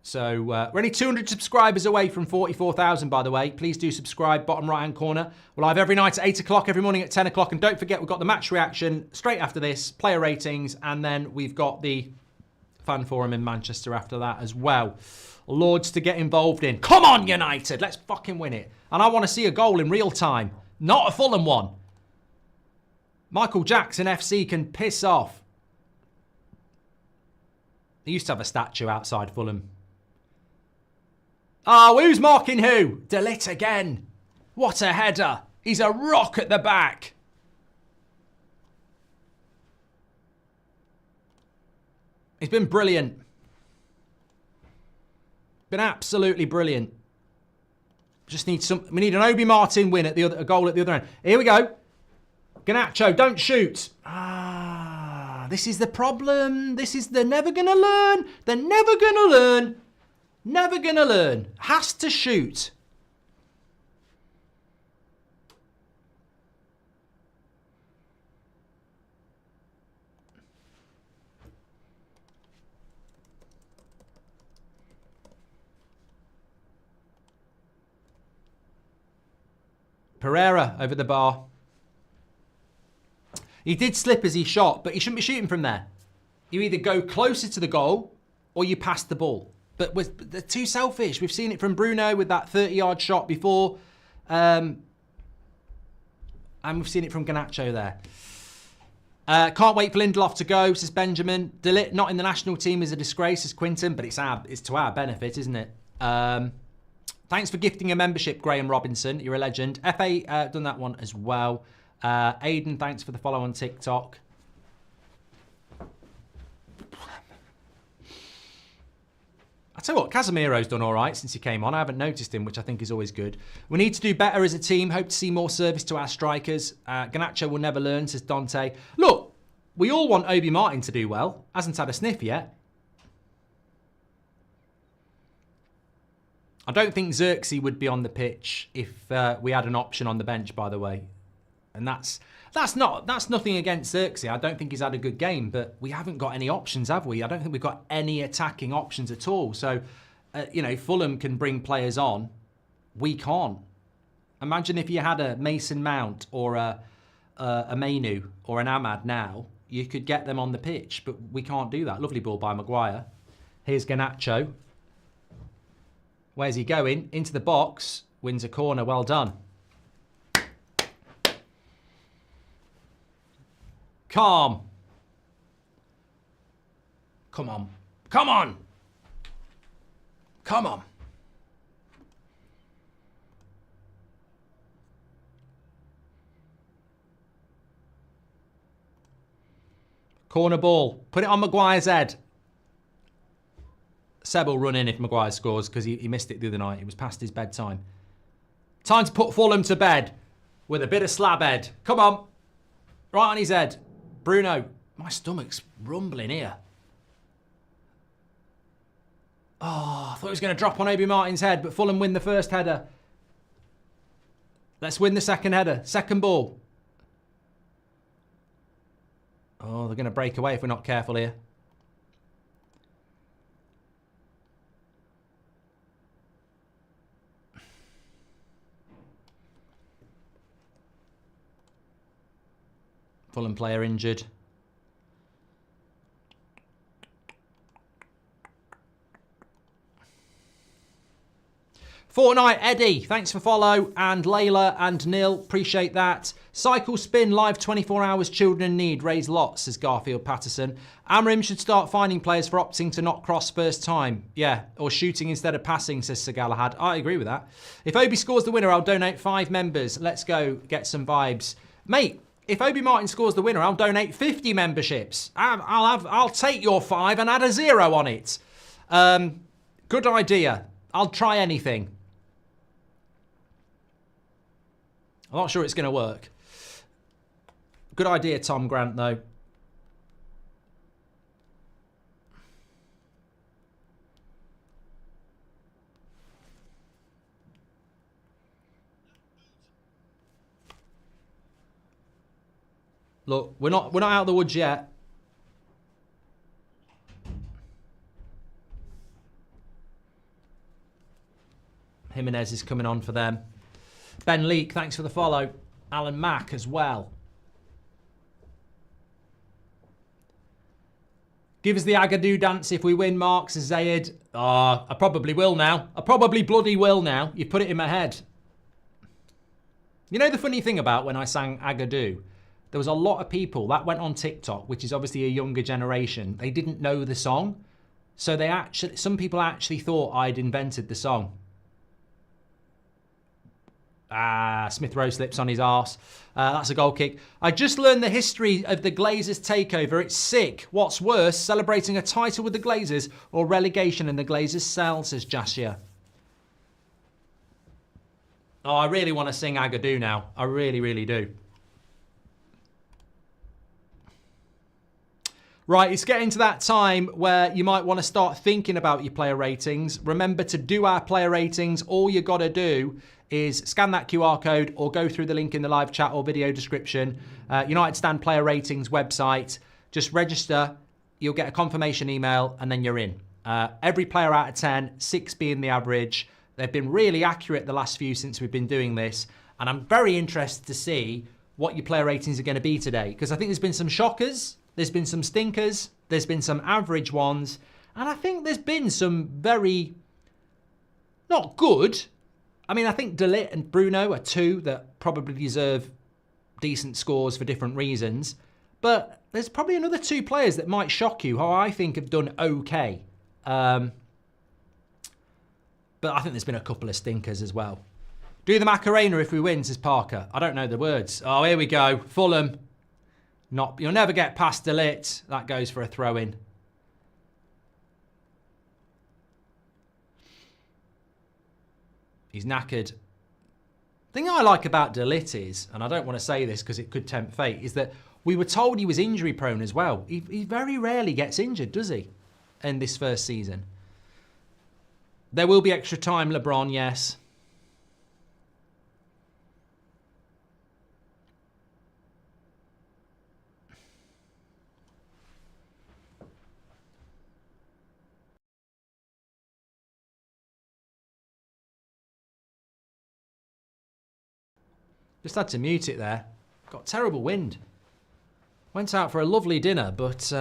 So we're only 200 subscribers away from 44,000, by the way. Please do subscribe, bottom right-hand corner. We're live every night at 8 o'clock, every morning at 10 o'clock. And don't forget, we've got the match reaction straight after this, player ratings, and then we've got the fan forum in Manchester after that as well. Loads to get involved in. Come on, United! Let's fucking win it. And I want to see a goal in real time, not a Fulham one. Michael Jackson FC can piss off. They used to have a statue outside Fulham. Oh, who's marking who? De Ligt again. What a header. He's a rock at the back. He's been brilliant. Been absolutely brilliant. Just need we need an Obi Martin win at the other, a goal at the other end. Here we go. Garnacho, don't shoot. This is the problem. They're never going to learn. They're never going to learn. Never going to learn. Has to shoot. Pereira over the bar. He did slip as he shot, but he shouldn't be shooting from there. You either go closer to the goal or you pass the ball. But they're too selfish. We've seen it from Bruno with that 30-yard shot before. And we've seen it from Garnacho there. Can't wait for Lindelof to go, says Benjamin. De Ligt not in the national team is a disgrace, says Quinton, but it's to our benefit, isn't it? Thanks for gifting a membership, Graham Robinson. You're a legend. FA done that one as well. Aidan, thanks for the follow on TikTok. I tell you what, Casemiro's done all right since he came on. I haven't noticed him, which I think is always good. We need to do better as a team. Hope to see more service to our strikers. Garnacho will never learn, says Dante. Look, we all want Obi Martin to do well. Hasn't had a sniff yet. I don't think Xerxes would be on the pitch if we had an option on the bench, by the way. And that's nothing against Xerxes. I don't think he's had a good game, but we haven't got any options, have we? I don't think we've got any attacking options at all. So, Fulham can bring players on. We can't. Imagine if you had a Mason Mount or a Mainu or an Ahmad now, you could get them on the pitch, but we can't do that. Lovely ball by Maguire. Here's Garnacho. Where's he going? Into the box. Wins a corner. Well done. Calm. Come on. Come on. Come on. Corner ball. Put it on Maguire's head. Seb will run in if Maguire scores because he missed it the other night. It was past his bedtime. Time to put Fulham to bed with a bit of slab head. Come on. Right on his head. Bruno. My stomach's rumbling here. Oh, I thought it was going to drop on Obi Martin's head, but Fulham win the first header. Let's win the second header. Second ball. Oh, they're going to break away if we're not careful here. Fulham player injured. Fortnite Eddie, thanks for follow. And Layla and Nil, appreciate that. Cycle Spin, live 24 hours, children in need, raise lots, says Garfield Patterson. Amorim should start finding players for opting to not cross first time. Yeah, or shooting instead of passing, says Sir Galahad. I agree with that. If Obi scores the winner, I'll donate 5 members. Let's go get some vibes. Mate, if Obi Martin scores the winner, I'll donate 50 memberships. I'll take your 5 and add a 0 on it. Good idea. I'll try anything. I'm not sure it's going to work. Good idea, Tom Grant, though. Look, we're not out of the woods yet. Jimenez is coming on for them. Ben Leake, thanks for the follow. Alan Mack as well. Give us the Agadoo dance if we win, Mark, says Zayed. I probably will now. I probably bloody will now. You put it in my head. You know the funny thing about when I sang Agadoo? There was a lot of people that went on TikTok, which is obviously a younger generation. They didn't know the song. So some people actually thought I'd invented the song. Smith Rowe slips on his arse. That's a goal kick. I just learned the history of the Glazers takeover. It's sick. What's worse, celebrating a title with the Glazers or relegation in the Glazers cell, says Jasia. Oh, I really want to sing Agadoo now. I really, really do. Right, it's getting to that time where you might want to start thinking about your player ratings. Remember to do our player ratings. All you got to do is scan that QR code or go through the link in the live chat or video description. United Stand Player Ratings website. Just register. You'll get a confirmation email and then you're in. Every player out of 10, 6 being the average. They've been really accurate the last few since we've been doing this. And I'm very interested to see what your player ratings are going to be today. Because I think there's been some shockers. There's been some stinkers. There's been some average ones. And I think there's been some very not good. I mean, I think De Ligt and Bruno are 2 that probably deserve decent scores for different reasons. But there's probably another 2 players that might shock you, who I think have done okay. But I think there's been a couple of stinkers as well. Do the Macarena if we win, says Parker. I don't know the words. Oh, here we go. Fulham. You'll never get past De Ligt. That goes for a throw-in. He's knackered. The thing I like about De Ligt is, and I don't want to say this because it could tempt fate, is that we were told he was injury prone as well. He very rarely gets injured, does he, in this first season? There will be extra time, LeBron, yes. Just had to mute it there. Got terrible wind. Went out for a lovely dinner, but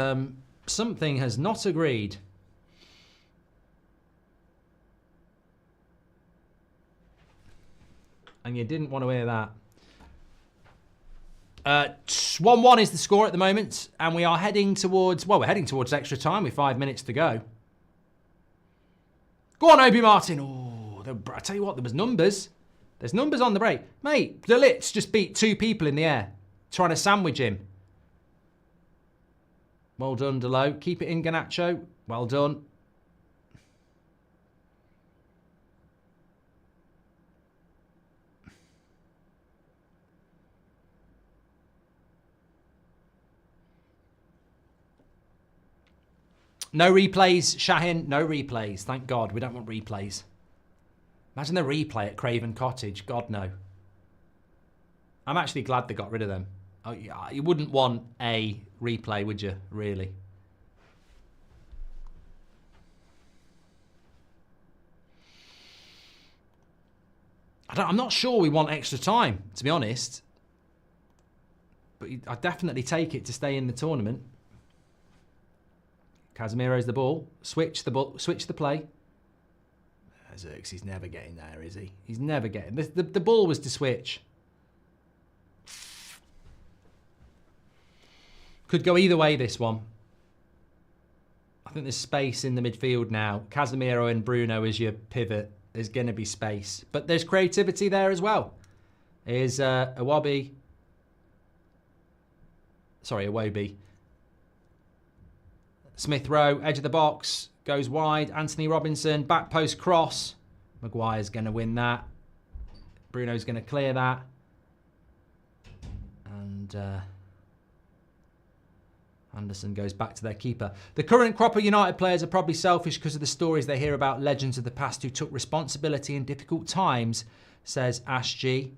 something has not agreed. And you didn't want to hear that. 1-1 is the score at the moment, and we are heading towards, well, we're heading towards extra time with 5 minutes to go. Go on, Obi Martin. Oh, I tell you what, there was numbers. There's numbers on the break. Mate, De Ligt's just beat 2 people in the air, trying to sandwich him. Well done, Delo. Keep it in, Garnacho. Well done. No replays, Shahin. No replays. Thank God. We don't want replays. Imagine the replay at Craven Cottage. God, no. I'm actually glad they got rid of them. Oh, yeah, you wouldn't want a replay, would you, really? I'm not sure we want extra time, to be honest. But I'd definitely take it to stay in the tournament. Casemiro's the ball. Switch the play. Xerxes never getting there, is he? He's never getting... The ball was to switch. Could go either way, this one. I think there's space in the midfield now. Casemiro and Bruno as your pivot. There's going to be space. But there's creativity there as well. Here's Iwobi. Sorry, Iwobi. Smith Rowe, edge of the box. Goes wide. Anthony Robinson, back post cross. Maguire's going to win that. Bruno's going to clear that. And Anderson goes back to their keeper. The current crop of United players are probably selfish because of the stories they hear about legends of the past who took responsibility in difficult times, says Ash G.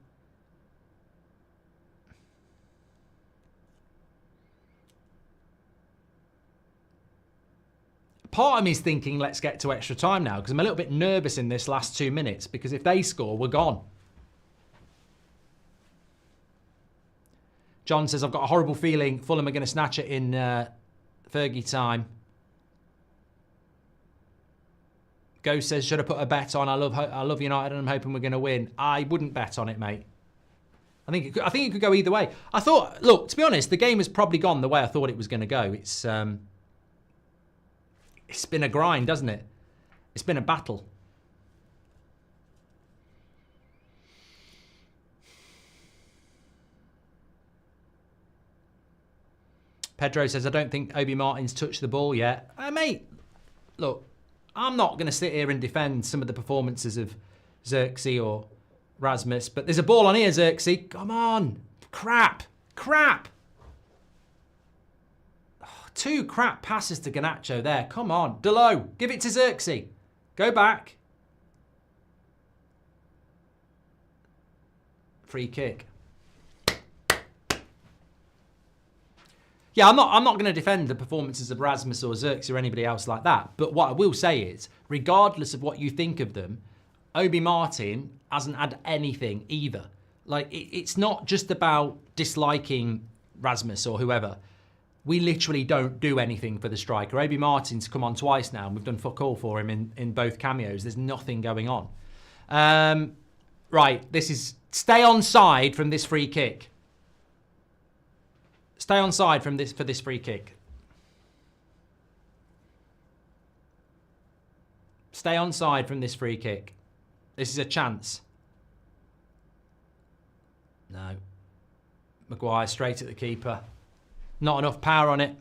Part of me is thinking, let's get to extra time now, because I'm a little bit nervous in this last 2 minutes, because if they score, we're gone. John says, I've got a horrible feeling Fulham are going to snatch it in Fergie time. Ghost says, should I put a bet on? I love United and I'm hoping we're going to win. I wouldn't bet on it, mate. I think it could go either way. I thought, look, to be honest, the game has probably gone the way I thought it was going to go. It's been a grind, hasn't it? It's been a battle. Pedro says, I don't think Obi Martin's touched the ball yet. Mate, look, I'm not going to sit here and defend some of the performances of Xerxes or Rasmus, but there's a ball on here, Xerxes. Come on. Crap. Oh, 2 crap passes to Garnacho there. Come on. Delo, give it to Xerxes. Go back. Free kick. Yeah, I'm not going to defend the performances of Rasmus or Xerxes or anybody else like that. But what I will say is, regardless of what you think of them, Obi Martin hasn't had anything either. Like, it's not just about disliking Rasmus or whoever. We literally don't do anything for the striker. Obi Martin's come on twice now, and we've done fuck all for him in both cameos. There's nothing going on. Right, this is... Stay on side from this free kick. Stay on side for this free kick. Stay on side from this free kick. This is a chance. No. Maguire straight at the keeper. Not enough power on it.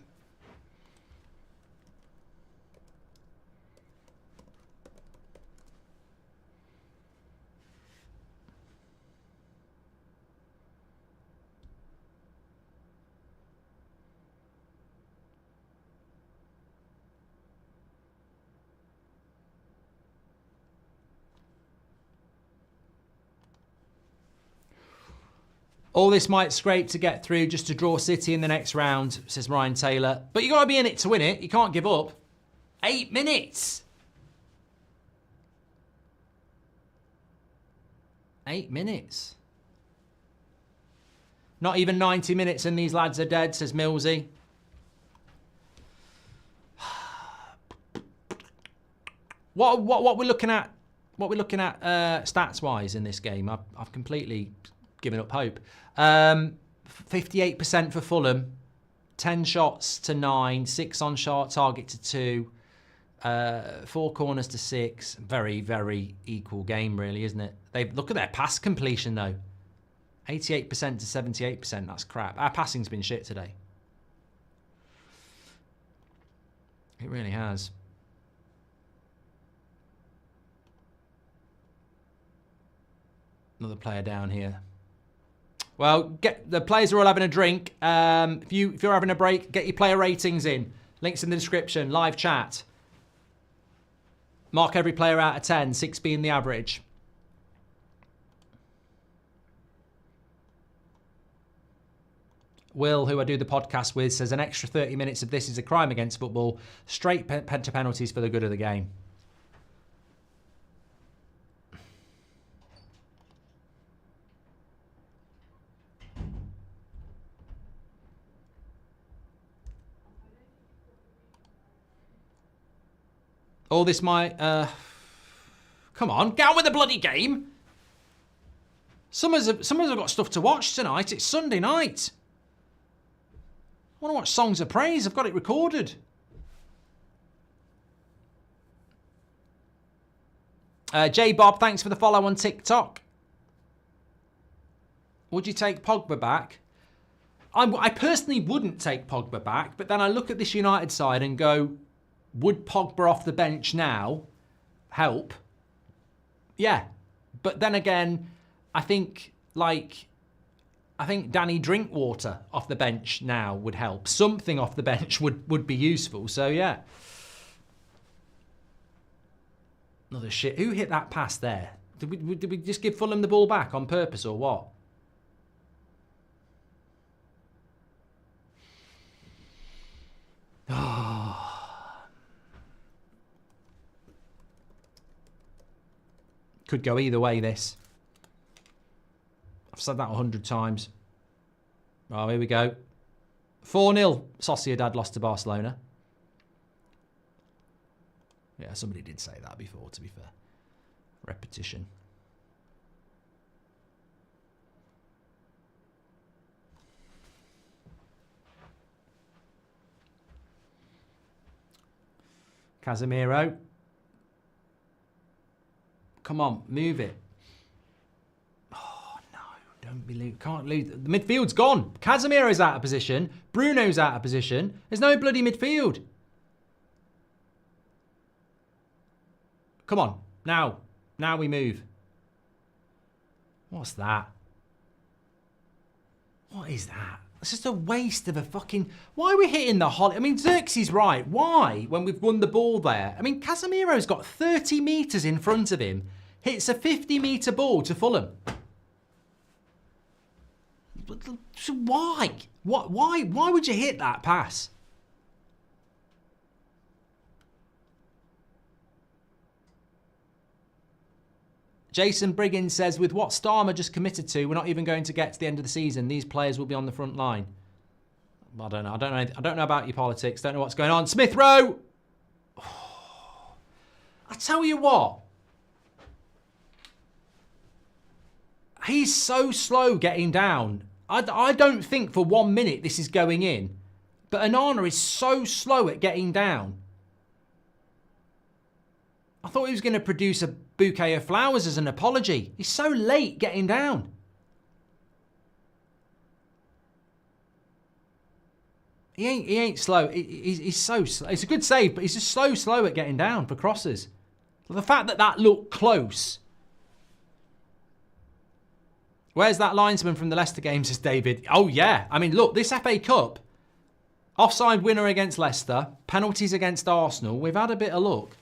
All this might scrape to get through just to draw City in the next round, says Ryan Taylor. But you got to be in it to win it. You can't give up. 8 minutes. 8 minutes. Not even 90 minutes and these lads are dead, says Millsy. What we're looking at? What we're looking at stats-wise in this game? I've completely given up hope. 58% for Fulham, 10 shots to 9, 6 on target to 2, 4 corners to 6. Very, very equal game, really, isn't it? Look at their pass completion, though. 88% to 78%. That's crap. Our passing's been shit today. It really has. Another player down here. Well, the players are all having a drink. If you're having a break, get your player ratings in. Links in the description. Live chat. Mark every player out of 10, 6 being the average. Will, who I do the podcast with, says an extra 30 minutes of this is a crime against football. Straight to penalties for the good of the game. All this might... come on, get on with the bloody game. Some of us have got stuff to watch tonight. It's Sunday night. I want to watch Songs of Praise. I've got it recorded. J Bob, thanks for the follow on TikTok. Would you take Pogba back? I personally wouldn't take Pogba back, but then I look at this United side and go, would Pogba off the bench now help? Yeah. But then again, I think Danny Drinkwater off the bench now would help. Something off the bench would be useful. So, yeah. Another shit. Who hit that pass there? Did we just give Fulham the ball back on purpose or what? Could go either way, this. I've said that 100 times. Oh, here we go. 4-0. Sociedad lost to Barcelona. Yeah, somebody did say that before, to be fair. Repetition. Casemiro. Come on, move it. Oh, no. Don't be lose. Can't lose. The midfield's gone. Casemiro's out of position. Bruno's out of position. There's no bloody midfield. Come on. Now. Now we move. What's that? What is that? It's just a waste of a fucking... Why are we hitting the hole? I mean, Xerxes right. Why? When we've won the ball there. I mean, Casemiro's got 30 metres in front of him. Hits a 50-metre ball to Fulham. So why? Why would you hit that pass? Jason Briggins says, with what Starmer just committed to, we're not even going to get to the end of the season. These players will be on the front line. I don't know. I don't know about your politics. Don't know what's going on. Smith Rowe! Oh, I tell you what. He's so slow getting down. I don't think for 1 minute this is going in. But Onana is so slow at getting down. I thought he was going to produce a bouquet of flowers as an apology. He's so late getting down. He ain't slow. He's so slow. It's a good save, but he's just slow at getting down for crosses. The fact that looked close. Where's that linesman from the Leicester game, says David? Oh, yeah. I mean, look, this FA Cup, offside winner against Leicester, penalties against Arsenal. We've had a bit of luck.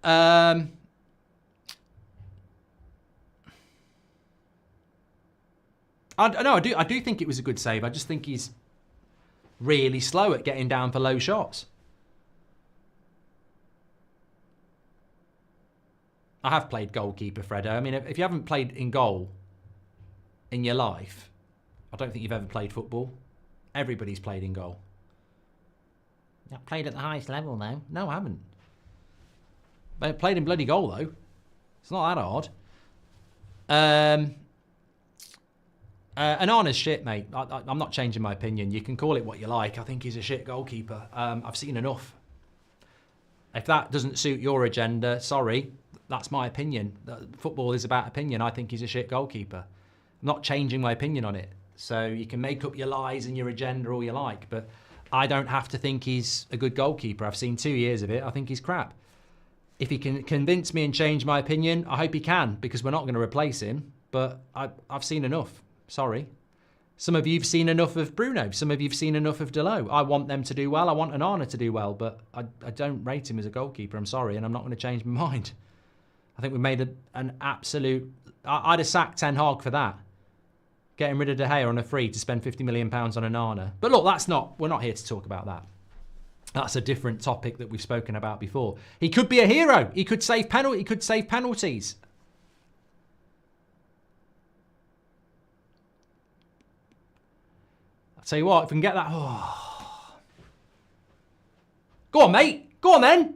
I do think it was a good save. I just think he's really slow at getting down for low shots. I have played goalkeeper, Fredo. I mean, if you haven't played in goal in your life, I don't think you've ever played football. Everybody's played in goal. I've played at the highest level now. No, I haven't. I played in bloody goal, though. It's not that hard. Onana's shit, mate. I'm not changing my opinion. You can call it what you like. I think he's a shit goalkeeper. I've seen enough. If that doesn't suit your agenda, sorry. That's my opinion. Football is about opinion. I think he's a shit goalkeeper. I'm not changing my opinion on it. So you can make up your lies and your agenda all you like, but I don't have to think he's a good goalkeeper. I've seen 2 years of it. I think he's crap. If he can convince me and change my opinion, I hope he can, because we're not going to replace him. But I've seen enough. Sorry. Some of you've seen enough of Bruno. Some of you've seen enough of Delot. I want them to do well. I want Onana to do well, but I don't rate him as a goalkeeper. I'm sorry, and I'm not going to change my mind. I think we made an absolute... I'd have sacked Ten Hag for that. getting rid of De Gea on a free to spend £50 million on Onana. But look, we're not here to talk about that. That's a different topic that we've spoken about before. He could be a hero. He could save penalties. I'll tell you what, if we can get that... Oh. Go on, mate. Go on, then.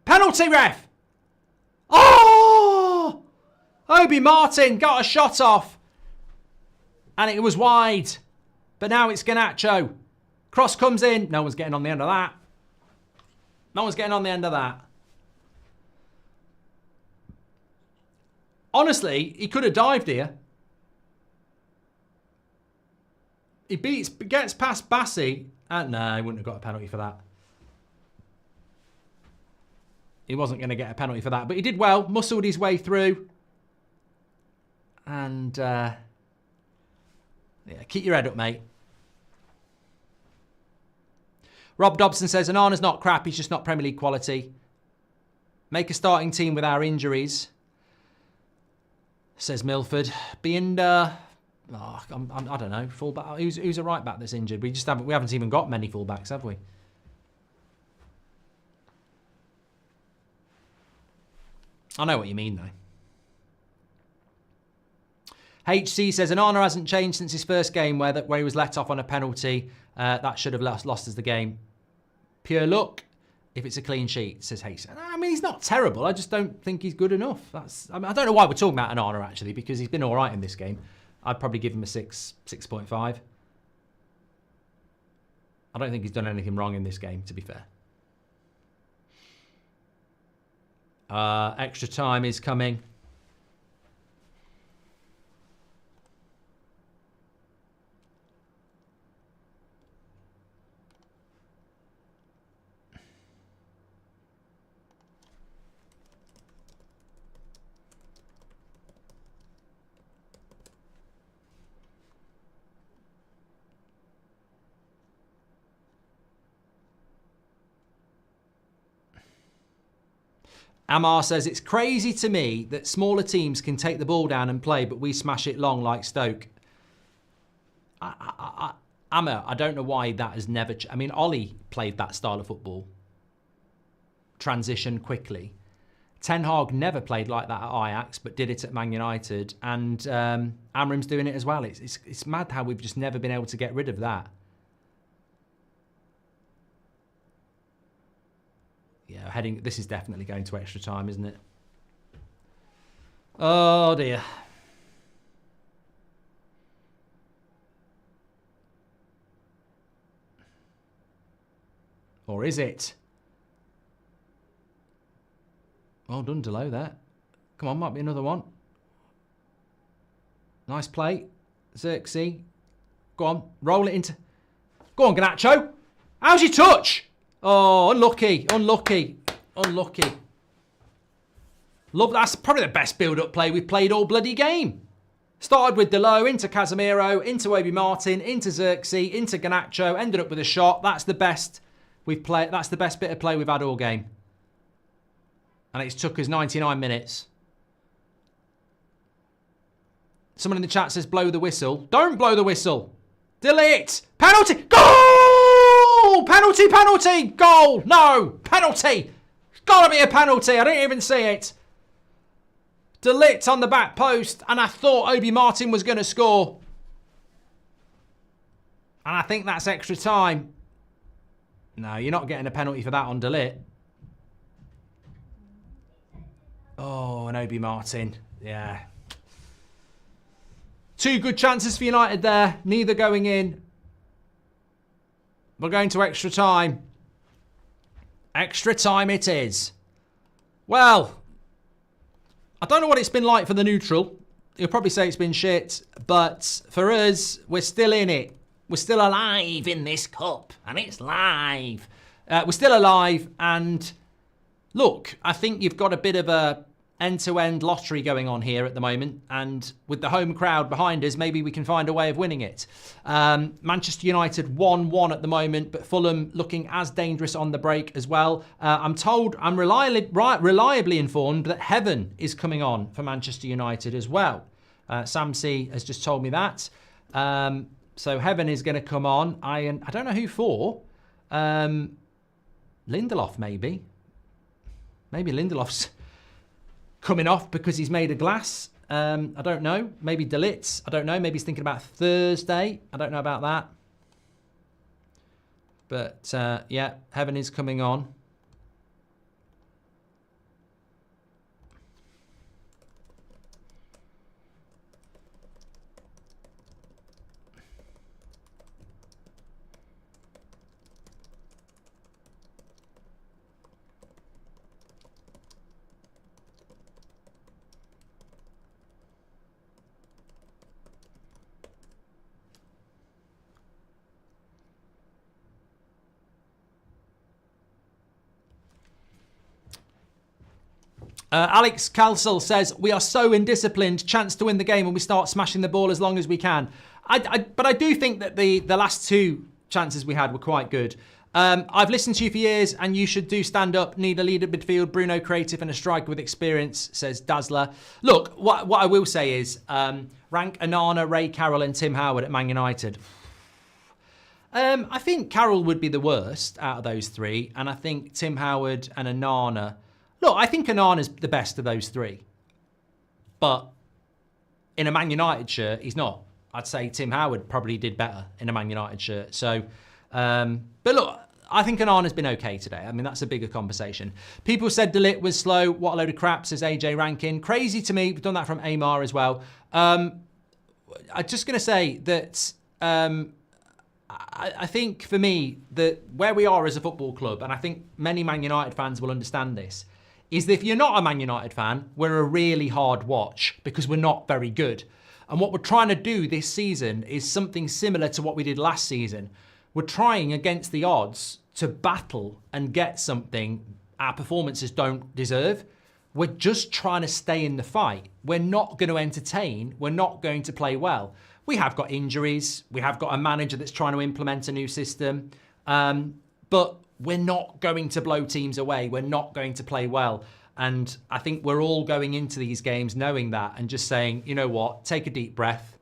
Penalty, ref. Oh! Obi Martin got a shot off. And it was wide. But now it's Garnacho. Cross comes in. No one's getting on the end of that. No one's getting on the end of that. Honestly, he could have dived here. He gets past Bassi. No, he wouldn't have got a penalty for that. He wasn't going to get a penalty for that. But he did well. Muscled his way through. And, yeah, keep your head up, mate. Rob Dobson says, Onana's not crap. He's just not Premier League quality. Make a starting team with our injuries. Says Milford. I don't know. Fullback. Who's a right back that's injured? We haven't even got many fullbacks, have we? I know what you mean, though. HC says, Onana hasn't changed since his first game where he was let off on a penalty. That should have lost us the game. Pure luck if it's a clean sheet, says HC. I mean, he's not terrible. I just don't think he's good enough. I don't know why we're talking about Onana, actually, because he's been all right in this game. I'd probably give him a 6.5. I don't think he's done anything wrong in this game, to be fair. Extra time is coming. Amar says, it's crazy to me that smaller teams can take the ball down and play, but we smash it long like Stoke. Amar, I don't know why that has never... I mean, Ollie played that style of football. Transition quickly. Ten Hag never played like that at Ajax, but did it at Man United. And Amorim's doing it as well. It's mad how we've just never been able to get rid of that. Yeah, this is definitely going to extra time, isn't it? Oh, dear. Or is it? Well done, Delo, there. Come on, might be another one. Nice play. Xerxes. Go on, roll it into... Go on, Garnacho. How's your touch? Oh, unlucky. Love, that's probably the best build-up play we've played all bloody game. Started with Delo, into Casemiro, into Obi Martin, into Xerxes, into Garnacho, ended up with a shot. That's the best we've played. That's the best bit of play we've had all game. And it's took us 99 minutes. Someone in the chat says, blow the whistle. Don't blow the whistle. Delete. Penalty. Goal! Penalty. Goal. No. Penalty. It's got to be a penalty. I didn't even see it. Delete on the back post. And I thought Obi Martin was going to score. And I think that's extra time. No, you're not getting a penalty for that on Delete. Oh, and Obi Martin. Yeah. Two good chances for United there. Neither going in. We're going to extra time. Extra time it is. Well, I don't know what it's been like for the neutral. You'll probably say it's been shit. But for us, we're still in it. We're still alive in this cup. And it's live. We're still alive. And look, I think you've got a bit of a end-to-end lottery going on here at the moment, and with the home crowd behind us, maybe we can find a way of winning it. Manchester United 1-1 at the moment, but Fulham looking as dangerous on the break as well. I'm reliably informed that heaven is coming on for Manchester United as well. Sam C has just told me that. So Heaven is going to come on. I don't know who for. Lindelof, maybe. Maybe Lindelof's coming off because he's made of glass. I don't know. Maybe De Ligt. I don't know. Maybe he's thinking about Thursday. I don't know about that. But, yeah, Heaven is coming on. Alex Calsel says, we are so indisciplined, chance to win the game when we start smashing the ball as long as we can. But I do think that the last two chances we had were quite good. I've listened to you for years and you should do stand up, need a leader midfield, Bruno creative and a striker with experience, says Dazzler. Look, what I will say is rank Onana, Ray Carroll and Tim Howard at Man United. I think Carroll would be the worst out of those three, and I think Tim Howard and Onana... Look, I think Onana's the best of those three. But in a Man United shirt, he's not. I'd say Tim Howard probably did better in a Man United shirt. So, but look, I think Onana's been okay today. I mean, that's a bigger conversation. People said De Ligt was slow. What a load of crap, says AJ Rankin. Crazy to me. We've done that from Amar as well. I'm just going to say that I think for me, that where we are as a football club, and I think many Man United fans will understand this, is that if you're not a Man United fan, we're a really hard watch because we're not very good. And what we're trying to do this season is something similar to what we did last season. We're trying against the odds to battle and get something our performances don't deserve. We're just trying to stay in the fight. We're not going to entertain. We're not going to play well. We have got injuries. We have got a manager that's trying to implement a new system. But we're not going to blow teams away. We're not going to play well. And I think we're all going into these games knowing that and just saying, you know what, take a deep breath,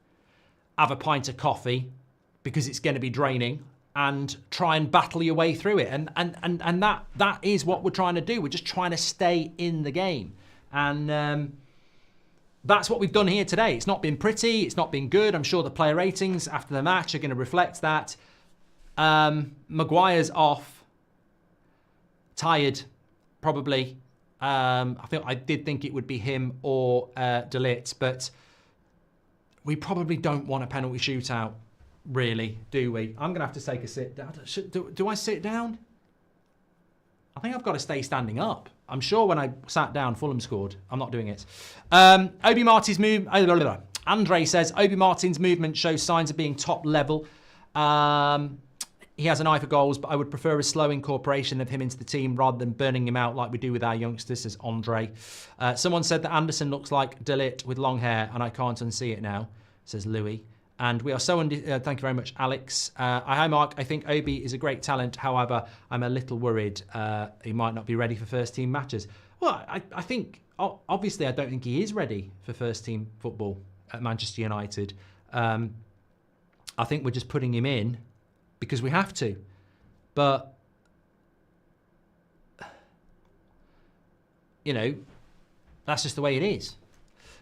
have a pint of coffee because it's going to be draining and try and battle your way through it. And that is what we're trying to do. We're just trying to stay in the game. And that's what we've done here today. It's not been pretty. It's not been good. I'm sure the player ratings after the match are going to reflect that. Maguire's off. Tired, probably. I did think it would be him or De Ligt, but we probably don't want a penalty shootout, really, do we? I'm going to have to take a sit down. Do I sit down? I think I've got to stay standing up. I'm sure when I sat down, Fulham scored. I'm not doing it. Obi Martin's move. Andre says, Obi Martin's movement shows signs of being top level. He has an eye for goals, but I would prefer a slow incorporation of him into the team rather than burning him out like we do with our youngsters, says Andre. Someone said that Anderson looks like De Ligt with long hair, and I can't unsee it now, says Louis. And we are so... thank you very much, Alex. Hi, Mark. I think Obi is a great talent. However, I'm a little worried he might not be ready for first-team matches. Well, I think... Obviously, I don't think he is ready for first-team football at Manchester United. I think we're just putting him in because we have to. But, you know, that's just the way it is.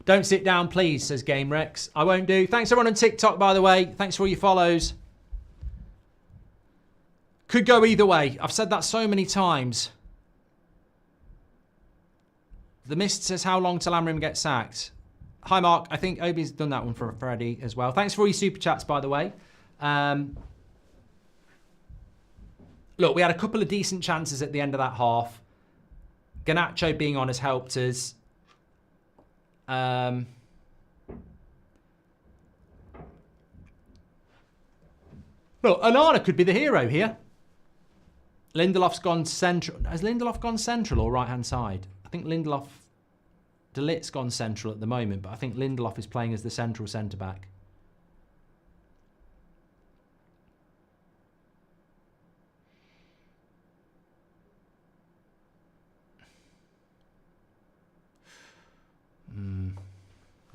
Don't sit down, please, says Game Rex. I won't do. Thanks, everyone on TikTok, by the way. Thanks for all your follows. Could go either way. I've said that so many times. The Mist says, how long till Amorim gets sacked? Hi, Mark. I think Obi's done that one for Freddie as well. Thanks for all your super chats, by the way. Look, we had a couple of decent chances at the end of that half. Garnacho being on has helped us. Look, Onana could be the hero here. Lindelof's gone central. Has Lindelof gone central or right-hand side? I think Lindelof... De Ligt's gone central at the moment, but I think Lindelof is playing as the central centre-back.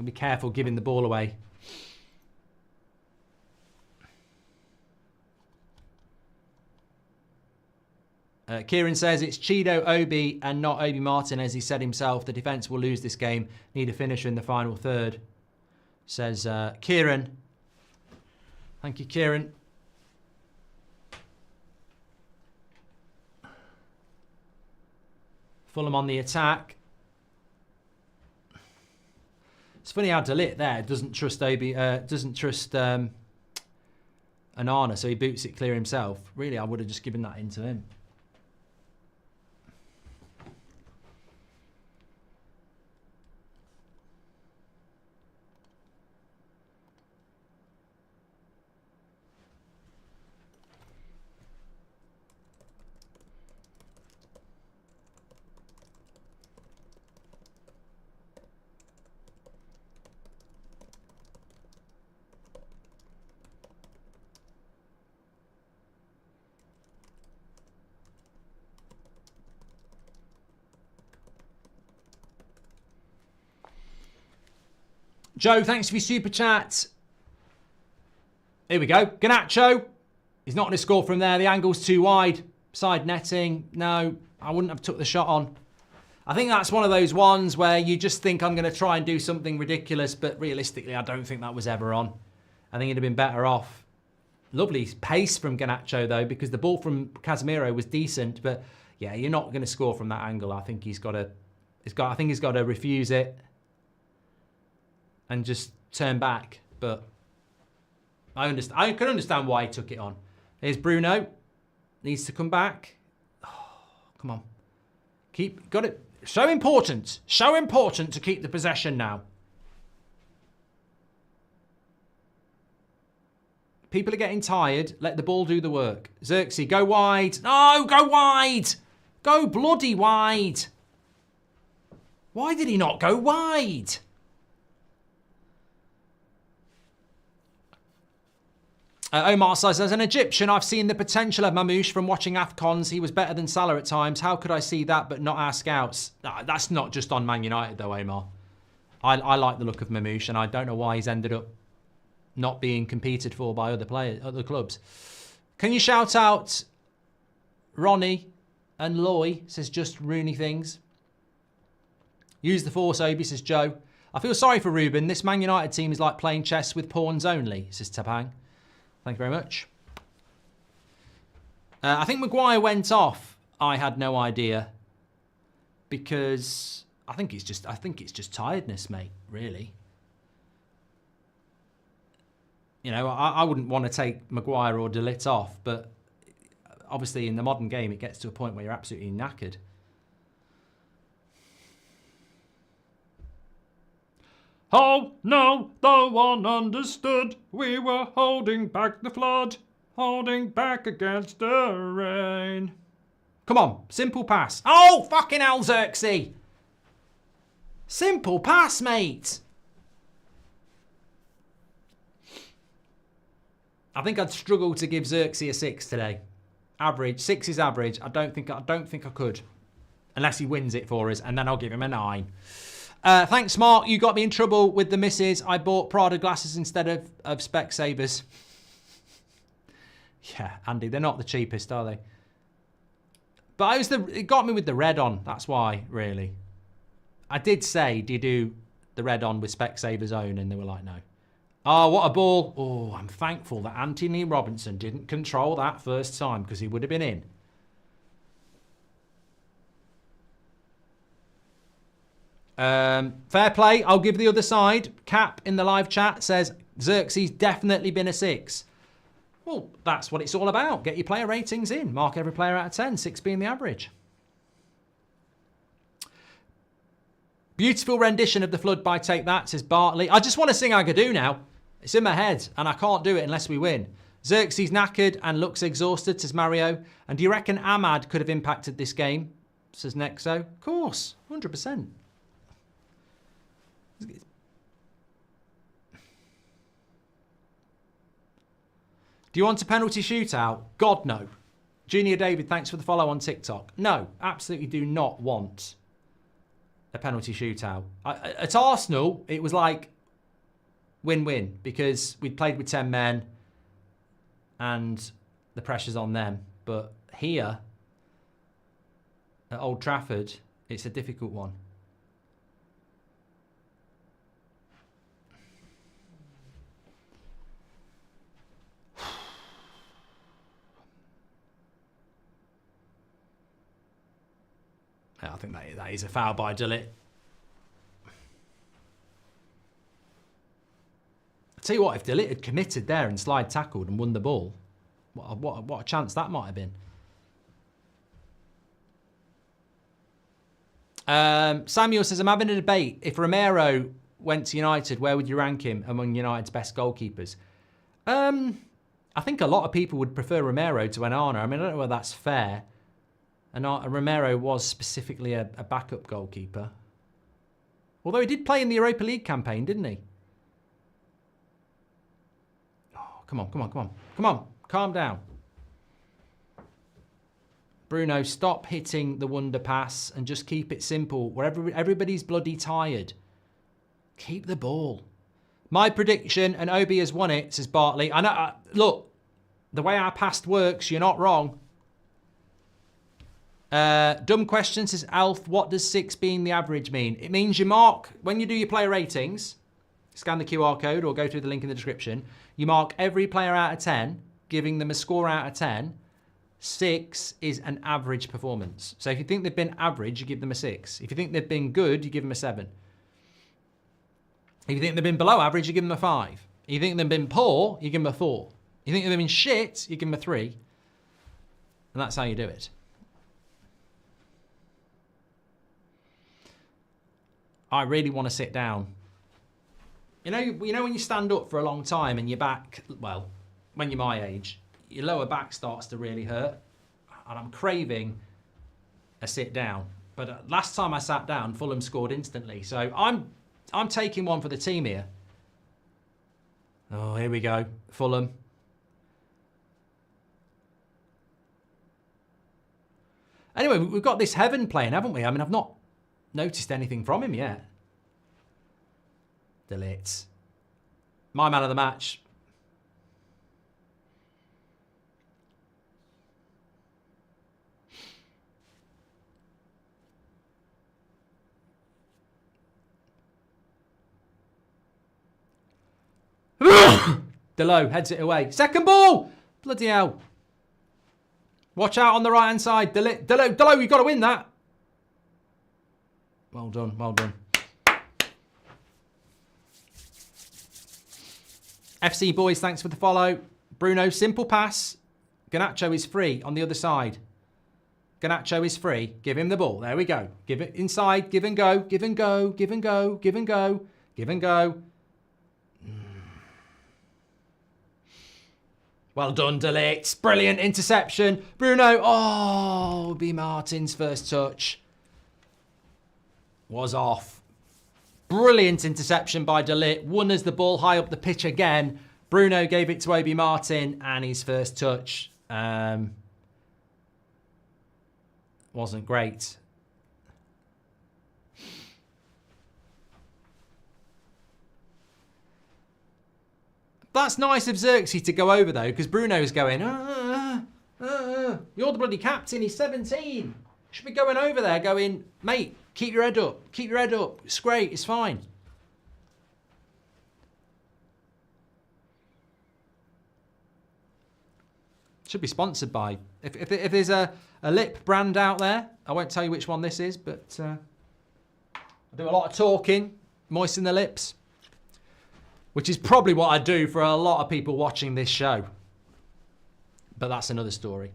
Be careful giving the ball away. Kieran says it's Chido, Obi, and not Obi Martin, as he said himself. The defence will lose this game. Need a finisher in the final third, says Kieran. Thank you, Kieran. Fulham on the attack. It's funny how Delit there doesn't trust Onana, so he boots it clear himself. Really, I would have just given that in to him. Joe, thanks for your super chat. Here we go. Garnacho. He's not going to score from there. The angle's too wide. Side netting. No, I wouldn't have took the shot on. I think that's one of those ones where you just think I'm going to try and do something ridiculous, but realistically, I don't think that was ever on. I think he'd have been better off. Lovely pace from Garnacho, though, because the ball from Casemiro was decent. But yeah, you're not going to score from that angle. I think he's got to refuse it and just turn back. But I can understand why he took it on. Here's Bruno. Needs to come back. Oh, come on. Got it. So important. So important to keep the possession now. People are getting tired. Let the ball do the work. Xerxes, go wide. No, go wide. Go bloody wide. Why did he not go wide? Omar says, as an Egyptian, I've seen the potential of Mamouche from watching AFCONs. He was better than Salah at times. How could I see that but not our scouts? That's not just on Man United though, Omar. I like the look of Mamouche, and I don't know why he's ended up not being competed for by other clubs. Can you shout out Ronnie and Loy, says just Rooney things. Use the force, Obi, says Joe. I feel sorry for Ruben. This Man United team is like playing chess with pawns only, says Tapang. Thank you very much. I think Maguire went off. I had no idea, because I think it's just tiredness, mate. Really. You know, I wouldn't want to take Maguire or De Ligt off, but obviously in the modern game, it gets to a point where you're absolutely knackered. Oh, no, the one understood. We were holding back the flood, holding back against the rain. Come on, simple pass. Oh, fucking hell, Xerxes. Simple pass, mate. I think I'd struggle to give Xerxes a 6 today. Average, 6 is average. I don't think I could, unless he wins it for us, and then I'll give him a 9. Thanks, Mark. You got me in trouble with the misses. I bought Prada glasses instead of Specsavers. Yeah, Andy, they're not the cheapest, are they? But it got me with the red on. That's why, really. I did say, do you do the red on with Specsavers own? And they were like, no. Oh, what a ball. Oh, I'm thankful that Anthony Robinson didn't control that first time, because he would have been in. Fair play. I'll give the other side. Cap in the live chat says Xerxes definitely been a 6. Well, that's what it's all about. Get your player ratings in. Mark every player out of 10. 6 being the average. Beautiful rendition of The Flood by Take That, says Bartley. I just want to sing Agadoo now. It's in my head, and I can't do it unless we win. Xerxes knackered and looks exhausted, says Mario. And do you reckon Ahmad could have impacted this game, says Nexo? Of course, 100%. Do you want a penalty shootout? God, no. Junior David, thanks for the follow on TikTok. No, absolutely do not want a penalty shootout. At Arsenal, it was like win-win, because we'd played with 10 men and the pressure's on them. But here, at Old Trafford, it's a difficult one. I think that is a foul by Dillit. I tell you what, if Dillit had committed there and slide tackled and won the ball, what a chance that might have been. Samuel says, I'm having a debate. If Romero went to United, where would you rank him among United's best goalkeepers? I think a lot of people would prefer Romero to Onana. I mean, I don't know whether that's fair. And Romero was specifically a backup goalkeeper. Although he did play in the Europa League campaign, didn't he? Oh, come on, come on, come on. Come on, calm down. Bruno, stop hitting the wonder pass and just keep it simple. Wherever everybody's bloody tired. Keep the ball. My prediction, and Obi has won it, says Bartley. I know, look, the way our past works, you're not wrong. Dumb question, says Alf, what does 6 being the average mean? It means you mark, when you do your player ratings, scan the QR code or go through the link in the description, you mark every player out of 10, giving them a score out of 10. 6 is an average performance. So if you think they've been average, you give them a 6. If you think they've been good, you give them a 7. If you think they've been below average, you give them a 5. If you think they've been poor, you give them a 4. If you think they've been shit, you give them a 3. And that's how you do it. I really want to sit down. You know when you stand up for a long time and your back, well, when you're my age, your lower back starts to really hurt. And I'm craving a sit down. But last time I sat down, Fulham scored instantly. So I'm taking one for the team here. Oh, here we go. Fulham. Anyway, we've got this Heaven playing, haven't we? I mean, I've not noticed anything from him yet. Delete. My man of the match. Delo heads it away. Second ball! Bloody hell. Watch out on the right-hand side. Delo, you've got to win that. Well done, well done. FC boys, thanks for the follow. Bruno, simple pass. Garnacho is free on the other side. Garnacho is free. Give him the ball. There we go. Give it inside. Give and go. Give and go. Give and go. Give and go. Give and go. Well done, Delete. Brilliant interception. Bruno. Oh, B. Martin's first touch was off. Brilliant interception by Delete. Won as the ball high up the pitch again. Bruno gave it to Obi Martin and his first touch wasn't great. That's nice of Xerxes to go over though, because Bruno's going, you're the bloody captain, he's 17. Should be going over there going, mate, keep your head up. Keep your head up. It's great. It's fine. Should be sponsored by. If there's a lip brand out there, I won't tell you which one this is, but I do a lot of talking, moisten the lips, which is probably what I do for a lot of people watching this show. But that's another story.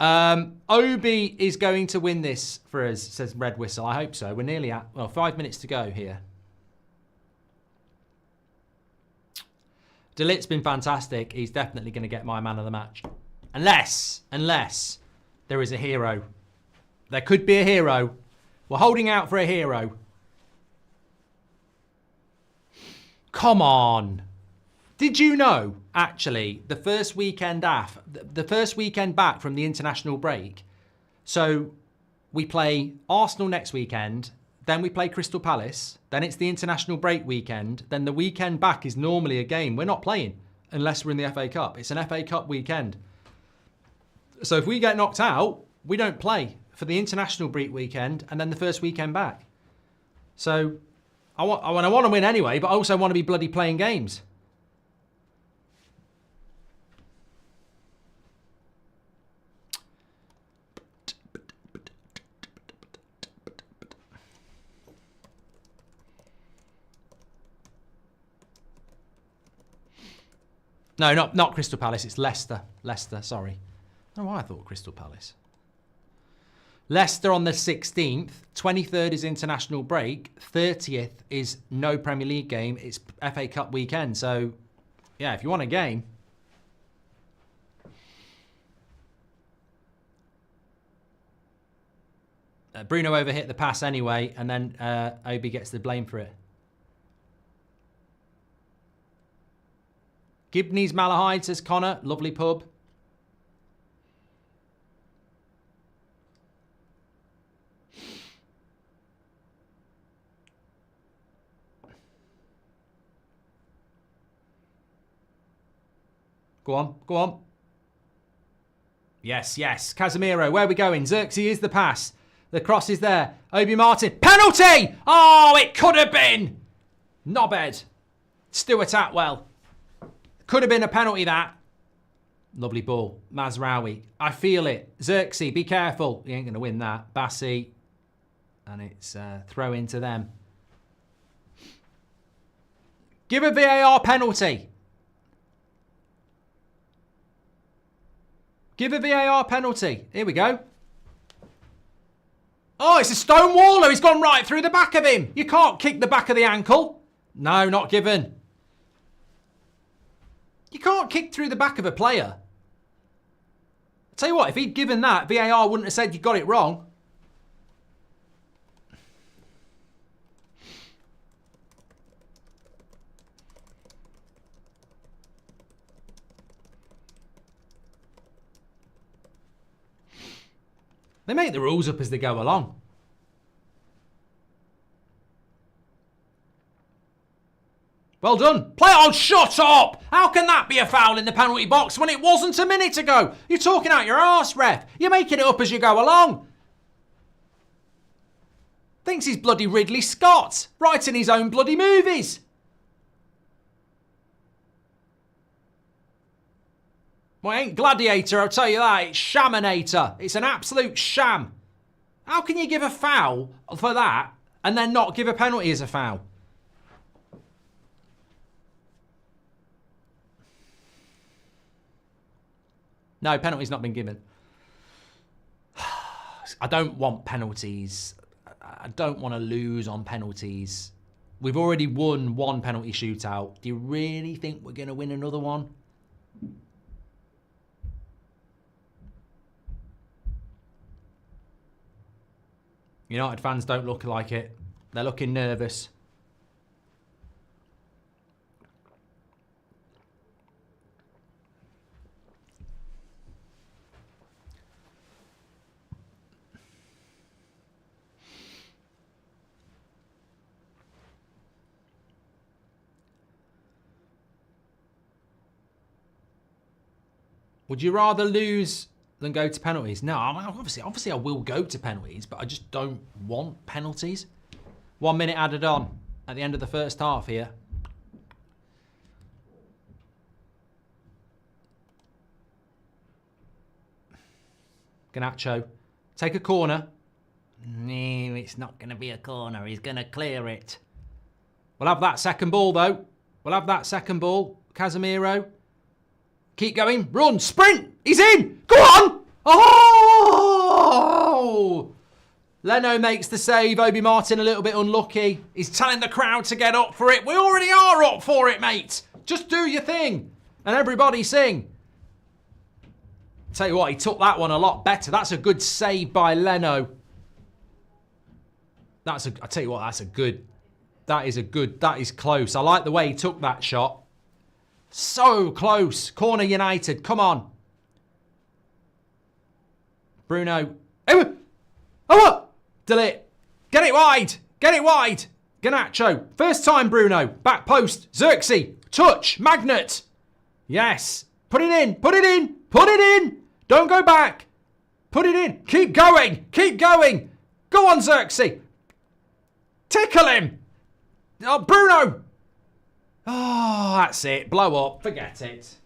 Obi is going to win this for us, says Red Whistle. I hope so. We're nearly at, well, 5 minutes to go here. Delit's been fantastic. He's definitely going to get my man of the match. Unless there is a hero. There could be a hero. We're holding out for a hero. Come on. Did you know, actually, the first weekend back from the international break, so we play Arsenal next weekend, then we play Crystal Palace, then it's the international break weekend, then the weekend back is normally a game. We're not playing unless we're in the FA Cup. It's an FA Cup weekend. So if we get knocked out, we don't play for the international break weekend and then the first weekend back. So I want to win anyway, but I also want to be bloody playing games. No, not Crystal Palace. It's Leicester. Leicester, sorry. I don't know why I thought Crystal Palace. Leicester on the 16th. 23rd is international break. 30th is no Premier League game. It's FA Cup weekend. So, yeah, if you want a game. Bruno overhit the pass anyway, and then Obi gets the blame for it. Gibney's Malahide, says Connor. Lovely pub. Go on, go on. Yes, yes. Casemiro, where are we going? Xerxes is the pass. The cross is there. Obi Martin. Penalty! Oh, it could have been. Knobhead. Stuart Atwell. Could have been a penalty, that. Lovely ball. Mazraoui. I feel it. Xerxes, be careful. He ain't going to win that. Bassi. And it's throw into them. Give a VAR penalty. Give a VAR penalty. Here we go. Oh, it's a Stonewaller. He's gone right through the back of him. You can't kick the back of the ankle. No, not given. You can't kick through the back of a player. I'll tell you what, if he'd given that, VAR wouldn't have said you got it wrong. They make the rules up as they go along. Well done. Play on, shut up! How can that be a foul in the penalty box when it wasn't a minute ago? You're talking out your arse, ref. You're making it up as you go along. Thinks he's bloody Ridley Scott, writing his own bloody movies. Well, it ain't Gladiator, I'll tell you that. It's Shaminator. It's an absolute sham. How can you give a foul for that and then not give a penalty as a foul? No, penalty's not been given. I don't want penalties. I don't want to lose on penalties. We've already won one penalty shootout. Do you really think we're going to win another one? United fans don't look like it. They're looking nervous. Would you rather lose than go to penalties? No, obviously I will go to penalties, but I just don't want penalties. 1 minute added on at the end of the first half here. Garnacho, take a corner. No, it's not going to be a corner. He's going to clear it. We'll have that second ball, though. We'll have that second ball. Casemiro. Keep going. Run. Sprint. He's in. Go on. Oh! Leno makes the save. Obi Martin a little bit unlucky. He's telling the crowd to get up for it. We already are up for it, mate. Just do your thing. And everybody sing. Tell you what, he took that one a lot better. That's a good save by Leno. I tell you what, that is close. I like the way he took that shot. So close. Corner United. Come on. Bruno. Oh! Delete. Get it wide. Get it wide. Garnacho. First time, Bruno. Back post. Xerxes. Touch. Magnet. Yes. Put it in. Put it in. Put it in. Don't go back. Put it in. Keep going. Keep going. Go on, Xerxes. Tickle him. Oh, Bruno. Oh, that's it. Blow up. Forget it.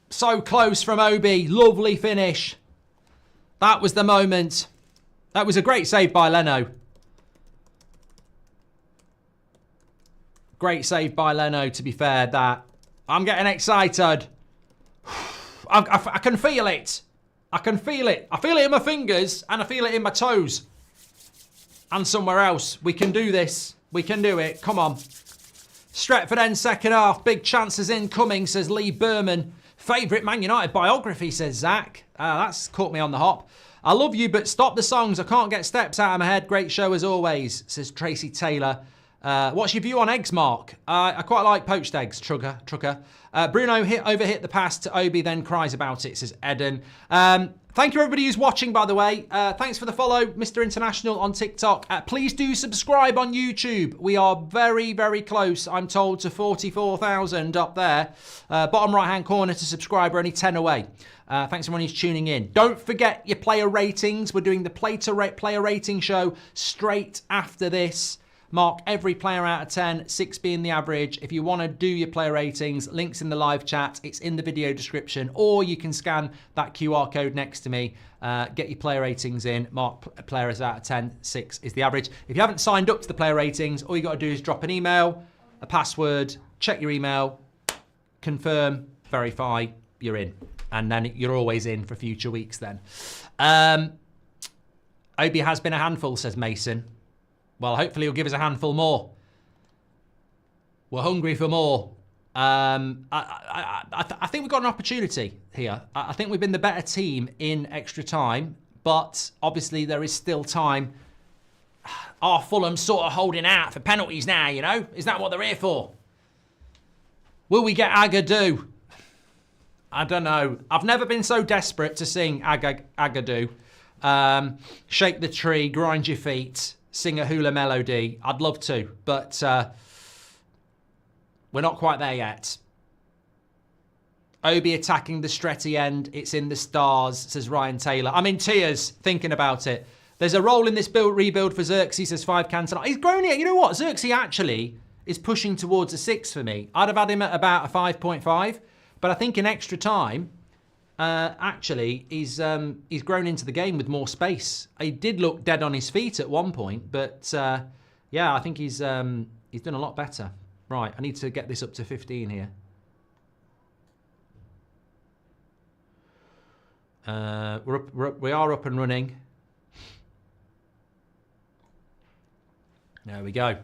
So close from Obi. Lovely finish. That was the moment. That was a great save by Leno. Great save by Leno, to be fair. That I'm getting excited. I can feel it. I can feel it. I feel it in my fingers and I feel it in my toes. And somewhere else. We can do this. We can do it. Come on. Stretford end second half. Big chances incoming, says Lee Berman. Favourite Man United biography, says Zach. That's caught me on the hop. I love you, but stop the songs. I can't get steps out of my head. Great show as always, says Tracy Taylor. What's your view on eggs, Mark? I quite like poached eggs, trucker. Bruno overhit the pass to Obi, then cries about it, says Eden. Thank you everybody who's watching, by the way. Thanks for the follow, Mr. International on TikTok. Please do subscribe on YouTube. We are very, very close, I'm told, to 44,000 up there. Bottom right-hand corner to subscribe, we're only 10 away. Thanks everyone who's tuning in. Don't forget your player ratings. We're doing the player rating show straight after this. Mark every player out of 10, 6 being the average. If you want to do your player ratings, links in the live chat, it's in the video description, or you can scan that QR code next to me, get your player ratings in, mark players out of 10, 6 is the average. If you haven't signed up to the player ratings, all you got to do is drop an email, a password, check your email, confirm, verify, you're in. And then you're always in for future weeks then. Obi has been a handful, says Mason. Well, hopefully he'll give us a handful more. We're hungry for more. I think we've got an opportunity here. I think we've been the better team in extra time, but obviously there is still time. Are Fulham sort of holding out for penalties now, you know? Is that what they're here for? Will we get Agadoo? I don't know. I've never been so desperate to sing Agadoo. Shake the tree, grind your feet. Sing a hula melody. I'd love to, but we're not quite there yet. Obi attacking the Stretty end. It's in the stars, says Ryan Taylor. I'm in tears thinking about it. There's a role in this rebuild for Xerxes, says 5 cans. He's grown it. You know what? Xerxes actually is pushing towards a 6 for me. I'd have had him at about a 5.5, but I think in extra time, actually, he's grown into the game with more space. He did look dead on his feet at one point, but yeah, I think he's done a lot better. Right, I need to get this up to 15 here. We are up and running. There we go.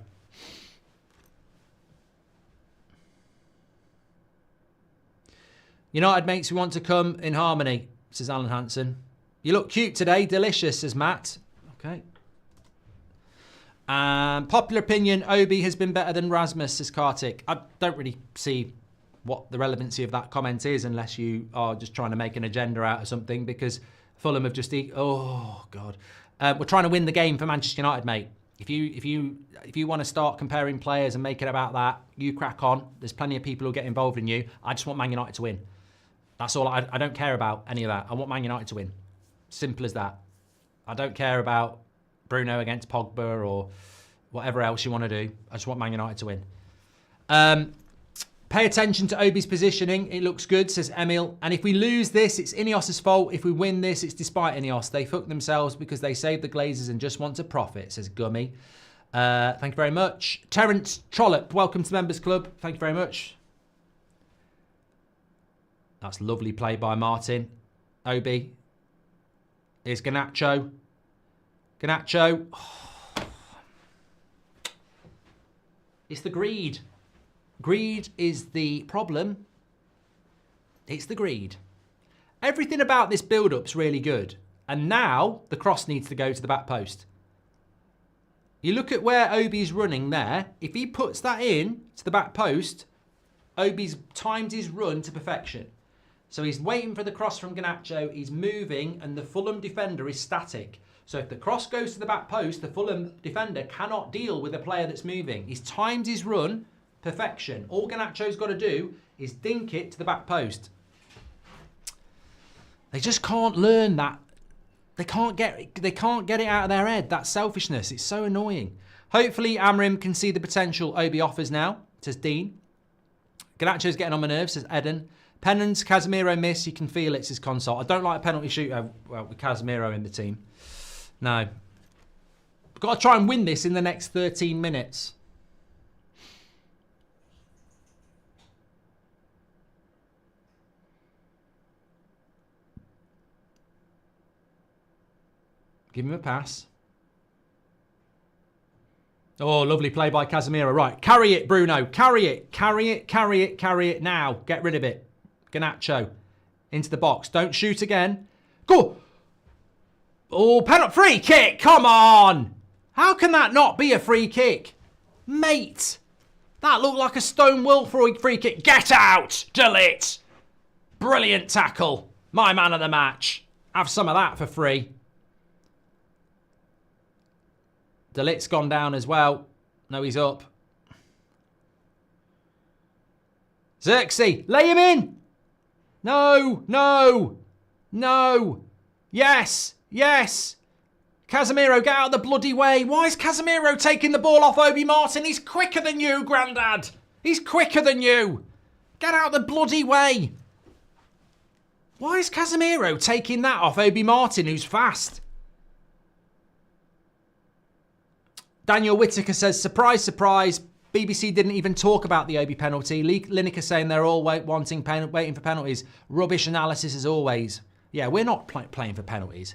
United mates who want to come in harmony, says Alan Hansen. You look cute today. Delicious, says Matt. Okay. Popular opinion, Obi has been better than Rasmus, says Kartik. I don't really see what the relevancy of that comment is unless you are just trying to make an agenda out of something, because Fulham have just... Oh, God. We're trying to win the game for Manchester United, mate. If you want to start comparing players and make it about that, you crack on. There's plenty of people who'll get involved in you. I just want Man United to win. That's all. I don't care about any of that. I want Man United to win. Simple as that. I don't care about Bruno against Pogba or whatever else you want to do. I just want Man United to win. Pay attention to Obi's positioning. It looks good, says Emil. And if we lose this, it's Ineos's fault. If we win this, it's despite Ineos. They fuck themselves because they saved the Glazers and just want to profit, says Gummy. Thank you very much. Terence Trollope, welcome to the Members Club. Thank you very much. That's lovely play by Martin. Obi. Here's Garnacho. Garnacho. Oh. It's the greed. Greed is the problem. It's the greed. Everything about this build-up's really good. And now the cross needs to go to the back post. You look at where Obi's running there. If he puts that in to the back post, Obi's timed his run to perfection. So he's waiting for the cross from Garnacho. He's moving and the Fulham defender is static. So if the cross goes to the back post, the Fulham defender cannot deal with a player that's moving. He's timed his run. Perfection. All Garnacho's got to do is dink it to the back post. They just can't learn that. They can't get it out of their head. That selfishness. It's so annoying. Hopefully Amorim can see the potential Obi offers now, says Dean. Garnacho's getting on my nerves, says Eden. Pennants, Casemiro miss. You can feel it's his console. I don't like a penalty shootout with Casemiro in the team. No. We've got to try and win this in the next 13 minutes. Give him a pass. Oh, lovely play by Casemiro. Right, carry it, Bruno. Carry it, carry it, carry it, carry it now. Get rid of it. Garnacho into the box. Don't shoot again. Go. Oh, penalty. Free kick. Come on. How can that not be a free kick? Mate, that looked like a stone wall free kick. Get out. Delete. Brilliant tackle. My man of the match. Have some of that for free. Delit's gone down as well. No, he's up. Xerxes, lay him in. No, no, no. Yes, yes. Casemiro, get out of the bloody way. Why is Casemiro taking the ball off Obi Martin? He's quicker than you, Grandad. He's quicker than you. Get out of the bloody way. Why is Casemiro taking that off Obi Martin, who's fast? Daniel Whittaker says, surprise, surprise. BBC didn't even talk about the Obi penalty. Lineker saying they're all waiting for penalties. Rubbish analysis as always. Yeah, we're not playing for penalties.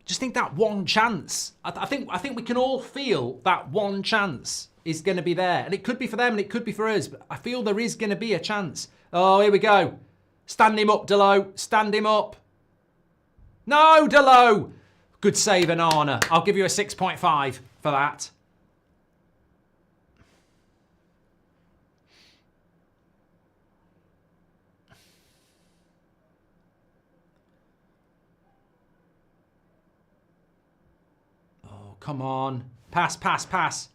Just think that one chance. I think we can all feel that one chance is going to be there. And it could be for them and it could be for us. But I feel there is going to be a chance. Oh, here we go. Stand him up, Delo. Stand him up. No, Delo. Good save, Anana. I'll give you a 6.5 for that. Oh, come on. Pass, pass, pass.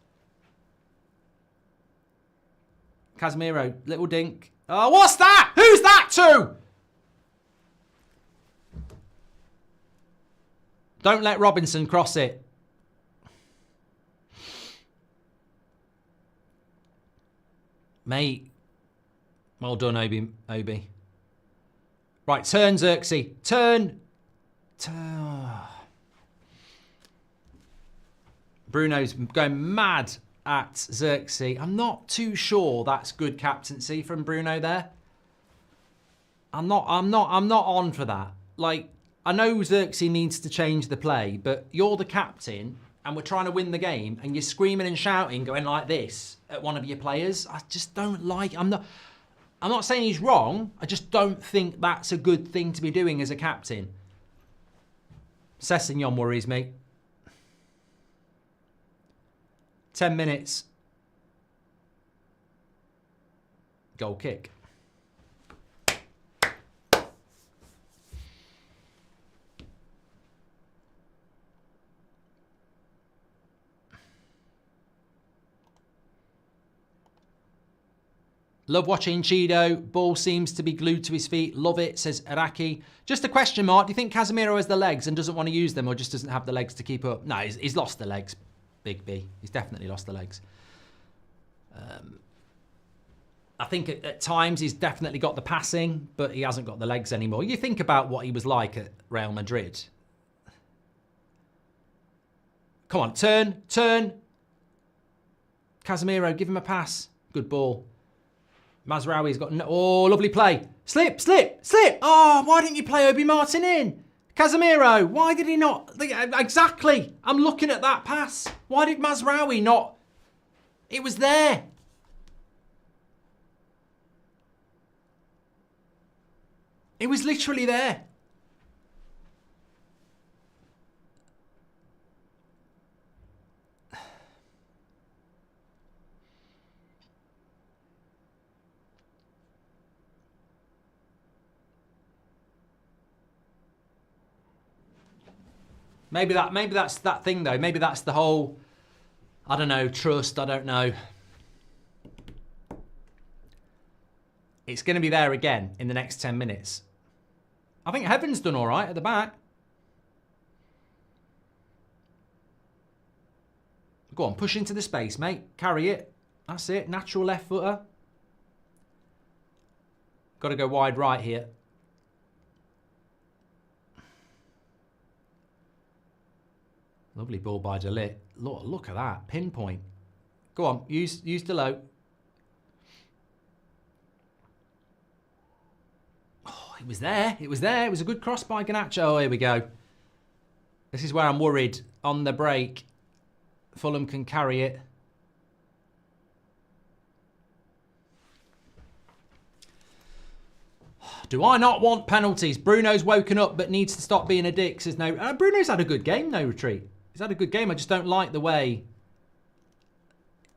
Casemiro, little dink. Oh, what's that? Who's that to? Don't let Robinson cross it. Mate. Well done, Obi. Right, turn, Xerxes. Turn. Bruno's going mad at Xerxes. I'm not too sure that's good captaincy from Bruno there. I'm not on for that. Like, I know Xerxes needs to change the play, but you're the captain and we're trying to win the game and you're screaming and shouting going like this at one of your players. I just don't like. I'm not saying he's wrong. I just don't think that's a good thing to be doing as a captain. Sessegnon worries me. 10 minutes. Goal kick. Love watching Chido. Ball seems to be glued to his feet. Love it, says Araki. Just a question mark. Do you think Casemiro has the legs and doesn't want to use them or just doesn't have the legs to keep up? No, he's lost the legs. Big B. He's definitely lost the legs. I think at times he's definitely got the passing, but he hasn't got the legs anymore. You think about what he was like at Real Madrid. Come on, turn. Casemiro, give him a pass. Good ball. Mazraoui's got no... Oh, lovely play. Slip. Oh, why didn't you play Obi Martin in? Casemiro, why did he not... Exactly. I'm looking at that pass. Why did Mazraoui not... It was there. It was literally there. Maybe that's that thing though. Maybe that's the whole, I don't know, trust, I don't know. It's going to be there again in the next 10 minutes. I think Heaven's done all right at the back. Go on, push into the space, mate. Carry it. That's it. Natural left footer. Got to go wide right here. Lovely ball by De Ligt. Look at that. Pinpoint. Go on, use Delo. Oh, it was there. It was there. It was a good cross by Garnacho. Oh, here we go. This is where I'm worried. On the break, Fulham can carry it. Do I not want penalties? Bruno's woken up but needs to stop being a dick. Says no. Bruno's had a good game, no retreat. He's had a good game. I just don't like the way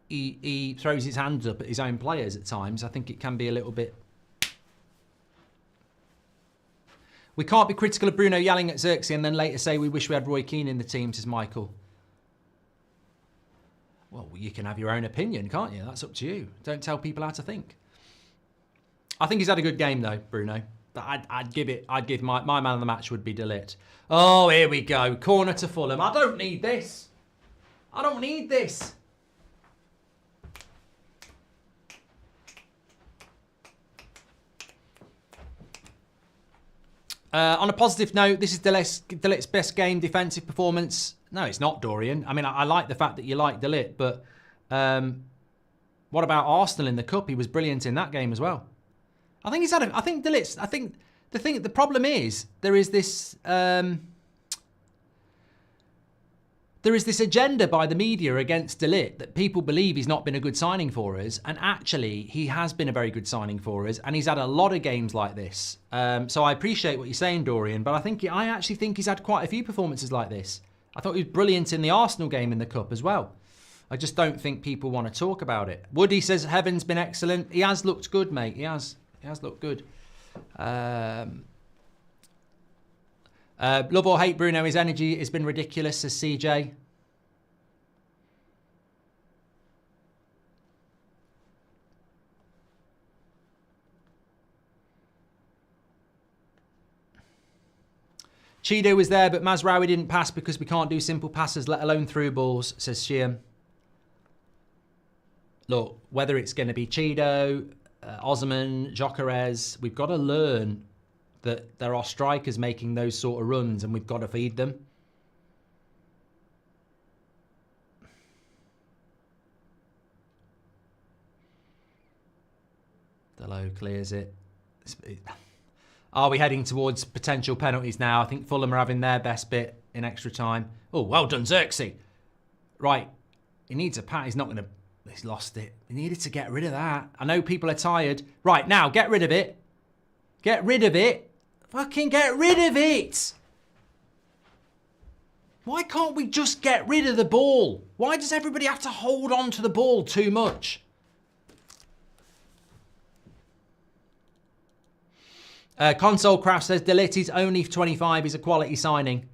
he throws his hands up at his own players at times. I think it can be a little bit... We can't be critical of Bruno yelling at Xerxes and then later say we wish we had Roy Keane in the team, says Michael. Well, you can have your own opinion, can't you? That's up to you. Don't tell people how to think. I think he's had a good game though, Bruno. I'd give my man of the match would be De Ligt. Oh, here we go. Corner to Fulham. I don't need this. I don't need this. On a positive note, this is De Ligt's best game, defensive performance. No, it's not, Dorian. I mean, I like the fact that you like De Ligt, but what about Arsenal in the Cup? He was brilliant in that game as well. I think he's had I think De Ligt's, I think the problem is there is this agenda by the media against De Ligt that people believe he's not been a good signing for us, and actually he has been a very good signing for us, and he's had a lot of games like this. So I appreciate what you're saying, Dorian, but I actually think he's had quite a few performances like this. I thought he was brilliant in the Arsenal game in the Cup as well. I just don't think people want to talk about it. Woody says Heaven's been excellent. He has looked good, mate. He has looked good. Love or hate Bruno, his energy has been ridiculous, says CJ. Chido was there, but Mazraoui didn't pass because we can't do simple passes, let alone through balls, says Shiam. Look, whether it's going to be Chido, Osman, Jokeres, we've got to learn that there are strikers making those sort of runs and we've got to feed them. Delo clears it. Are we heading towards potential penalties now? I think Fulham are having their best bit in extra time. Oh, well done, Xerxes. Right. He needs a pat. He's not going to... He's lost it. He needed to get rid of that. I know people are tired. Right, now, get rid of it. Get rid of it. Fucking get rid of it. Why can't we just get rid of the ball? Why does everybody have to hold on to the ball too much? Console Craft says De Ligt is only 25. He's a quality signing.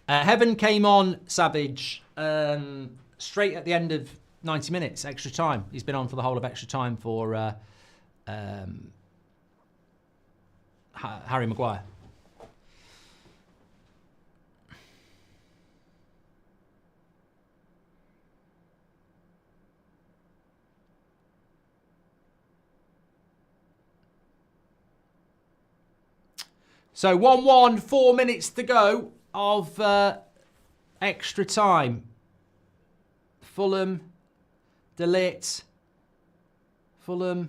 Heaven came on, Savage, straight at the end of 90 minutes, extra time. He's been on for the whole of extra time for Harry Maguire. So 1-1, 4 minutes to go of extra time. Fulham, De Ligt, Fulham.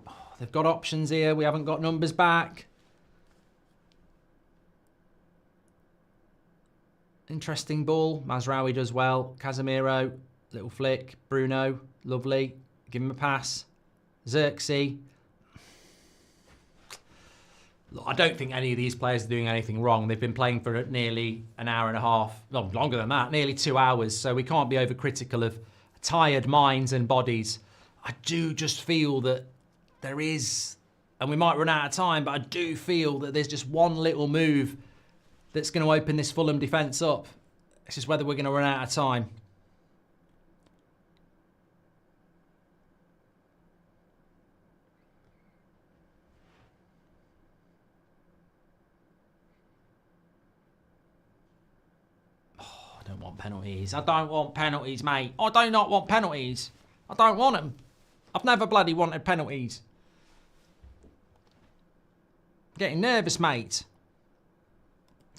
Oh, they've got options here. We haven't got numbers back. Interesting ball. Mazraoui does well. Casemiro, little flick. Bruno, lovely. Give him a pass. Xerxes. Look, I don't think any of these players are doing anything wrong. They've been playing for nearly an hour and a half, no, longer than that, nearly 2 hours. So we can't be overcritical of tired minds and bodies. I do just feel that there is and we might run out of time, but I do feel that there's just one little move that's going to open this Fulham defence up. It's just whether we're going to run out of time. I don't want penalties. I don't want penalties, mate. I do not want penalties. I don't want them. I've never bloody wanted penalties. Getting nervous, mate.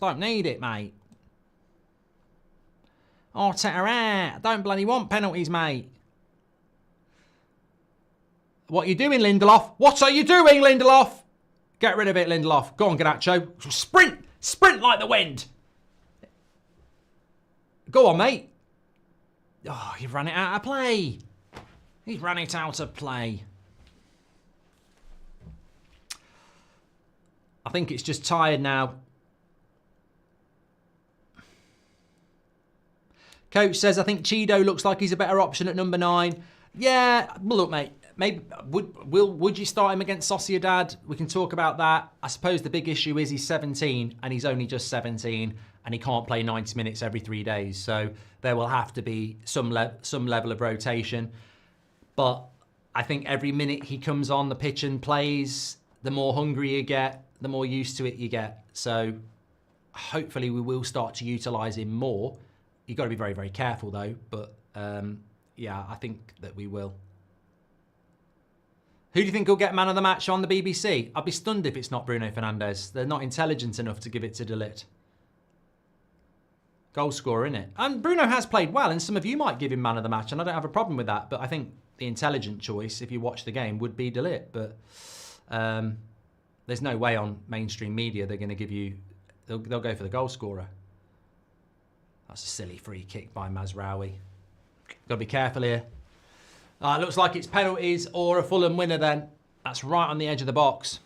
Don't need it, mate. Arteta out. I don't bloody want penalties, mate. What are you doing, Lindelof? What are you doing, Lindelof? Get rid of it, Lindelof. Go on, Ganacho. Sprint. Sprint like the wind. Go on, mate. Oh, you've run it out of play. He's run it out of play. I think it's just tired now. Coach says, I think Cheeto looks like he's a better option at number 9. Yeah, well, look, mate. Maybe would you start him against Sociedad? We can talk about that. I suppose the big issue is he's 17 and he's only just 17 and he can't play 90 minutes every 3 days. So there will have to be some level of rotation. But I think every minute he comes on the pitch and plays, the more hungry you get, the more used to it you get. So hopefully we will start to utilise him more. You've got to be very, very careful though. But yeah, I think that we will. Who do you think will get man of the match on the BBC? I'd be stunned if it's not Bruno Fernandes. They're not intelligent enough to give it to De Ligt. Goal scorer, innit? And Bruno has played well, and some of you might give him man of the match, and I don't have a problem with that. But I think the intelligent choice, if you watch the game, would be De Ligt. But there's no way on mainstream media they're going to give you... They'll go for the goal scorer. That's a silly free kick by Mazraoui. Got to be careful here. It looks like it's penalties or a Fulham winner then. That's right on the edge of the box.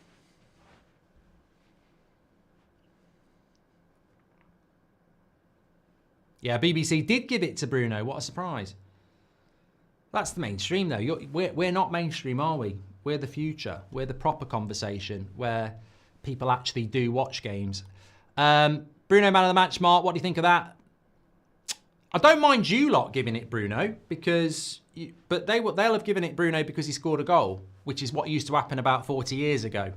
Yeah, BBC did give it to Bruno. What a surprise. That's the mainstream though. We're not mainstream, are we? We're the future. We're the proper conversation where people actually do watch games. Bruno, man of the match, Mark. What do you think of that? I don't mind you lot giving it Bruno because... But they'll have given it Bruno because he scored a goal, which is what used to happen about 40 years ago.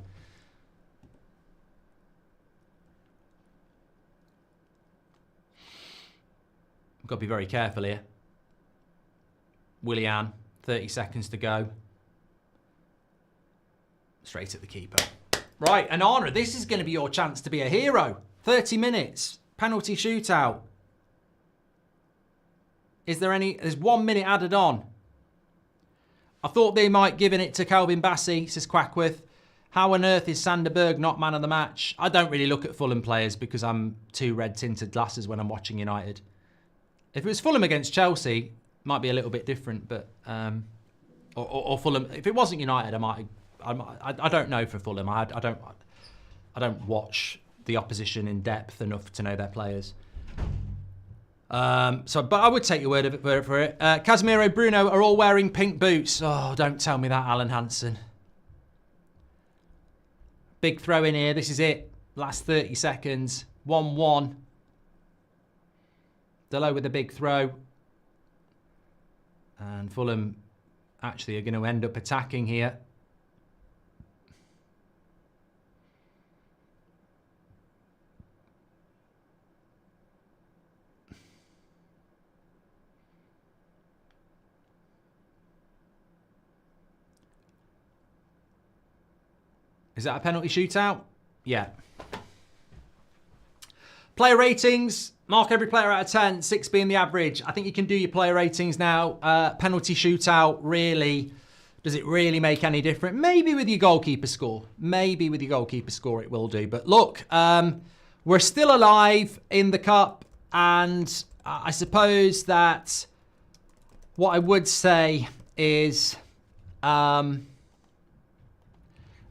I've got to be very careful here. Willian, 30 seconds to go. Straight at the keeper. Right, Anana, this is going to be your chance to be a hero. 30 minutes, penalty shootout. Is there any... There's 1 minute added on. I thought they might give it to Calvin Bassey, says Quackworth. How on earth is Sander Berg not man of the match? I don't really look at Fulham players because I'm too red-tinted glasses when I'm watching United. If it was Fulham against Chelsea, it might be a little bit different, but... or Fulham... If it wasn't United, I don't know for Fulham. I don't watch the opposition in depth enough to know their players. But I would take your word for it. Casemiro, Bruno are all wearing pink boots. Oh, don't tell me that, Alan Hansen. Big throw in here. This is it. Last 30 seconds. 1-1. Delo with a big throw. And Fulham actually are going to end up attacking here. Is that a penalty shootout? Yeah. Player ratings. Mark every player out of 10, 6 being the average. I think you can do your player ratings now. Penalty shootout, really, does it really make any difference? Maybe with your goalkeeper score. Maybe with your goalkeeper score it will do. But look, we're still alive in the cup. And I suppose that what I would say is...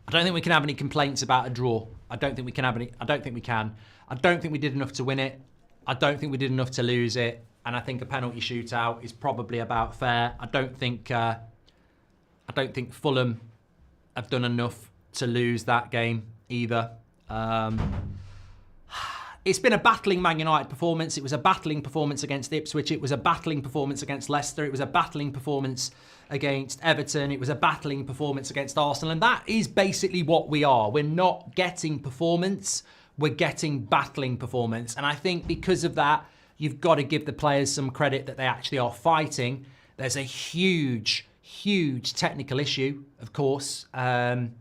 I don't think we can have any complaints about a draw. I don't think we can. I don't think we did enough to win it. I don't think we did enough to lose it. And I think a penalty shootout is probably about fair. I don't think Fulham have done enough to lose that game either. It's been a battling Man United performance. It was a battling performance against Ipswich. It was a battling performance against Leicester. It was a battling performance against Everton. It was a battling performance against Arsenal. And that is basically what we are. We're not getting performance. We're getting battling performance. And I think because of that, you've got to give the players some credit that they actually are fighting. There's a huge, huge technical issue, of course. And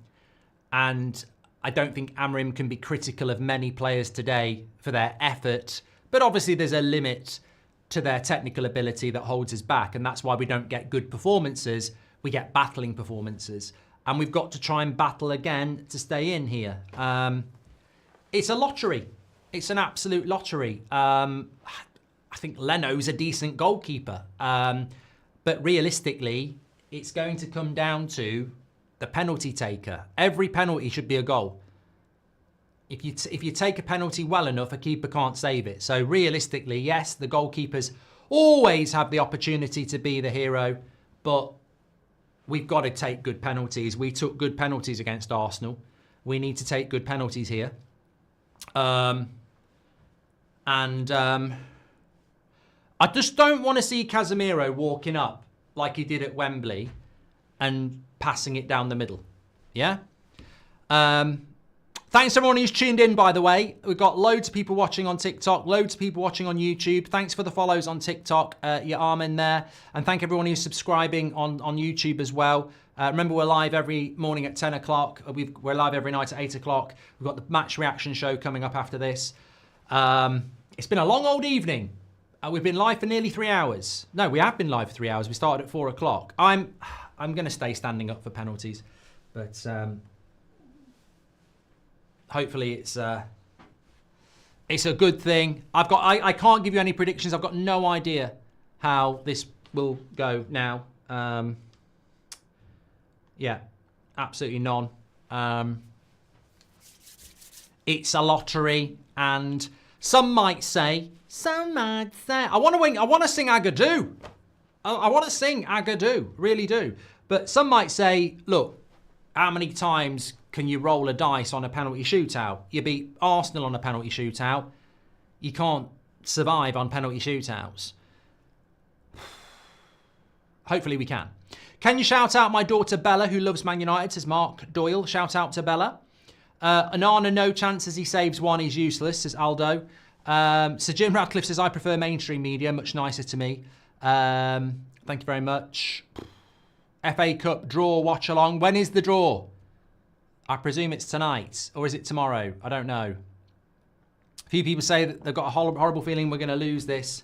I don't think Amorim can be critical of many players today for their effort. But obviously there's a limit to their technical ability that holds us back. And that's why we don't get good performances. We get battling performances. And we've got to try and battle again to stay in here. It's a lottery. It's an absolute lottery. I think Leno's a decent goalkeeper. But realistically, it's going to come down to the penalty taker. Every penalty should be a goal. If you take a penalty well enough, a keeper can't save it. So realistically, yes, the goalkeepers always have the opportunity to be the hero, but we've got to take good penalties. We took good penalties against Arsenal. We need to take good penalties here. I just don't want to see Casemiro walking up like he did at Wembley and passing it down the middle. Yeah? Thanks to everyone who's tuned in, by the way. We've got loads of people watching on TikTok, loads of people watching on YouTube. Thanks for the follows on TikTok, your arm in there. And thank everyone who's subscribing on YouTube as well. Remember, we're live every morning at 10 o'clock. We're live every night at 8 o'clock. We've got the match reaction show coming up after this. It's been a long old evening. We've been live for nearly 3 hours. No, we have been live for 3 hours. We started at 4 o'clock. I'm going to stay standing up for penalties, but hopefully it's a good thing. I can't give you any predictions. I've got no idea how this will go now. Yeah, absolutely none. It's a lottery, and some might say, I want to sing Agadoo. I want to sing Agadoo, really do. But some might say, look, how many times can you roll a dice on a penalty shootout? You beat Arsenal on a penalty shootout. You can't survive on penalty shootouts. Hopefully we can. Can you shout out my daughter Bella, who loves Man United, says Mark Doyle. Shout out to Bella. Anana, no chances he saves one, he's useless, says Aldo. Sir Jim Radcliffe says, I prefer mainstream media, much nicer to me. Thank you very much. FA Cup draw, watch along. When is the draw? I presume it's tonight, or is it tomorrow? I don't know. A few people say that they've got a horrible feeling we're going to lose this.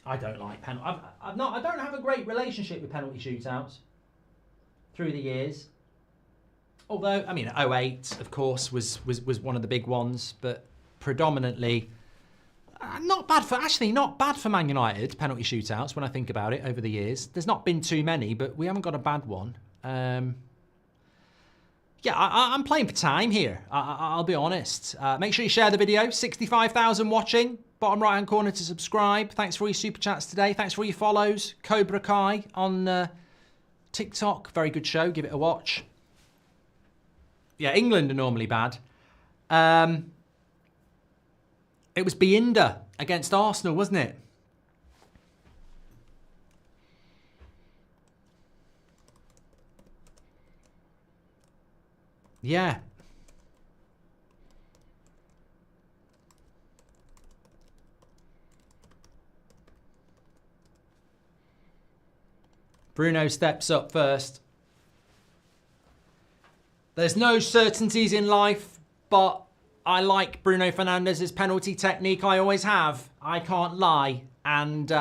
I don't like penalty. I don't have a great relationship with penalty shootouts through the years. Although, I mean, 08, of course, was one of the big ones, but predominantly not bad for Man United, penalty shootouts, when I think about it over the years. There's not been too many, but we haven't got a bad one. Yeah, I'm playing for time here. I'll be honest. Make sure you share the video. 65,000 watching. Bottom right-hand corner to subscribe. Thanks for all your super chats today. Thanks for all your follows. Cobra Kai on TikTok. Very good show. Give it a watch. Yeah, England are normally bad. It was Binder against Arsenal, wasn't it? Yeah. Bruno steps up first. There's no certainties in life, but I like Bruno Fernandes's penalty technique. I always have. I can't lie. And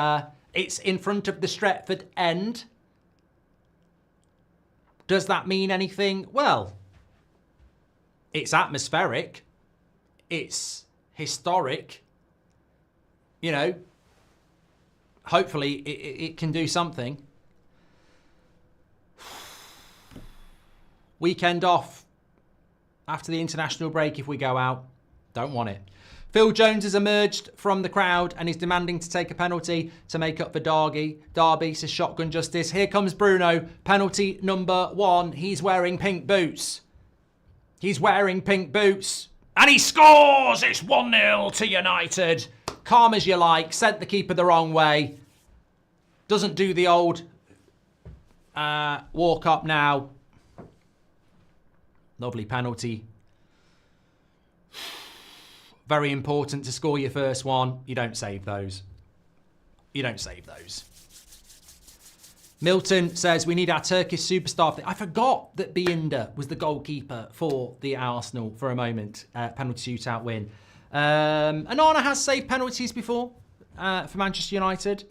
it's in front of the Stretford end. Does that mean anything? Well, it's atmospheric. It's historic. You know, hopefully it can do something. Weekend off after the international break if we go out. Don't want it. Phil Jones has emerged from the crowd and is demanding to take a penalty to make up for Derby, says Shotgun Justice. Here comes Bruno. Penalty number 1. He's wearing pink boots. He's wearing pink boots. And he scores! It's 1-0 to United. Calm as you like. Sent the keeper the wrong way. Doesn't do the old walk up now. Lovely penalty. Very important to score your first one. You don't save those. You don't save those. Milton says, we need our Turkish superstar. I forgot that Binder was the goalkeeper for the Arsenal for a moment. Penalty shootout win. Onana has saved penalties before for Manchester United.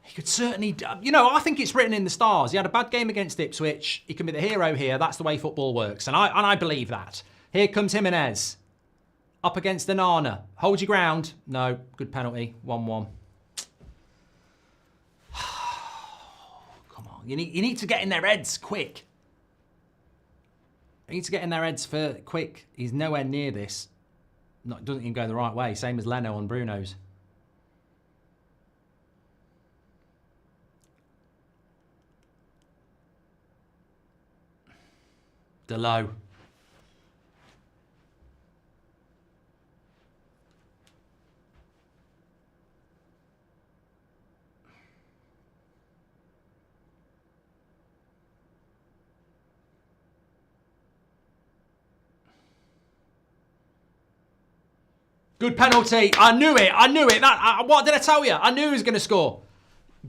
He could certainly, I think it's written in the stars. He had a bad game against Ipswich. He can be the hero here. That's the way football works. And I believe that. Here comes Jimenez. Up against Onana. Hold your ground. No. Good penalty. 1-1. Come on. You need to get in their heads quick. You need to get in their heads for quick. He's nowhere near this. Doesn't even go the right way. Same as Leno on Bruno's. Delo. Good penalty. I knew it. What did I tell you? I knew he was going to score.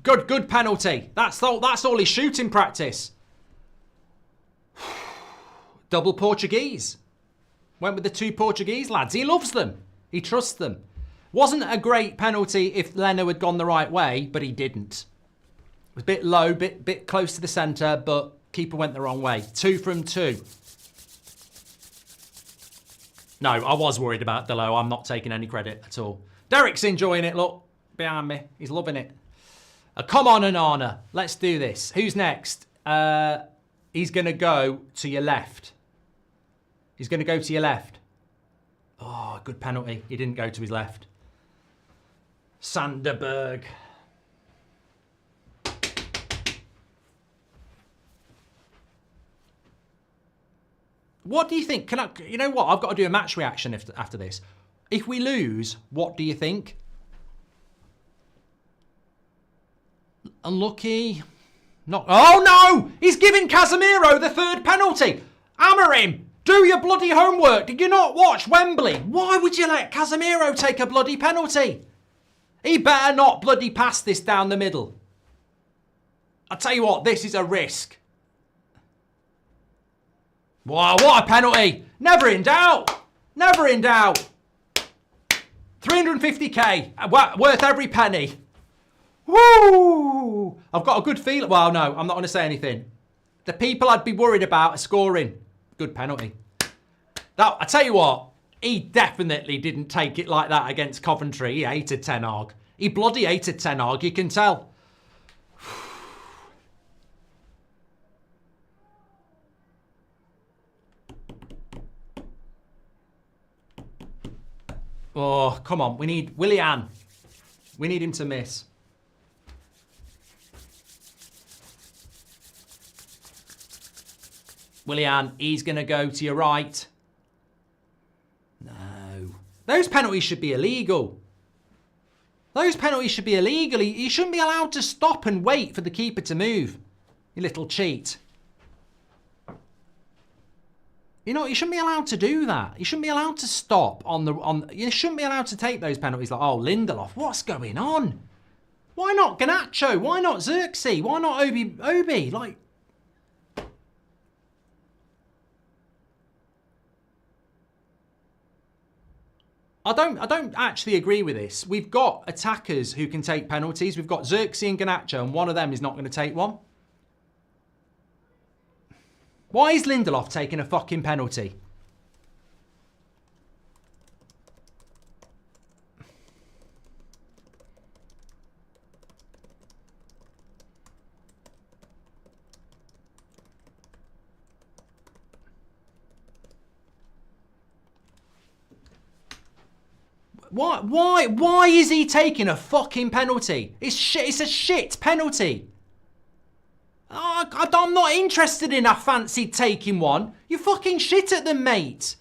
Good penalty. That's all his shooting practice. Double Portuguese. Went with the 2 Portuguese lads. He loves them. He trusts them. Wasn't a great penalty if Leno had gone the right way, but he didn't. It was a bit low, bit close to the centre, but keeper went the wrong way. 2 from 2. No, I was worried about Delo. I'm not taking any credit at all. Derek's enjoying it, look. Behind me. He's loving it. Come on, Onana. Let's do this. Who's next? He's going to go to your left. He's going to go to your left. Oh, good penalty. He didn't go to his left. Sanderberg. What do you think? You know what? I've got to do a match reaction after this. If we lose, what do you think? Unlucky. Not. Oh no! He's giving Casemiro the 3rd penalty. Amorim, do your bloody homework. Did you not watch Wembley? Why would you let Casemiro take a bloody penalty? He better not bloody pass this down the middle. I'll tell you what, this is a risk. Wow, what a penalty. Never in doubt. Never in doubt. 350k. Worth every penny. Woo! I've got a good feeling. Well, no, I'm not going to say anything. The people I'd be worried about are scoring. Good penalty. I tell you what, he definitely didn't take it like that against Coventry. He hated Ten Hag. He bloody hated Ten Hag, you can tell. Oh, come on. We need Willian. We need him to miss. Willian, he's going to go to your right. No. Those penalties should be illegal. Those penalties should be illegal. He shouldn't be allowed to stop and wait for the keeper to move. You little cheat. You know, you shouldn't be allowed to do that. You shouldn't be allowed to stop you shouldn't be allowed to take those penalties like, oh, Lindelof, what's going on? Why not Garnacho? Why not Xerxes? Why not Obi? Like, I don't actually agree with this. We've got attackers who can take penalties. We've got Xerxes and Garnacho, and one of them is not going to take one. Why is Lindelof taking a fucking penalty? Why is he taking a fucking penalty? It's shit. It's a shit penalty. I'm not interested in. I fancied taking one. You fucking shit at them, mate.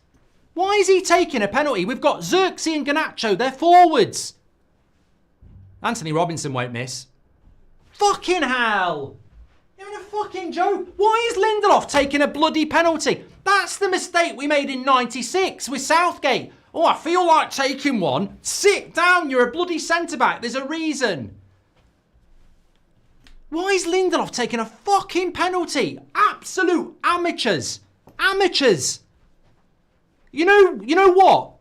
Why is he taking a penalty? We've got Xerxes and Garnacho. They're forwards. Anthony Robinson won't miss. Fucking hell. You're having a fucking joke. Why is Lindelof taking a bloody penalty? That's the mistake we made in 96 with Southgate. Oh, I feel like taking one. Sit down. You're a bloody centre-back. There's a reason. Why is Lindelof taking a fucking penalty? Absolute amateurs. Amateurs. You know what?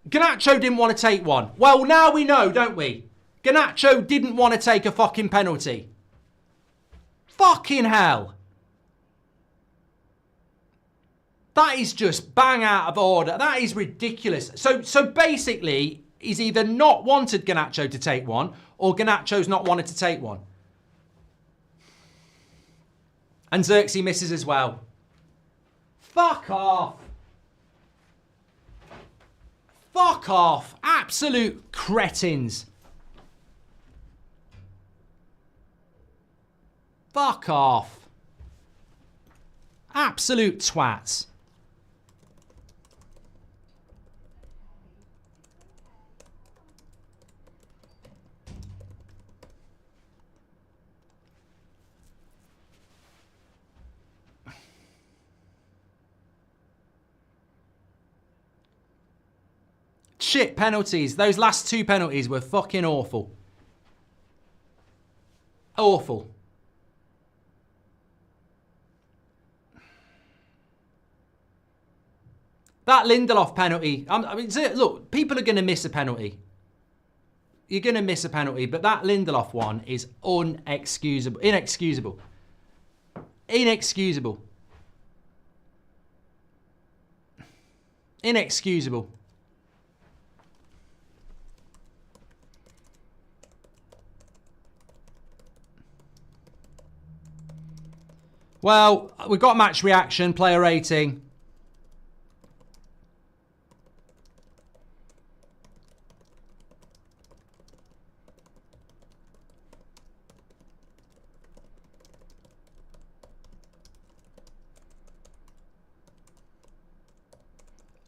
Garnacho didn't want to take one. Well, now we know, don't we? Garnacho didn't want to take a fucking penalty. Fucking hell. That is just bang out of order. That is ridiculous. So basically, he's either not wanted Garnacho to take one, or Garnacho's not wanted to take one. And Xerxes misses as well. Fuck off. Fuck off. Absolute cretins. Fuck off. Absolute twats. Shit penalties. Those last two penalties were fucking awful. Awful. That Lindelof penalty. I mean, look, people are going to miss a penalty. You're going to miss a penalty, but that Lindelof one is unexcusable. Inexcusable. Inexcusable. Inexcusable. Well, we've got match reaction, player rating.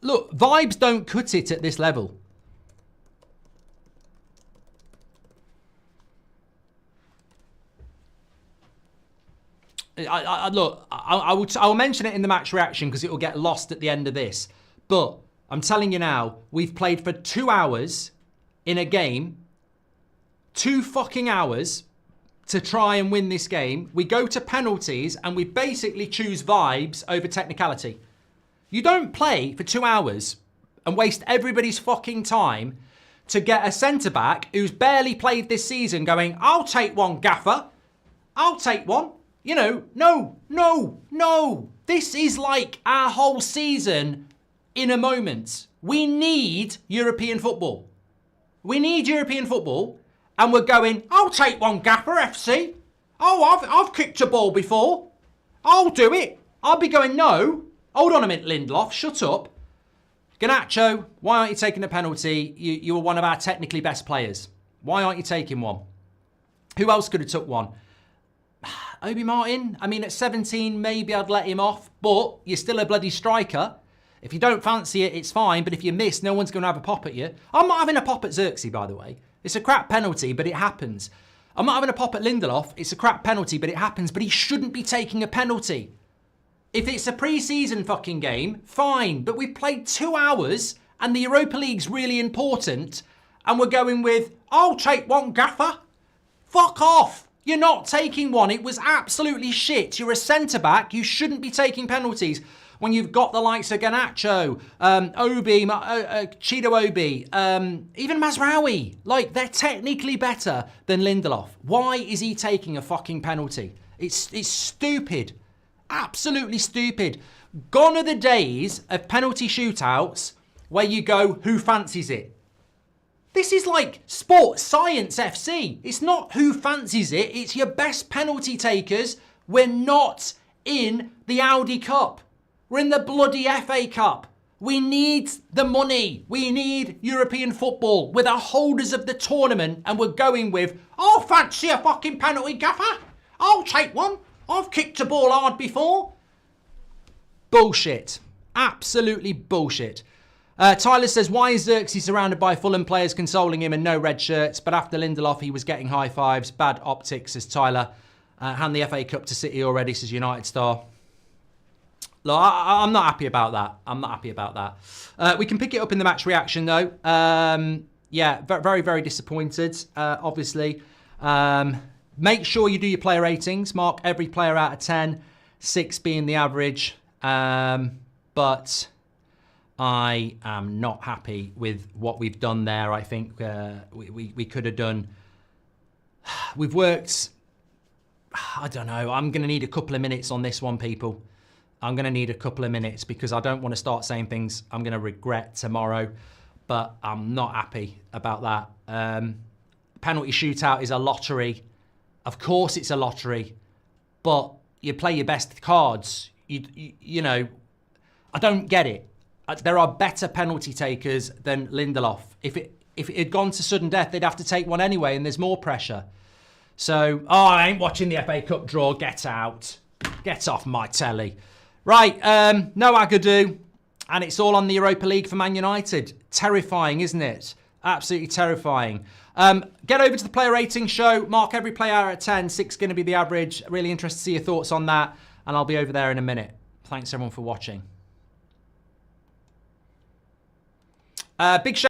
Look, vibes don't cut it at this level. I will mention it in the match reaction because it will get lost at the end of this. But I'm telling you now, we've played for 2 hours in a game. 2 fucking hours to try and win this game. We go to penalties and we basically choose vibes over technicality. You don't play for 2 hours and waste everybody's fucking time to get a centre-back who's barely played this season going, I'll take one, gaffer. I'll take one. You know, no. This is like our whole season in a moment. We need European football. We need European football. And we're going, I'll take one, Gaffer FC. Oh, I've kicked a ball before. I'll do it. I'll be going, no. Hold on a minute, Lindelof. Shut up. Garnacho, why aren't you taking a penalty? You were one of our technically best players. Why aren't you taking one? Who else could have took one? Obi Martin, I mean, at 17, maybe I'd let him off, but you're still a bloody striker. If you don't fancy it, it's fine, but if you miss, no one's going to have a pop at you. I'm not having a pop at Xerxes, by the way. It's a crap penalty, but it happens. I'm not having a pop at Lindelof. It's a crap penalty, but it happens, but he shouldn't be taking a penalty. If it's a pre-season fucking game, fine, but we've played 2 hours, and the Europa League's really important, and we're going with, I'll take one, Gaffer. Fuck off. You're not taking one. It was absolutely shit. You're a centre-back. You shouldn't be taking penalties when you've got the likes of Garnacho, Obi, Chido Obi, even Mazraoui. Like, they're technically better than Lindelof. Why is he taking a fucking penalty? It's stupid. Absolutely stupid. Gone are the days of penalty shootouts where you go, who fancies it? This is like sports science FC. It's not who fancies it. It's your best penalty takers. We're not in the Audi Cup. We're in the bloody FA Cup. We need the money. We need European football. We're the holders of the tournament and we're going with, I'll fancy a fucking penalty, gaffer. I'll take one. I've kicked a ball hard before. Bullshit. Absolutely bullshit. Tyler says, why is Xerxes surrounded by Fulham players consoling him and no red shirts? But after Lindelof, he was getting high fives. Bad optics, says Tyler. Hand the FA Cup to City already, says United Star. Look, I'm not happy about that. I'm not happy about that. We can pick it up in the match reaction, though. Yeah, very, very disappointed, obviously. Make sure you do your player ratings. Mark every player out of 10, 6 being the average. But I am not happy with what we've done there. I think we could have done... We've worked... I don't know. I'm going to need a couple of minutes on this one, people. I'm going to need a couple of minutes because I don't want to start saying things I'm going to regret tomorrow. But I'm not happy about that. Penalty shootout is a lottery. Of course it's a lottery. But you play your best cards. You know, I don't get it. There are better penalty takers than Lindelof. If it had gone to sudden death, they'd have to take one anyway, and there's more pressure. So, I ain't watching the FA Cup draw. Get out. Get off my telly. Right, no Agadoo. And it's all on the Europa League for Man United. Terrifying, isn't it? Absolutely terrifying. Get over to the player rating show. Mark every player out of 10. 6 going to be the average. Really interested to see your thoughts on that. And I'll be over there in a minute. Thanks everyone for watching. Big shout